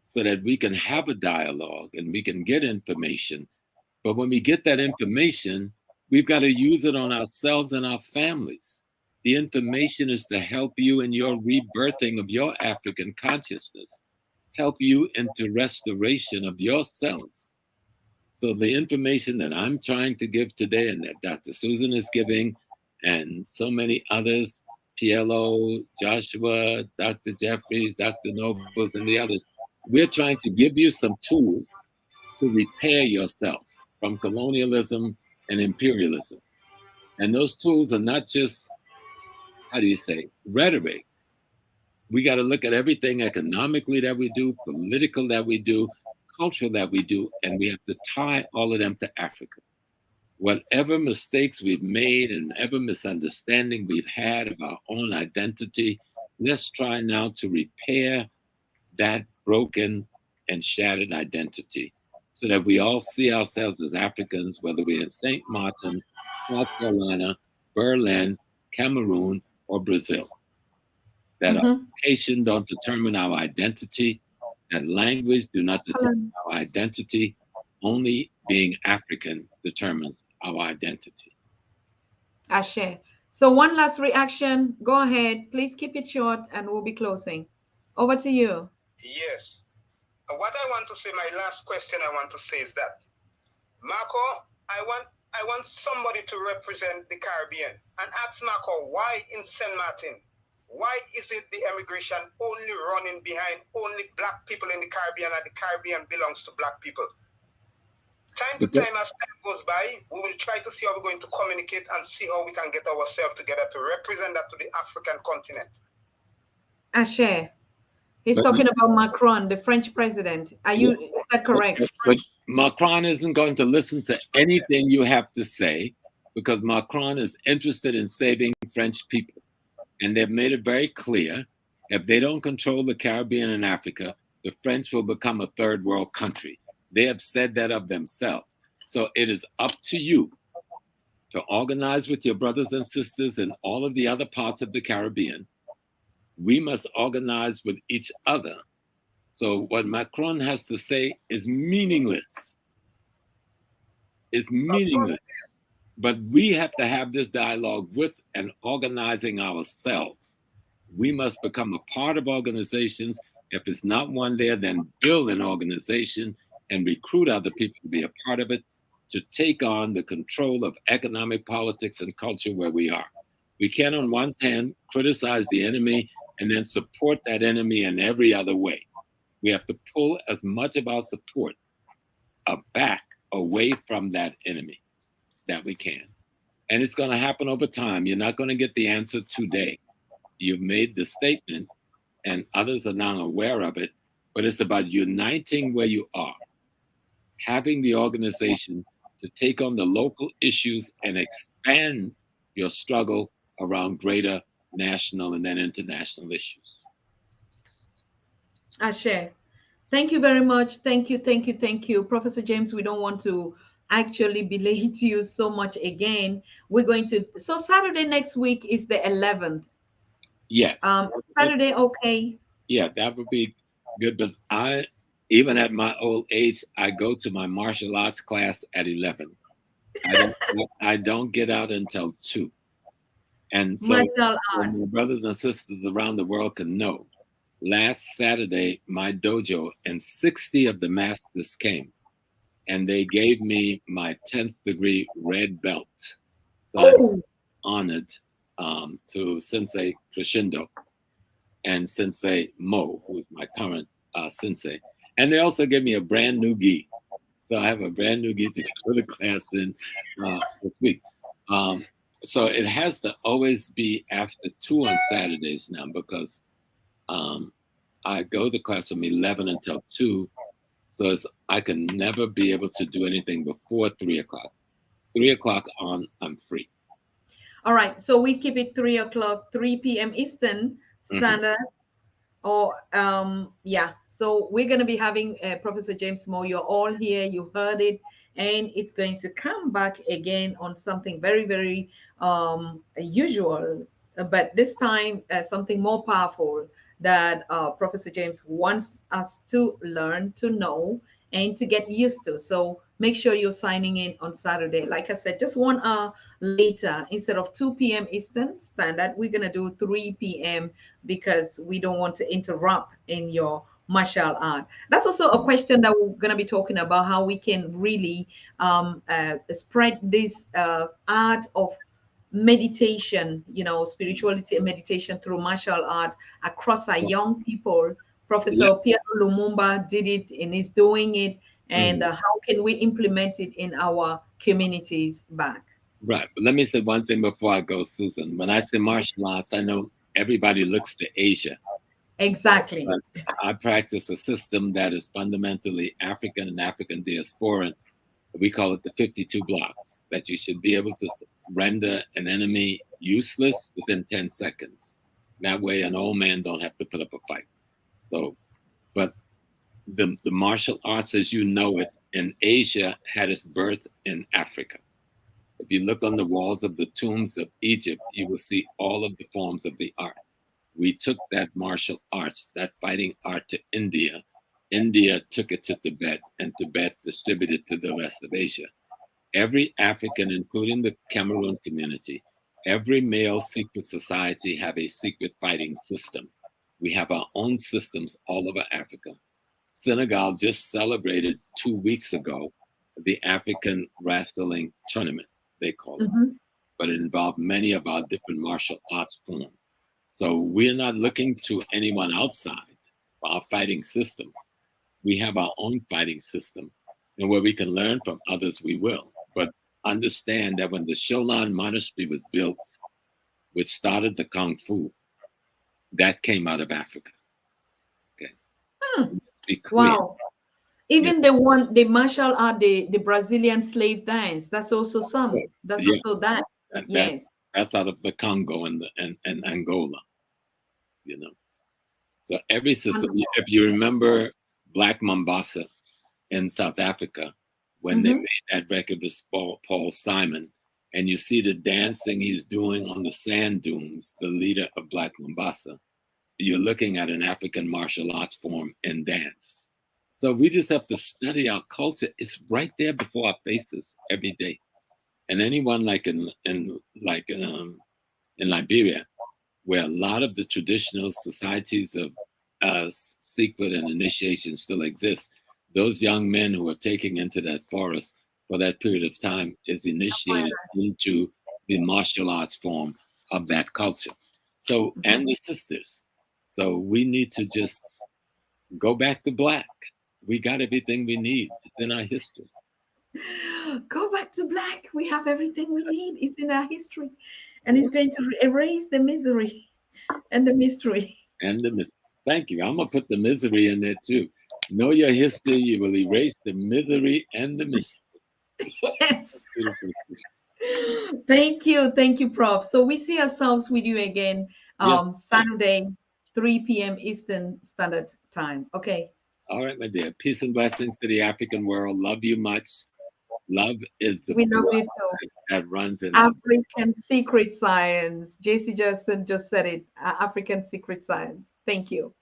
so that we can have a dialogue and we can get information. But when we get that information, we've got to use it on ourselves and our families. The information is to help you in your rebirthing of your African consciousness, help you into restoration of yourselves. So the information that I'm trying to give today and that Dr. Susan is giving and so many others, PLO, Joshua, Dr. Jeffries, Dr. Nobles, and the others, we're trying to give you some tools to repair yourself from colonialism and imperialism. And those tools are not just, rhetoric. We got to look at everything economically that we do, political that we do, cultural that we do, and we have to tie all of them to Africa. Whatever mistakes we've made and ever misunderstanding we've had of our own identity, let's try now to repair that broken and shattered identity so that we all see ourselves as Africans, whether we're in St. Martin, South Carolina, Berlin, Cameroon, or Brazil. That our location don't determine our identity, that language do not determine our identity. Only being African determines our identity. Ashe. So one last reaction. Go ahead. Please keep it short and we'll be closing. Over to you. Yes. What I want to say, my last question I want to say is that, Marco, I want somebody to represent the Caribbean and ask Marco why in St. Martin, why is it the immigration only running behind only black people in the Caribbean and the Caribbean belongs to black people? Time to time, as time goes by, we will try to see how we're going to communicate and see how we can get ourselves together to represent that to the African continent. Ashe. He's talking about Macron, the French president. Is that correct? But Macron isn't going to listen to anything you have to say because Macron is interested in saving French people. And they've made it very clear, if they don't control the Caribbean and Africa, the French will become a third world country. They have said that of themselves. So it is up to you to organize with your brothers and sisters in all of the other parts of the Caribbean. We must organize with each other. So what Macron has to say is meaningless. It's meaningless. But we have to have this dialogue with and organizing ourselves. We must become a part of organizations. If it's not one there, then build an organization and recruit other people to be a part of it to take on the control of economic politics and culture where we are. We can't on one hand criticize the enemy and then support that enemy in every other way. We have to pull as much of our support back away from that enemy that we can. And it's going to happen over time. You're not going to get the answer today. You've made the statement and others are now aware of it, but it's about uniting where you are, having the organization to take on the local issues and expand your struggle around greater national and then international issues. Ashe. Thank you very much. Thank you, thank you, thank you. Professor James, we don't want to actually belate you so much again. We're going to, so Saturday next week is the 11th. Yes. Saturday, okay. Yeah, that would be good. But even at my old age, I go to my martial arts class at 11. I don't, I don't get out until 2. And so, Martial so art. my brothers and sisters around the world can know. Last Saturday, my dojo and 60 of the masters came, and they gave me my 10th degree red belt. So I'm Oh, honored to Sensei Crescendo and Sensei Mo, who is my current sensei. And they also gave me a brand new gi. So I have a brand new gi to go to class in this week. Um, so it has to always be after 2 on Saturdays now because um, I go to class from 11 until 2. So I can never be able to do anything before 3 o'clock. 3 o'clock on, I'm free. all right. So we keep it 3 o'clock, 3 p.m. Eastern Hmm. Standard. Oh, yeah. So we're going to be having Professor James Small. You're all here. You heard it. And it's going to come back again on something very, very usual, but this time something more powerful that Professor James wants us to learn, to know, and to get used to. So make sure you're signing in on Saturday. Like I said, just 1 hour later, instead of 2 p.m. Eastern Standard, we're going to do 3 p.m. because we don't want to interrupt in your martial art. That's also a question that we're going to be talking about, how we can really spread this art of meditation, spirituality and meditation through martial art across our young people. Let, Professor Pierre Lumumba did it and is doing it. And mhm. how can we implement it in our communities back? Right. But let me say one thing before I go, Susan. When I say martial arts, I know everybody looks to Asia, Exactly. but I practice a system that is fundamentally African and African diasporan. We call it the 52 blocks, that you should be able to render an enemy useless within 10 seconds. That way, an old man don't have to put up a fight. So, but the martial arts, as you know it, in Asia had its birth in Africa. If you look on the walls of the tombs of Egypt, you will see all of the forms of the art. We took that martial arts, that fighting art to India. India took it to Tibet, and Tibet distributed to the rest of Asia. Every African, including the Cameroon community, every male secret society have a secret fighting system. We have our own systems all over Africa. Senegal just celebrated 2 weeks ago the African wrestling tournament, they call it, Mhm. but it involved many of our different martial arts forms. So we're not looking to anyone outside for our fighting systems. We have our own fighting system, and where we can learn from others, we will. But understand that when the Sholan Monastery was built, which started the Kung Fu, that came out of Africa. Okay, Hmm. let's be clear. Wow. Yeah, Even the martial art, the Brazilian slave dance, that's also some. yes, That's yeah. also that. And Yes. that's out of the Congo and Angola. You know, so every system. Wonderful. If you remember Black Mombasa in South Africa, when they Hmm. made that record with Paul Simon, and you see the dancing he's doing on the sand dunes, the leader of Black Mombasa, you're looking at an African martial arts form in dance. So we just have to study our culture. It's right there before our faces every day. And anyone like in Liberia, where a lot of the traditional societies of secret and initiation still exist, those young men who are taken into that forest for that period of time is initiated into the martial arts form of that culture. So, and the sisters. So we need to just go back to black. We got everything we need. It's in our history. Go back to black. We have everything we need. It's in our history. And Yeah. it's going to erase the misery and the mystery. And the misery. Thank you. I'm gonna put the misery in there too. Know your history, you will erase the misery and the mystery. Yes. Beautiful. Thank you. Thank you, Prof. So we see ourselves with you again Yes. Saturday, 3 p.m. Eastern Standard Time. Okay. All right, my dear. Peace and blessings to the African world. Love you much. Love is the We love blood you too. that runs in our. African secret science. JC just said it. African secret science. Thank you.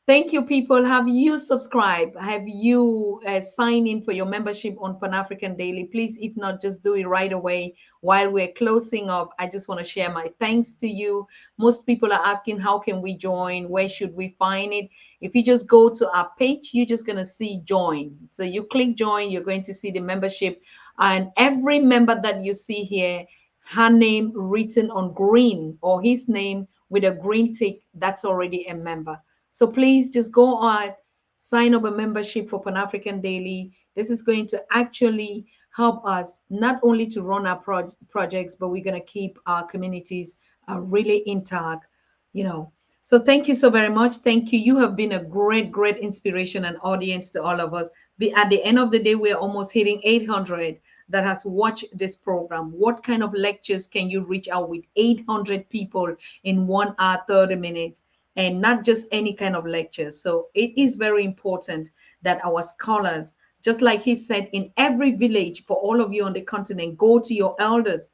Thank you, people. Have you subscribed? Have you signed in for your membership on Pan African Daily? Please, if not, just do it right away. While we're closing up, I just want to share my thanks to you. Most people are asking, how can we join? Where should we find it? If you just go to our page, you're just going to see join. So you click join, you're going to see the membership. And every member that you see here, her name written on green or his name with a green tick, that's already a member. So please just go on, sign up a membership for Pan African Daily. This is going to actually help us not only to run our projects, but we're going to keep our communities really intact, you know. So thank you so very much. Thank you. You have been a great, great inspiration and audience to all of us. At the end of the day, we're almost hitting 800 that has watched this program. What kind of lectures can you reach out with 800 people in 1 hour, 30 minutes? And not just any kind of lectures. So it is very important that our scholars, just like he said, in every village, for all of you on the continent, go to your elders,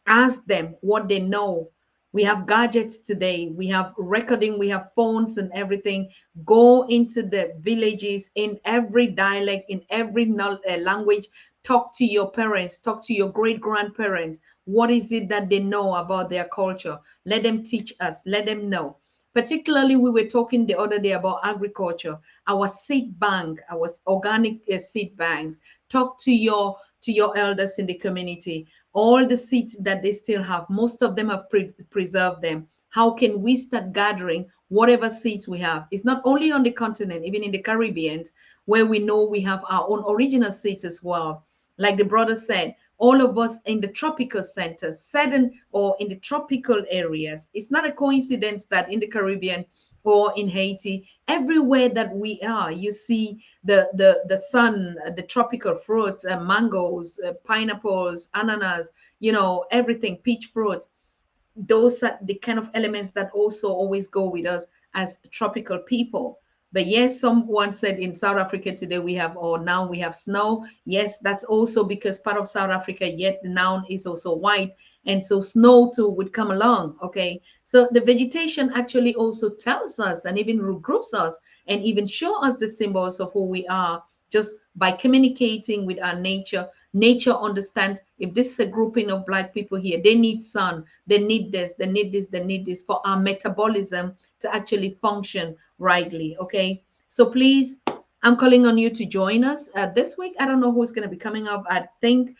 ask them what they know. We have gadgets today, we have recording, we have phones and everything. Go into the villages in every dialect, in every language. Talk to your parents, talk to your great grandparents. What is it that they know about their culture? Let them teach us, let them know. Particularly, we were talking the other day about agriculture, our seed bank, our organic seed banks. Talk to your elders in the community. All the seeds that they still have, most of them have preserved them. How can we start gathering whatever seeds we have? It's not only on the continent, even in the Caribbean, where we know we have our own original seeds as well. Like the brother said, all of us in the tropical centers, southern or in the tropical areas. It's not a coincidence that in the Caribbean or in Haiti, everywhere that we are, you see the sun, the tropical fruits, mangoes, pineapples, ananas, everything, peach fruits. Those are the kind of elements that also always go with us as tropical people. But yes, someone said in South Africa today we have, or now we have snow. Yes, that's also because part of South Africa, yet the noun is also white. And so snow too would come along. Okay. So the vegetation actually also tells us and even regroups us and even show us the symbols of who we are just by communicating with our nature. Nature understands if this is a grouping of black people here, they need sun, they need this, they need this, they need this for our metabolism to actually function rightly. Okay. So please, I'm calling on you to join us this week. I don't know who's going to be coming up. I think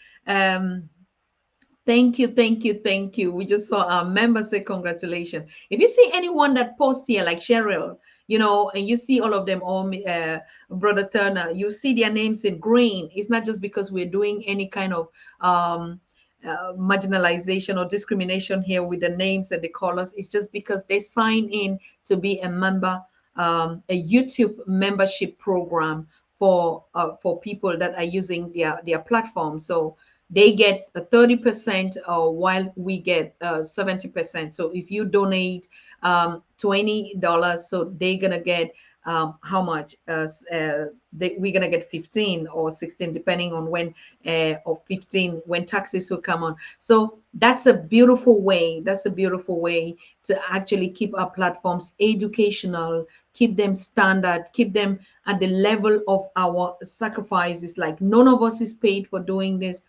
thank you, thank you, thank you. We just saw our member say congratulations. If you see anyone that posts here, like Cheryl, and you see all of them, all Brother Turner, you see their names in green. It's not just because we're doing any kind of marginalization or discrimination here with the names and the colors. It's just because they sign in to be a member, a YouTube membership program for people that are using their platform. So they get a 30% while we get 70%. So if you donate $20, so they're gonna get how much? We're gonna get 15 or 16, depending on when, or 15 when taxes will come on. So that's a beautiful way. That's a beautiful way to actually keep our platforms educational, keep them standard, keep them at the level of our sacrifices. Like none of us is paid for doing this.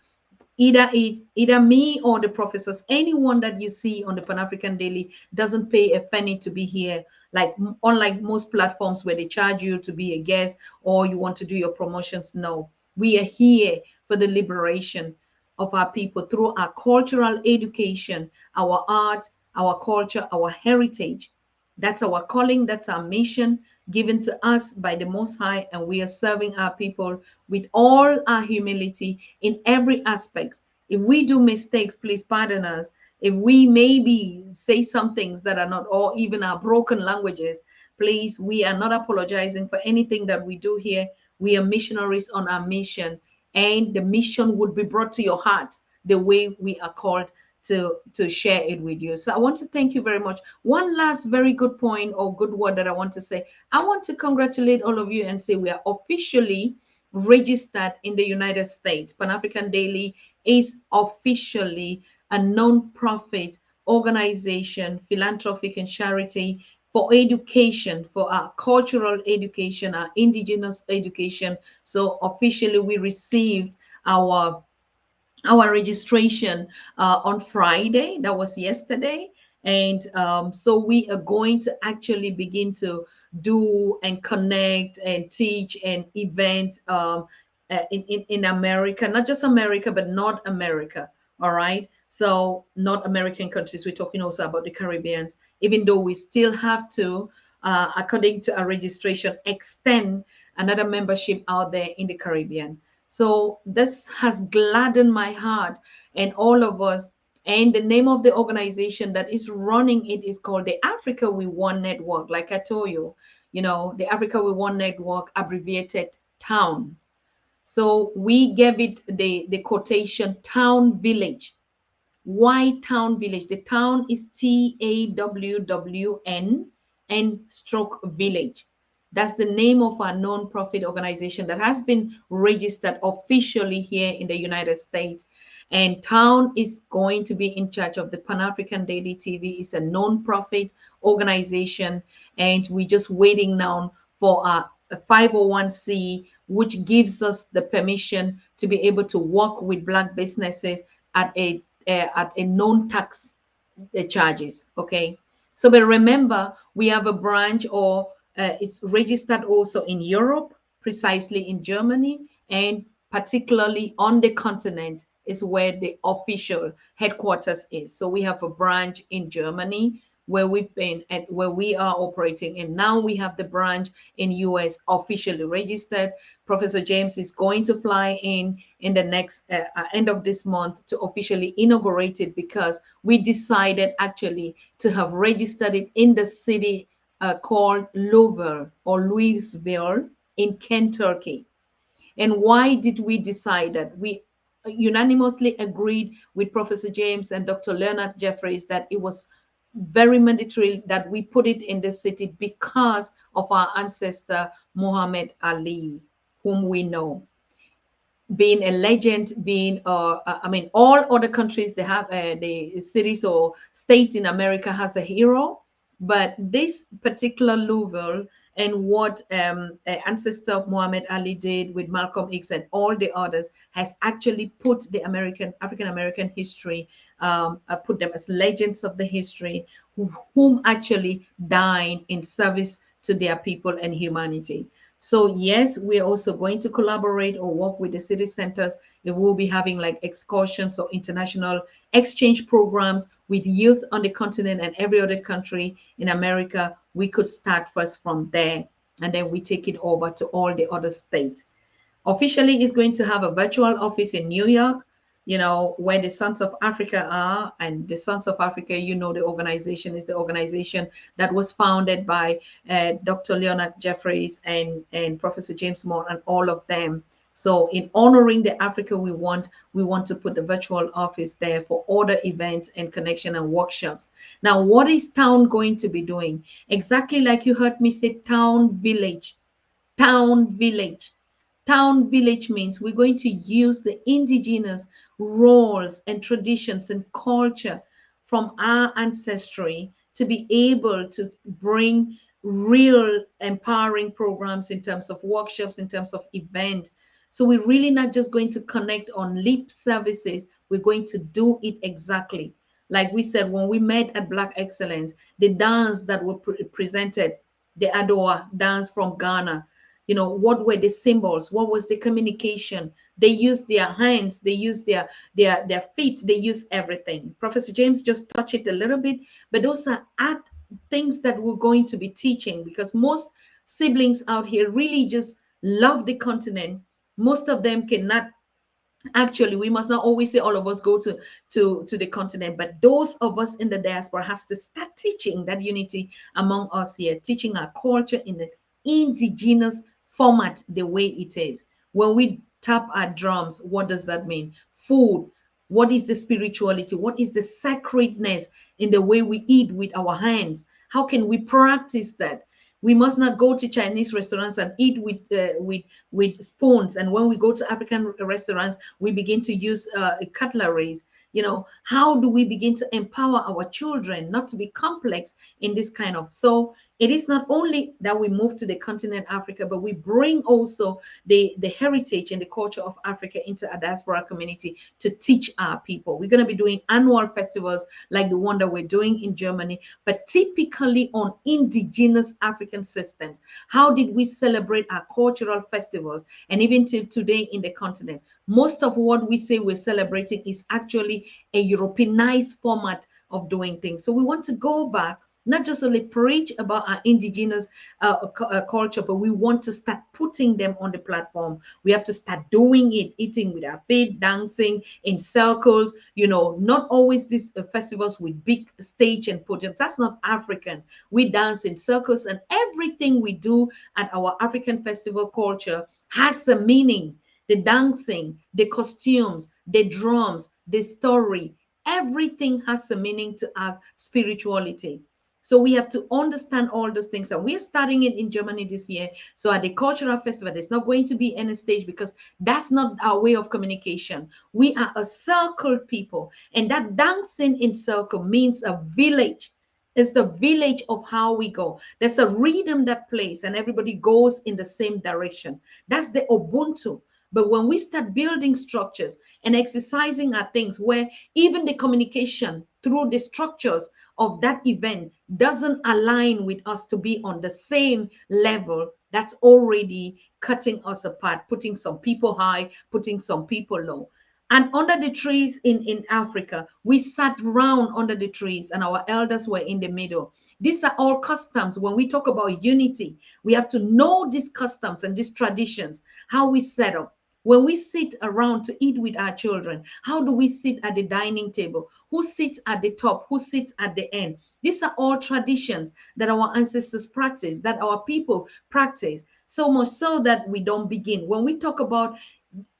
Either me or the professors, anyone that you see on the Pan African Daily doesn't pay a penny to be here. Like unlike most platforms where they charge you to be a guest or you want to do your promotions. No, we are here for the liberation of our people through our cultural education, our art, our culture, our heritage. That's our calling, that's our mission given to us by the Most High, and we are serving our people with all our humility in every aspect. If we do mistakes, please pardon us. If we maybe say some things that are not, or even our broken languages, please, we are not apologizing for anything that we do here. We are missionaries on our mission, and the mission would be brought to your heart the way we are called to share it with you. So I want to thank you very much. One last very good point or good word that I want to say. I want to congratulate all of you and say we are officially registered in the United States. Pan African Daily is officially a non-profit organization, philanthropic and charity for education, for our cultural education, our indigenous education. So officially, we received our our registration on Friday. That was yesterday. And so we are going to actually begin to do and connect and teach and event in America, not just America, but North America. All right. So North American countries, we're talking also about the Caribbeans, even though we still have to, according to our registration, extend another membership out there in the Caribbean. So this has gladdened my heart and all of us. And the name of the organization that is running it is called the Africa We Want Network. Like I told you, the Africa We Want Network, abbreviated TOWN. So we gave it the quotation Town Village. Why Town Village? The town is TAWWN and stroke village. That's the name of our non-profit organization that has been registered officially here in the United States. And Town is going to be in charge of the Pan African Daily TV. It's a non-profit organization, and we're just waiting now for a 501c, which gives us the permission to be able to work with Black businesses at a known tax charges. Okay. So, but remember, we have a branch, or it's registered also in Europe, precisely in Germany, and particularly on the continent is where the official headquarters is. So we have a branch in Germany where we've been and where we are operating, and now we have the branch in US officially registered. Professor James is going to fly in the next end of this month to officially inaugurate it, because we decided actually to have registered it in the city called Louisville or Louisville in Kentucky. And why did we decide that? We unanimously agreed with Professor James and Dr. Leonard Jeffries that it was very mandatory that we put it in the city because of our ancestor Muhammad Ali, whom we know, being a legend, being I mean, all other countries they have the cities or states in America has a hero, but this particular Louisville and what ancestor Muhammad Ali did with Malcolm X and all the others has actually put the African American history, put them as legends of the history, whom actually died in service to their people and humanity. So yes, we're also going to collaborate or work with the city centers. We will be having like excursions or international exchange programs with youth on the continent and every other country in America. We could start first from there, and then we take it over to all the other states. Officially is going to have a virtual office in New York, where the Sons of Africa are. And the Sons of Africa, the organization is the organization that was founded by Dr. Leonard Jeffries and Professor James Small and all of them. So in honoring the Africa we want to put the virtual office there for other events and connection and workshops. Now, what is Town going to be doing? Exactly like you heard me say, Town Village. Town Village. Town village means we're going to use the indigenous roles and traditions and culture from our ancestry to be able to bring real empowering programs in terms of workshops, in terms of event. So we're really not just going to connect on lip services, we're going to do it exactly. Like we said, when we met at Black Excellence, the dance that were presented, the Adoa dance from Ghana, what were the symbols, what was the communication? They used their hands, they used their feet, they used everything. Professor James just touched it a little bit, but those are things that we're going to be teaching, because most siblings out here really just love the continent. Most of them cannot. Actually, we must not always say all of us go to the continent, but those of us in the diaspora has to start teaching that unity among us here, teaching our culture in the indigenous format, the way it is. When we tap our drums, what does that mean? Food. What is the spirituality? What is the sacredness in the way we eat with our hands? How can we practice that? We must not go to Chinese restaurants and eat with spoons. And when we go to African restaurants, we begin to use cutleries. How do we begin to empower our children not to be complex in this kind of? So it is not only that we move to the continent Africa, but we bring also the heritage and the culture of Africa into a diaspora community to teach our people. We're going to be doing annual festivals like the one that we're doing in Germany, but typically on indigenous African systems. How did we celebrate our cultural festivals? And even till today in the continent, most of what we say we're celebrating is actually a Europeanized format of doing things. So we want to go back, not just only preach about our indigenous culture, but we want to start putting them on the platform. We have to start doing it, eating with our feet, dancing in circles, not always these festivals with big stage and podiums. That's not African. We dance in circles, and everything we do at our African festival culture has a meaning. The dancing, the costumes, the drums, the story, everything has a meaning to our spirituality. So we have to understand all those things. And we're starting it in Germany this year. So at the cultural festival, there's not going to be any stage because that's not our way of communication. We are a circle people. And that dancing in circle means a village. It's the village of how we go. There's a rhythm that plays and everybody goes in the same direction. That's the Ubuntu. But when we start building structures and exercising our things where even the communication through the structures of that event doesn't align with us to be on the same level, that's already cutting us apart, putting some people high, putting some people low. And under the trees in Africa, we sat round under the trees and our elders were in the middle. These are all customs. When we talk about unity, we have to know these customs and these traditions, how we set up. When we sit around to eat with our children, how do we sit at the dining table? Who sits at the top? Who sits at the end? These are all traditions that our ancestors practice, that our people practice, so much so that we don't begin. When we talk about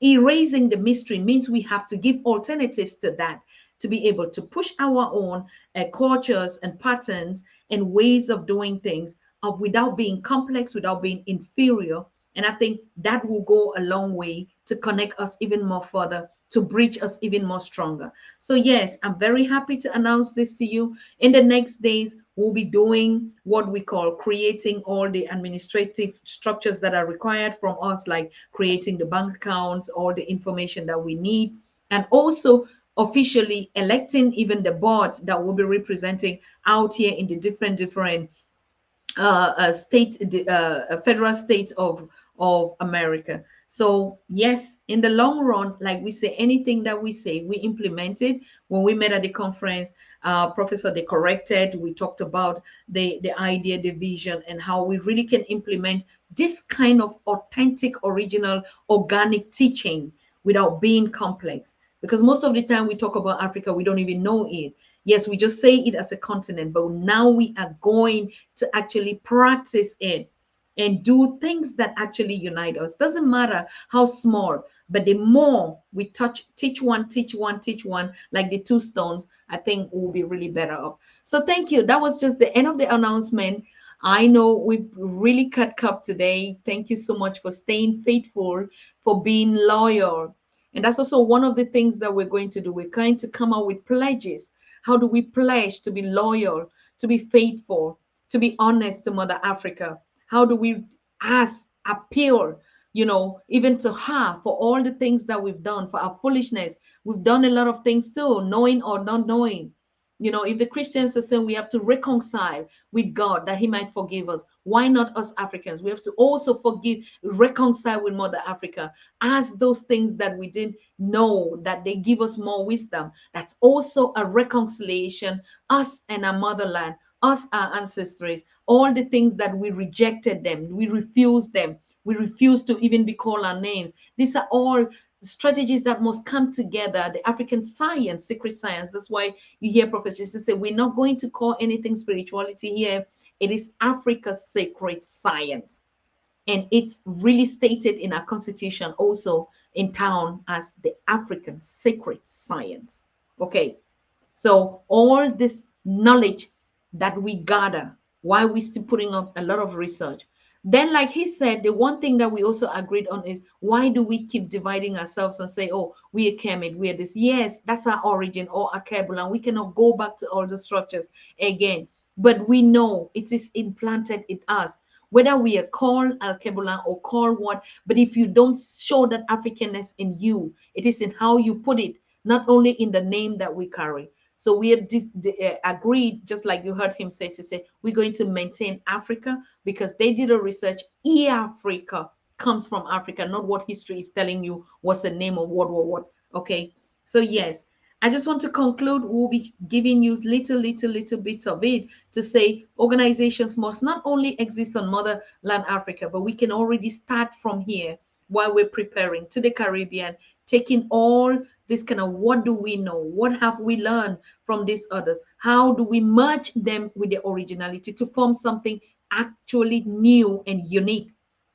erasing the mystery, means we have to give alternatives to that to be able to push our own cultures and patterns and ways of doing things without being complex, without being inferior. And I think that will go a long way to connect us even more further, to bridge us even more stronger. So yes, I'm very happy to announce this to you. In the next days, we'll be doing what we call creating all the administrative structures that are required from us, like creating the bank accounts, all the information that we need, and also officially electing even the boards that will be representing out here in the different state, federal states of America. So yes, in the long run, like we say, anything that we say, we implement it. When we met at the conference, Professor, they corrected. We talked about the idea, the vision, and how we really can implement this kind of authentic, original, organic teaching without being complex. Because most of the time we talk about Africa, we don't even know it. Yes, we just say it as a continent, but now we are going to actually practice it and do things that actually unite us. Doesn't matter how small, but the more we teach one, teach one, teach one, like the two stones, I think we'll be really better off. So thank you. That was just the end of the announcement. I know we've really cut cup today. Thank you so much for staying faithful, for being loyal. And that's also one of the things that we're going to do. We're going to come out with pledges. How do we pledge to be loyal, to be faithful, to be honest to Mother Africa? How do we ask, appeal, even to her for all the things that we've done, for our foolishness? We've done a lot of things too, knowing or not knowing. If the Christians are saying we have to reconcile with God that He might forgive us, why not us Africans? We have to also forgive, reconcile with Mother Africa. Ask those things that we didn't know, that they give us more wisdom. That's also a reconciliation, us and our motherland, us, our ancestors, all the things that we rejected them, we refused them, we refuse to even be called our names. These are all strategies that must come together. The African science, secret science. That's why you hear professors say we're not going to call anything spirituality here. It is Africa's sacred science. And it's really stated in our constitution also in town as the African sacred science. Okay. So all this knowledge that we gather, Why we still putting up a lot of research? Then, like he said, the one thing that we also agreed on is why do we keep dividing ourselves and say, oh, we are Kemet, we are this? Yes, that's our origin or our Kebulan. We cannot go back to all the structures again. But we know it is implanted in us, whether we are called Al Kebulan or called what. But if you don't show that Africanness in you, it is in how you put it, not only in the name that we carry. So we had agreed, just like you heard him say, to say we're going to maintain Africa because they did a research. Africa comes from Africa, not what history is telling you was the name of what. Okay. So yes, I just want to conclude. We'll be giving you little bits of it to say organizations must not only exist on motherland Africa, but we can already start from here while we're preparing to the Caribbean, taking all this kind of what do we know, what have we learned from these others, how do we merge them with the originality to form something actually new and unique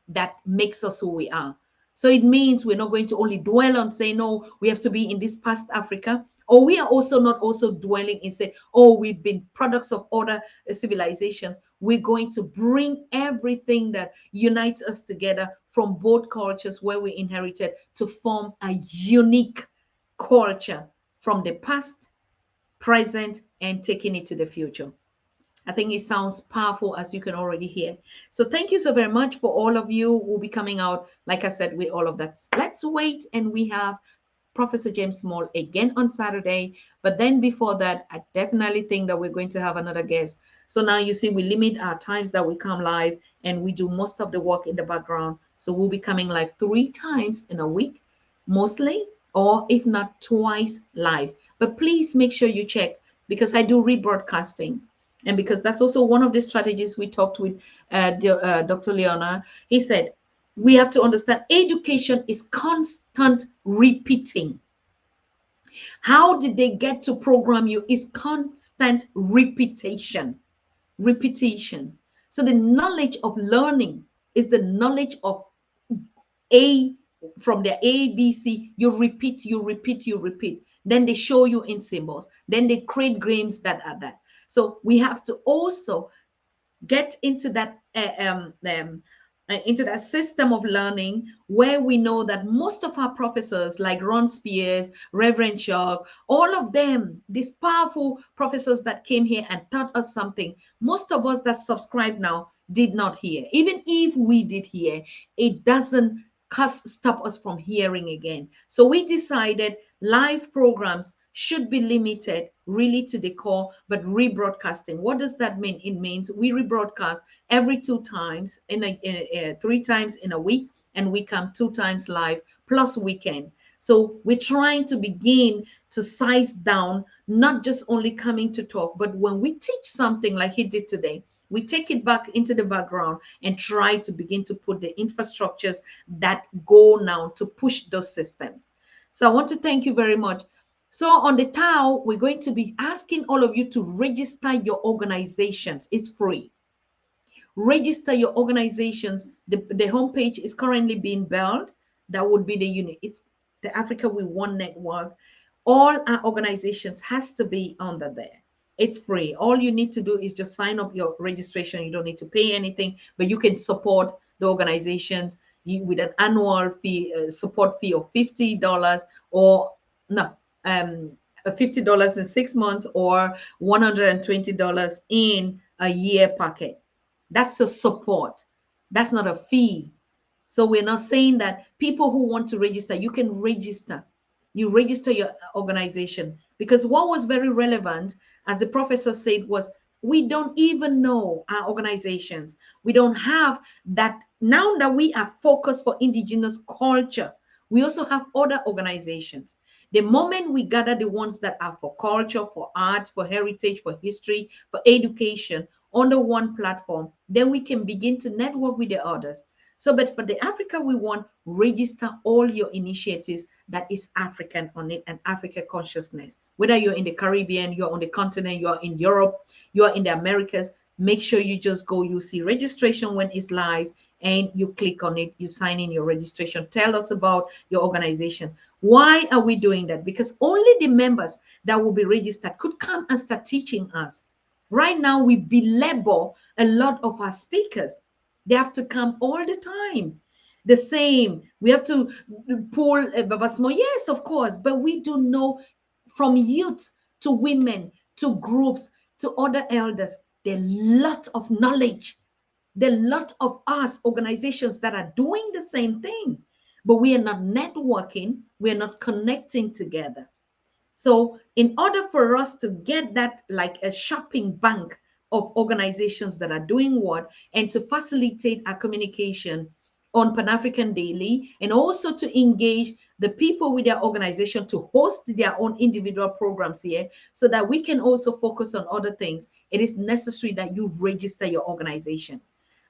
that makes us who we are. So it means we're not going to only dwell on saying, no, we have to be in this past Africa, or we are also not also dwelling in say, oh, we've been products of other civilizations. We're going to bring everything that unites us together from both cultures where we inherited to form a unique culture from the past, present, and taking it to the future. I think it sounds powerful, as you can already hear. So thank you so very much for all of you who will be coming out, like I said, with all of that. Let's wait, and we have Professor James Small again on Saturday. But then before that, I definitely think that we're going to have another guest. So now you see, we limit our times that we come live, and we do most of the work in the background. So we'll be coming live 3 times in a week, mostly, or if not twice live. But please make sure you check, because I do rebroadcasting. And because that's also one of the strategies we talked with Dr. Leona. He said, we have to understand education is constant repeating. How did they get to program you? Is constant repetition. Repetition. So the knowledge of learning is the knowledge of A, from the ABC. You repeat, you repeat, you repeat. Then they show you in symbols. Then they create games that are that. So we have to also get into that system of learning where we know that most of our professors like Ron Spears, Reverend Shaw, all of them, these powerful professors that came here and taught us something, most of us that subscribe now did not hear. Even if we did hear, it doesn't stop us from hearing again. So we decided live programs should be limited really to the core, but rebroadcasting. What does that mean? It means we rebroadcast every 2 times 3 times in a week, and we come 2 times live plus weekend. So we're trying to begin to size down, not just only coming to talk, but when we teach something like he did today, we take it back into the background and try to begin to put the infrastructures that go now to push those systems. So I want to thank you very much. So on the TAO, we're going to be asking all of you to register your organizations. It's free. Register your organizations. The homepage is currently being built. That would be the unit. It's the Africa We Want network. All our organizations has to be under there. It's free. All you need to do is just sign up your registration. You don't need to pay anything, but you can support the organizations with an annual fee, support fee of $50, or no, $50 in 6 months, or $120 in a year packet. That's the support. That's not a fee. So we're not saying that people who want to register, you can register. You register your organization, because what was very relevant, as the professor said, was we don't even know our organizations. We don't have that. Now that we are focused for indigenous culture, we also have other organizations. The moment we gather the ones that are for culture, for art, for heritage, for history, for education under one platform, then we can begin to network with the others. So, but for the Africa We Want, register all your initiatives that is African on it and Africa consciousness. Whether you're in the Caribbean, you're on the continent, you're in Europe, you're in the Americas, make sure you just go, you see registration when it's live, and you click on it, you sign in your registration. Tell us about your organization. Why are we doing that? Because only the members that will be registered could come and start teaching us. Right now, we belabor a lot of our speakers. They have to come all the time. The same. We have to pull Baba Smo. Yes, of course. But we do know from youth to women to groups to other elders, there are lot of knowledge. There are a lot of us organizations that are doing the same thing, but we are not networking. We are not connecting together. So, in order for us to get that, like a shopping bank of organizations that are doing what, and to facilitate our communication on Pan African Daily, and also to engage the people with their organization to host their own individual programs here, so that we can also focus on other things, it is necessary that you register your organization.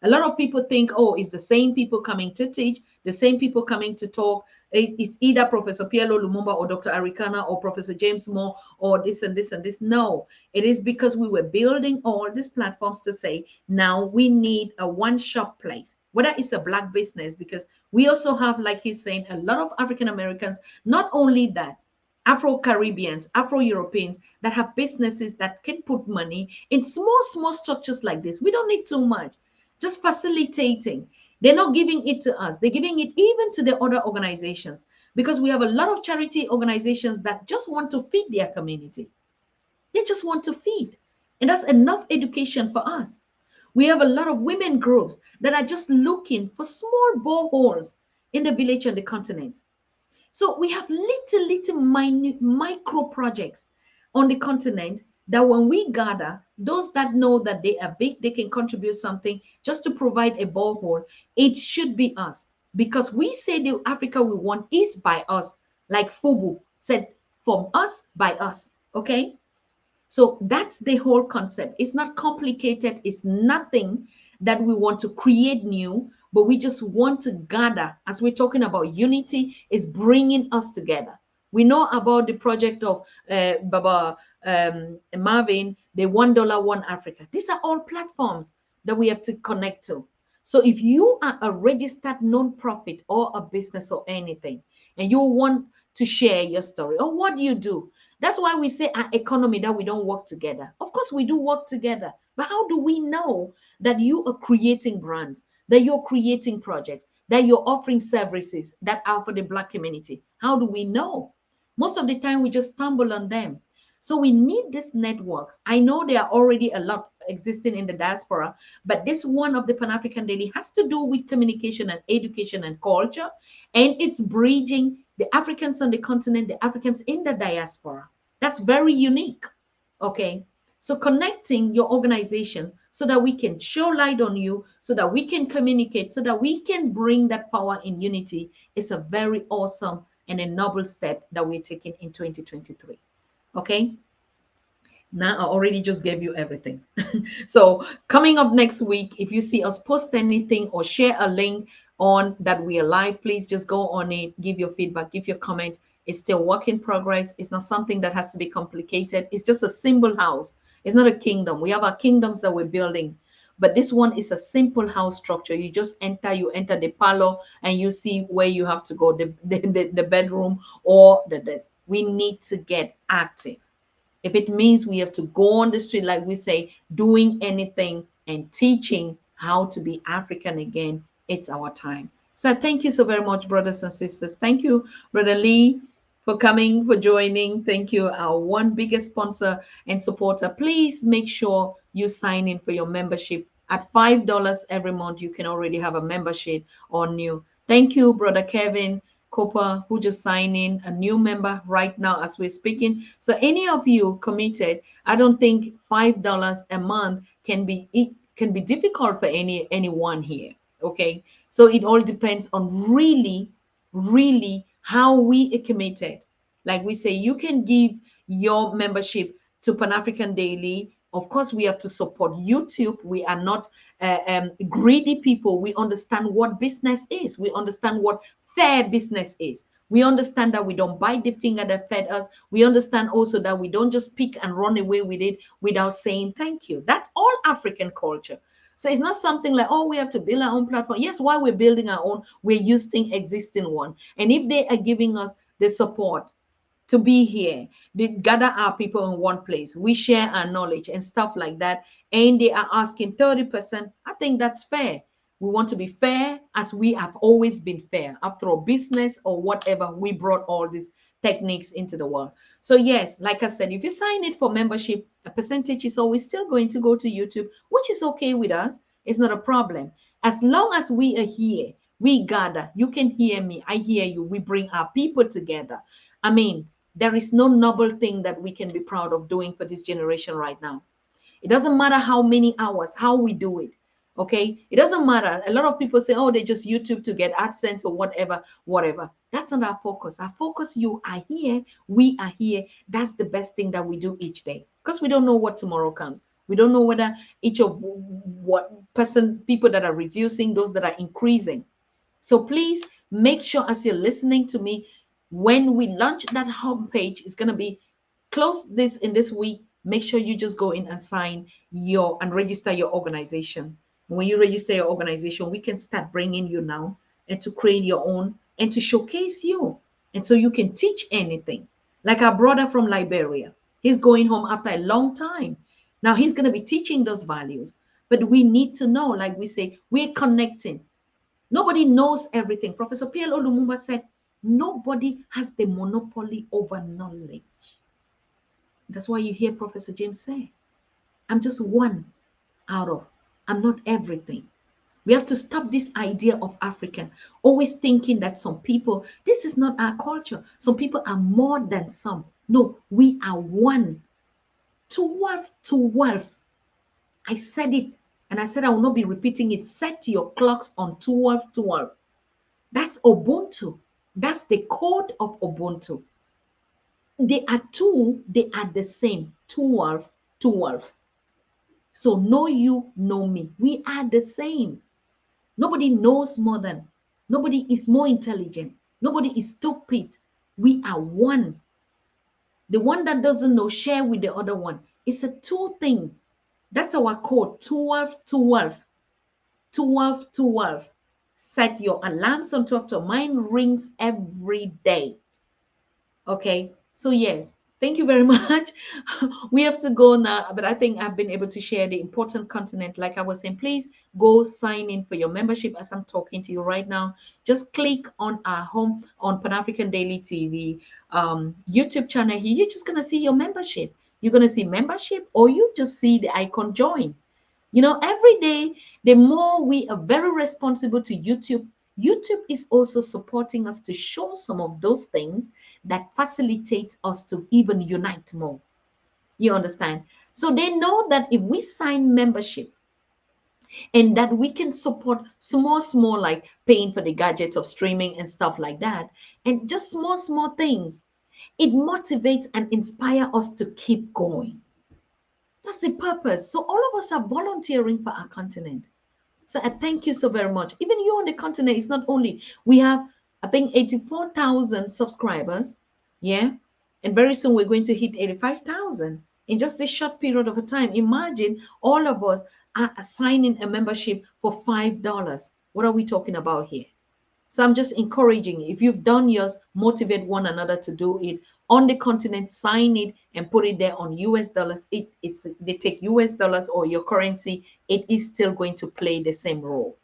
A lot of people think, oh, it's the same people coming to teach, the same people coming to talk. It's either Professor Pielo Lumumba or Dr. Arikana or Professor James Small or this and this and this. No, it is because we were building all these platforms to say, now we need a one-shop place, whether it's a Black business, because we also have, like he's saying, a lot of African Americans, not only that, Afro Caribbeans, Afro Europeans that have businesses that can put money in small, small structures like this. We don't need too much, just facilitating. They're not giving it to us, they're giving it even to the other organizations, because we have a lot of charity organizations that just want to feed their community. They just want to feed. And that's enough education for us. We have a lot of women groups that are just looking for small boreholes in the village and the continent. So we have little minute micro projects on the continent that when we gather, those that know that they are big, they can contribute something just to provide a borehole. It should be us, because we say the Africa we want is by us, like Fubu said, from us by us. Okay. So that's the whole concept. It's not complicated. It's nothing that we want to create new, but we just want to gather. As we're talking about unity, is bringing us together. We know about the project of Baba Marvin, the $1 One Africa. These are all platforms that we have to connect to. So if you are a registered non-profit or a business or anything, and you want to share your story, or what do you do? That's why we say our economy that we don't work together. Of course, we do work together. But how do we know that you are creating brands, that you're creating projects, that you're offering services that are for the Black community? How do we know? Most of the time, we just stumble on them. So we need these networks. I know there are already a lot existing in the diaspora, but this one of the Pan African Daily has to do with communication and education and culture, and it's bridging the Africans on the continent, the Africans in the diaspora. That's very unique. Okay. So connecting your organizations so that we can show light on you, so that we can communicate, so that we can bring that power in unity is a very awesome and a noble step that we're taking in 2023. Okay. Now I already just gave you everything. So coming up next week, if you see us post anything or share a link on that we are live, please just go on it, give your feedback, give your comment. It's still work in progress. It's not something that has to be complicated. It's just a simple house. It's not a kingdom. We have our kingdoms that we're building, but this one is a simple house structure. You enter the parlor, and you see where you have to go, the bedroom or the desk. We need to get active. If it means we have to go on the street, like we say, doing anything and teaching how to be African again, it's our time. So thank you so very much, brothers and sisters. Thank you, Brother Lee, for coming, for joining. Thank you, our one biggest sponsor and supporter. Please make sure you sign in for your membership. At $5 every month, you can already have a membership on new. Thank you, Brother Kevin Cooper, who just signed in, a new member right now as we're speaking. So any of you committed, I don't think $5 a month can be, it can be difficult for anyone here. Okay. So it all depends on really how we are committed. Like we say, you can give your membership to Pan African Daily. Of course, we have to support YouTube. We are not greedy people. We understand what business is. We understand what fair business is. We understand that we don't bite the finger that fed us. We understand also that we don't just pick and run away with it without saying thank you. That's all African culture. So it's not something like, oh, we have to build our own platform. Yes, while we're building our own, we're using existing one. And if they are giving us the support, to be here. They gather our people in one place. We share our knowledge and stuff like that. And they are asking 30%. I think that's fair. We want to be fair as we have always been fair. After all, business or whatever, we brought all these techniques into the world. So, yes, like I said, if you sign it for membership, a percentage is always still going to go to YouTube, which is okay with us. It's not a problem. As long as we are here, we gather. You can hear me. I hear you. We bring our people together. I mean, there is no noble thing that we can be proud of doing for this generation right now. It doesn't matter how many hours, how we do it. Okay. It doesn't matter. A lot of people say, oh, they just YouTube to get AdSense or whatever, whatever. That's not our focus. Our focus, you are here, we are here. That's the best thing that we do each day because we don't know what tomorrow comes. We don't know whether each of what person, people that are reducing, those that are increasing. So please make sure as you're listening to me, when we launch that homepage, it's going to be close this in this week. Make sure you just go in and sign your and register your organization. When you register your organization, we can start bringing you now and to create your own and to showcase you. And so you can teach anything. Like our brother from Liberia, he's going home after a long time. Now he's going to be teaching those values. But we need to know, like we say, we're connecting. Nobody knows everything. Professor P.L. Lumumba said, nobody has the monopoly over knowledge. That's why you hear Professor James say, I'm just one out of, I'm not everything. We have to stop this idea of African, always thinking that some people, this is not our culture. Some people are more than some. No, we are one. 12 to 12. I said it, and I said I will not be repeating it. Set your clocks on 12 to 12. That's Ubuntu. That's the code of Ubuntu. They are two, they are the same. 12, 12. So know you, know me. We are the same. Nobody knows more than, nobody is more intelligent. Nobody is stupid. We are one. The one that doesn't know, share with the other one. It's a two thing. That's our code. 12, 12. 12, 12. Set your alarms on 12 to mine rings every day. Okay, so yes, thank you very much. We have to go now, but I think I've been able to share the important content. Like I was saying, please go sign in for your membership as I'm talking to you right now. Just click on our home on Pan African Daily TV YouTube channel here. You're just gonna see your membership. You're gonna see membership, or you just see the icon join. You know, every day, the more we are very responsible to YouTube, YouTube is also supporting us to show some of those things that facilitate us to even unite more. You understand? So they know that if we sign membership and that we can support small, like paying for the gadgets of streaming and stuff like that, and just small things, it motivates and inspires us to keep going. That's the purpose. So all of us are volunteering for our continent. So I thank you so very much. Even you on the continent, it's not only we have, I think, 84,000 subscribers. Yeah. And very soon we're going to hit 85,000 in just a short period of a time. Imagine all of us are assigning a membership for $5. What are we talking about here? So I'm just encouraging you. If you've done yours, motivate one another to do it. On the continent, sign it and put it there on US dollars. It's they take US dollars or your currency, it is still going to play the same role.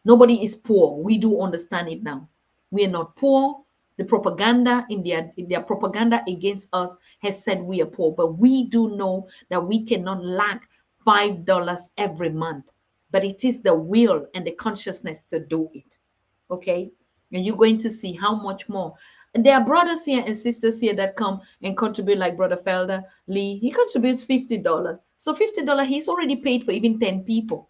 Nobody is poor. We do understand it now. We are not poor. The propaganda in their propaganda against us has said we are poor, but we do know that we cannot lack $5 every month. But it is the will and the consciousness to do it. Okay, and you're going to see how much more. And there are brothers here and sisters here that come and contribute, like Brother Felder Lee. He contributes $50. So $50, he's already paid for even 10 people.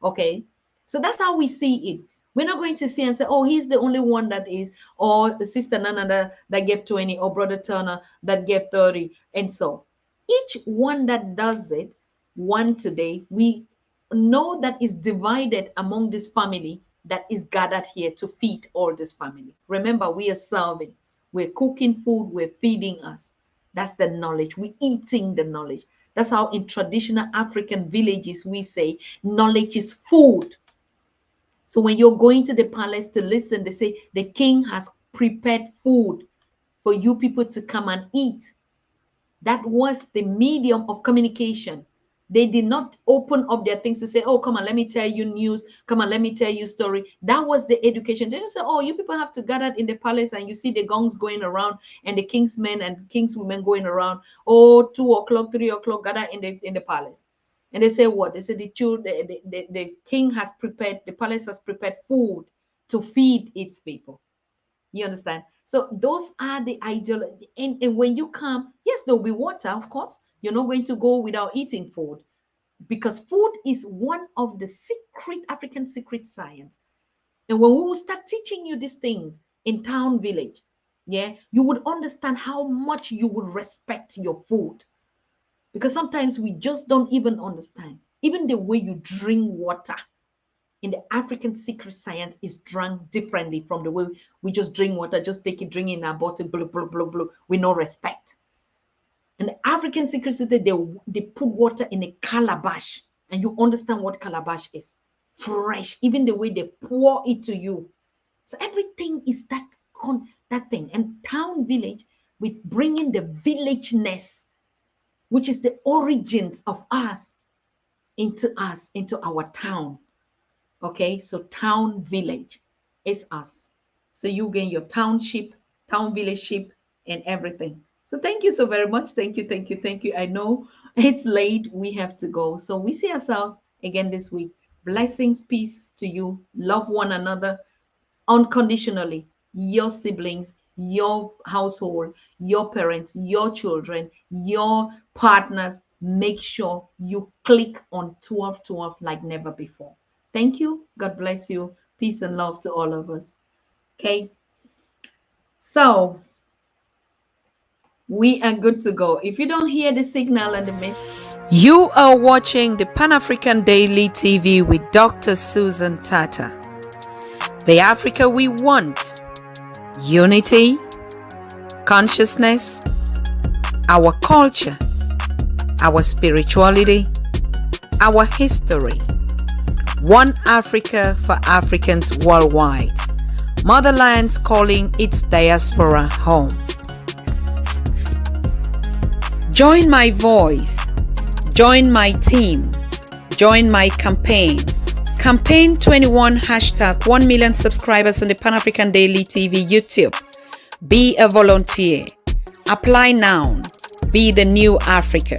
Okay, so that's how we see it. We're not going to see and say, oh, he's the only one that is, or the sister Nana that gave 20, or Brother Turner that gave 30. And so each one that does it, one today, we know that is divided among this family that is gathered here to feed all this family. Remember, we are serving, we're cooking food, we're feeding us. That's the knowledge. We're eating the knowledge. That's how in traditional African villages we say knowledge is food. So when you're going to the palace to listen, they say the king has prepared food for you people to come and eat. That was the medium of communication. They did not open up their things to say, oh, come on, let me tell you news. Come on, let me tell you story. That was the education. They just say, oh, you people have to gather in the palace and you see the gongs going around and the king's men and king's women going around. Oh, 2 o'clock, 3 o'clock, gather in the palace. And they say what? They say the king has prepared, the palace has prepared food to feed its people. You understand? So those are the ideology. And when you come, yes, there'll be water, of course. You're not going to go without eating food, because food is one of the African secret science. And when we will start teaching you these things in town, village, yeah, you would understand how much you would respect your food. Because sometimes we just don't even understand. Even the way you drink water in the African secret science is drunk differently from the way we just drink water, just take it, drink in our bottle, blah, blah, blah, blah, with no respect. In the African secret society, they put water in a calabash, and you understand what calabash is. Fresh, even the way they pour it to you. So everything is that thing. And town, village, with bringing the villageness, which is the origins of us, into our town. Okay, so town, village is us. So you gain your township, town, village ship, and everything. So thank you so very much. Thank you, thank you, thank you. I know it's late. We have to go. So we see ourselves again this week. Blessings, peace to you. Love one another unconditionally. Your siblings, your household, your parents, your children, your partners. Make sure you click on 1212 like never before. Thank you. God bless you. Peace and love to all of us. Okay. So we are good to go. If you don't hear the signal and the message, You are watching the Pan African Daily TV with Dr. Susan Tata. The Africa we want: unity, consciousness, our culture, our spirituality, our history. One Africa for Africans worldwide. Motherland's calling its diaspora home. Join my voice. Join my team. Join my campaign. Campaign 21 hashtag 1 million subscribers on the Pan African Daily TV YouTube. Be a volunteer. Apply now. Be the new Africa.